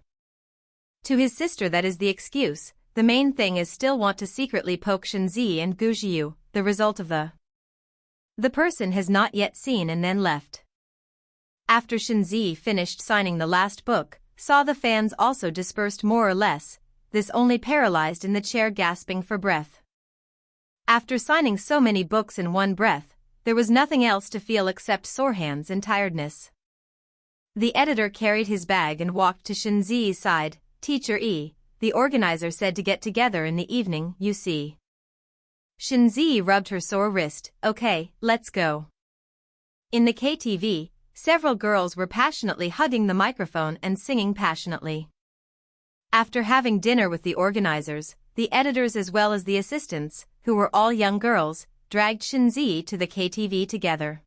Speaker 1: To his sister that is the excuse, the main thing is still want to secretly poke Shinzi and Gujiu, the result of the person has not yet seen and then left. After Shinzi finished signing the last book, saw the fans also dispersed more or less, this only paralyzed in the chair gasping for breath. After signing so many books in one breath, there was nothing else to feel except sore hands and tiredness. The editor carried his bag and walked to Shinzi's side. Teacher E, the organizer said to get together in the evening, you see. Shinzi rubbed her sore wrist. Okay, let's go. In the KTV, several girls were passionately hugging the microphone and singing passionately. After having dinner with the organizers, the editors as well as the assistants, who were all young girls, dragged Shinzi to the KTV together.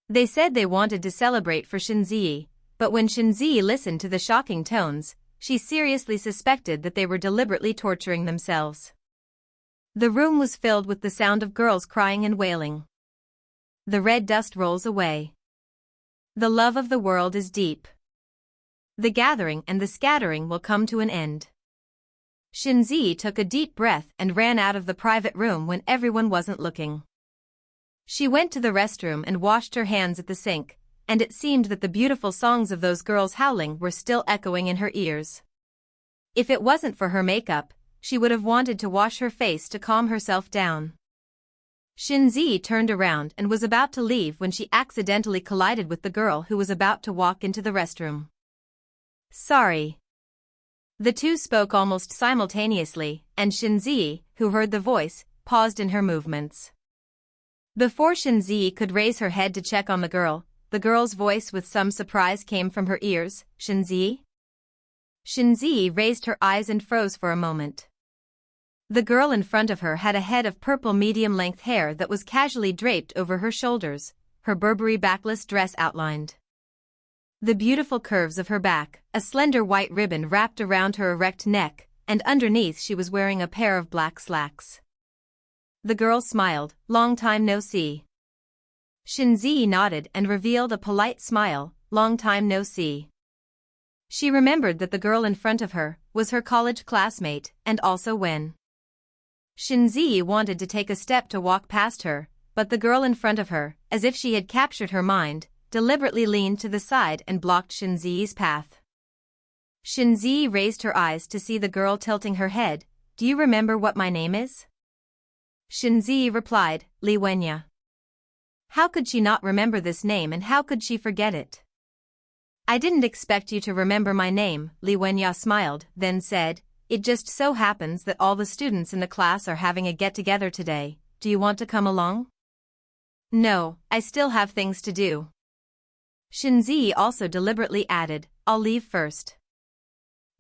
Speaker 1: They said they wanted to celebrate for Shinzi, but when Shinzi listened to the shocking tones, she seriously suspected that they were deliberately torturing themselves. The room was filled with the sound of girls crying and wailing. The red dust rolls away. The love of the world is deep. The gathering and the scattering will come to an end. Shinzi took a deep breath and ran out of the private room when everyone wasn't looking. She went to the restroom and washed her hands at the sink, and it seemed that the beautiful songs of those girls howling were still echoing in her ears. If it wasn't for her makeup, she would have wanted to wash her face to calm herself down. Shinzi turned around and was about to leave when she accidentally collided with the girl who was about to walk into the restroom. Sorry. The two spoke almost simultaneously, and Shinzi, who heard the voice, paused in her movements. Before Shinzi could raise her head to check on the girl's voice with some surprise came from her ears, Shinzi? Shinzi raised her eyes and froze for a moment. The girl in front of her had a head of purple medium-length hair that was casually draped over her shoulders, her Burberry backless dress outlined. The beautiful curves of her back, a slender white ribbon wrapped around her erect neck, and underneath she was wearing a pair of black slacks. The girl smiled, "Long time no see." Shinzi nodded and revealed a polite smile, "Long time no see." She remembered that the girl in front of her was her college classmate, and also when Shinzi wanted to take a step to walk past her, but the girl in front of her, as if she had captured her mind, deliberately leaned to the side and blocked Shinzi's path. Shinzi raised her eyes to see the girl tilting her head. "Do you remember what my name is?" Shinzi replied, "Li Wenya." How could she not remember this name and how could she forget it? "I didn't expect you to remember my name," Li Wenya smiled, then said, "It just so happens that all the students in the class are having a get-together today. Do you want to come along?" "No, I still have things to do." Shinzi also deliberately added, "I'll leave first."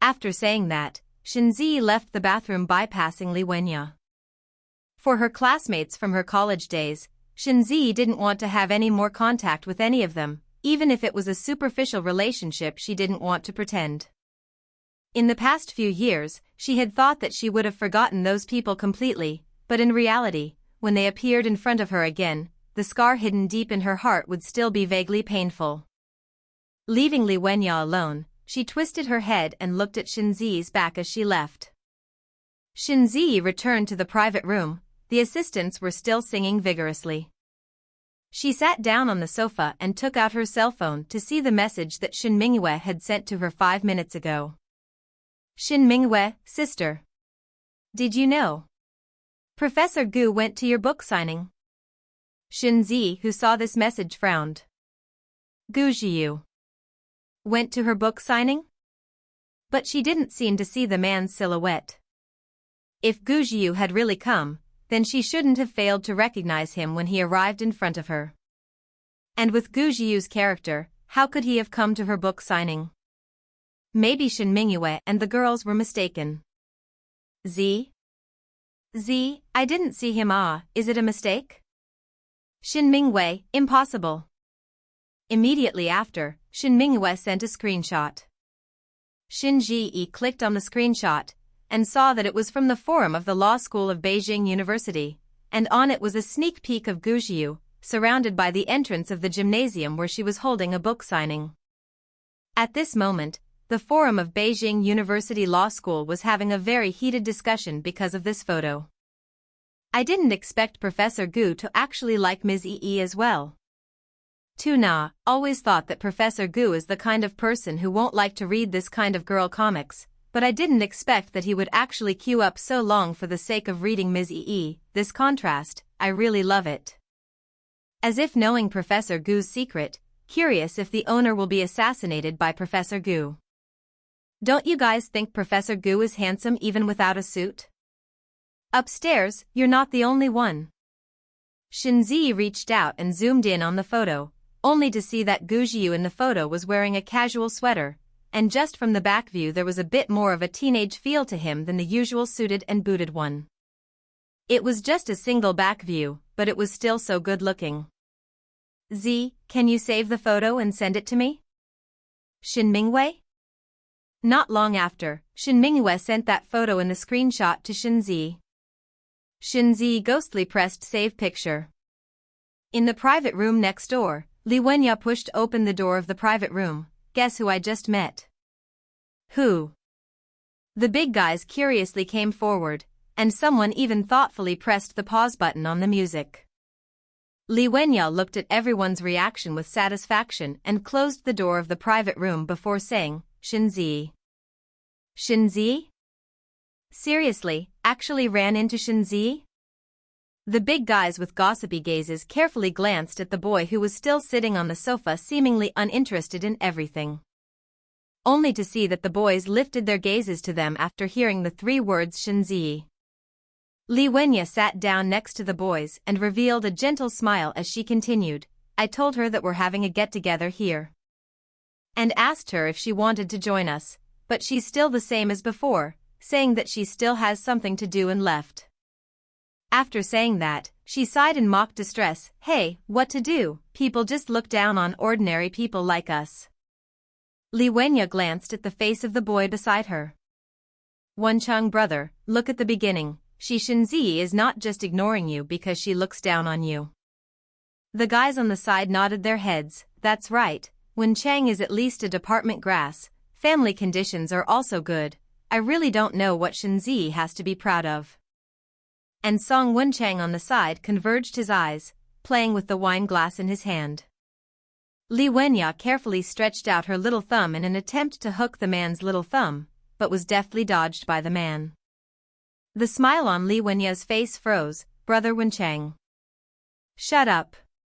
Speaker 1: After saying that, Shinzi left the bathroom bypassing Li Wenya. For her classmates from her college days, Shinzi didn't want to have any more contact with any of them, even if it was a superficial relationship she didn't want to pretend. In the past few years, she had thought that she would have forgotten those people completely, but in reality, when they appeared in front of her again, the scar hidden deep in her heart would still be vaguely painful. Leaving Li Wenya alone, she twisted her head and looked at Shinzi's back as she left. Shinzi returned to the private room. The assistants were still singing vigorously. She sat down on the sofa and took out her cell phone to see the message that Shin Mingyue had sent to her 5 minutes ago. "Shin Mingyue, sister. Did you know? Professor Gu went to your book signing." Shinzi, who saw this message, frowned. Gu Jiu went to her book signing? But she didn't seem to see the man's silhouette. If Gu Jiu had really come, then she shouldn't have failed to recognize him when he arrived in front of her. And with Gu Jiu's character, how could he have come to her book signing? Maybe Shin Mingyue and the girls were mistaken. Z? I didn't see him. Is it a mistake? Shin Mingyue, impossible. Immediately after, Shin Mingyue sent a screenshot. Shin Ji clicked on the screenshot and saw that it was from the forum of the Law School of Beijing University, and on it was a sneak peek of Gu Jiu, surrounded by the entrance of the gymnasium where she was holding a book signing. At this moment, the forum of Beijing University Law School was having a very heated discussion because of this photo. "I didn't expect Professor Gu to actually like Ms. Yi as well. Tuna always thought that Professor Gu is the kind of person who won't like to read this kind of girl comics, but I didn't expect that he would actually queue up so long for the sake of reading Ms. Yi. This contrast, I really love it." As if knowing Professor Gu's secret, curious if the owner will be assassinated by Professor Gu. "Don't you guys think Professor Gu is handsome even without a suit? Upstairs, you're not the only one." Shinzi reached out and zoomed in on the photo, only to see that Gu Jiu in the photo was wearing a casual sweater, and just from the back view there was a bit more of a teenage feel to him than the usual suited and booted one. It was just a single back view, but it was still so good looking. "Z, can you save the photo and send it to me?" Shin Mingyue? Not long after, Shin Mingyue sent that photo in the screenshot to Shinzi. Shinzi ghostly pressed save picture. In the private room next door, Li Wenya pushed open the door of the private room. "Guess who I just met?" "Who?" The big guys curiously came forward, and someone even thoughtfully pressed the pause button on the music. Li Wenya looked at everyone's reaction with satisfaction and closed the door of the private room before saying, Shinzi. Shinzi? Seriously, actually ran into Shinzi? The big guys with gossipy gazes carefully glanced at the boy who was still sitting on the sofa seemingly uninterested in everything. Only to see that the boys lifted their gazes to them after hearing the 3 words Shinzi. Li Wenya sat down next to the boys and revealed a gentle smile as she continued, I told her that we're having a get-together here. And asked her if she wanted to join us, but she's still the same as before, saying that she still has something to do and left. After saying that, she sighed in mock distress, hey, what to do, people just look down on ordinary people like us. Li Wenya glanced at the face of the boy beside her. Wencheng brother, look at the beginning. Shinzi is not just ignoring you because she looks down on you. The guys on the side nodded their heads, that's right, Wencheng is at least a department grass, family conditions are also good, I really don't know what Shinzi has to be proud of. And Song Wencheng on the side converged his eyes, playing with the wine glass in his hand. Li Wenya carefully stretched out her little thumb in an attempt to hook the man's little thumb, but was deftly dodged by the man. The smile on Li Wenya's face froze, brother Wencheng. Shut up.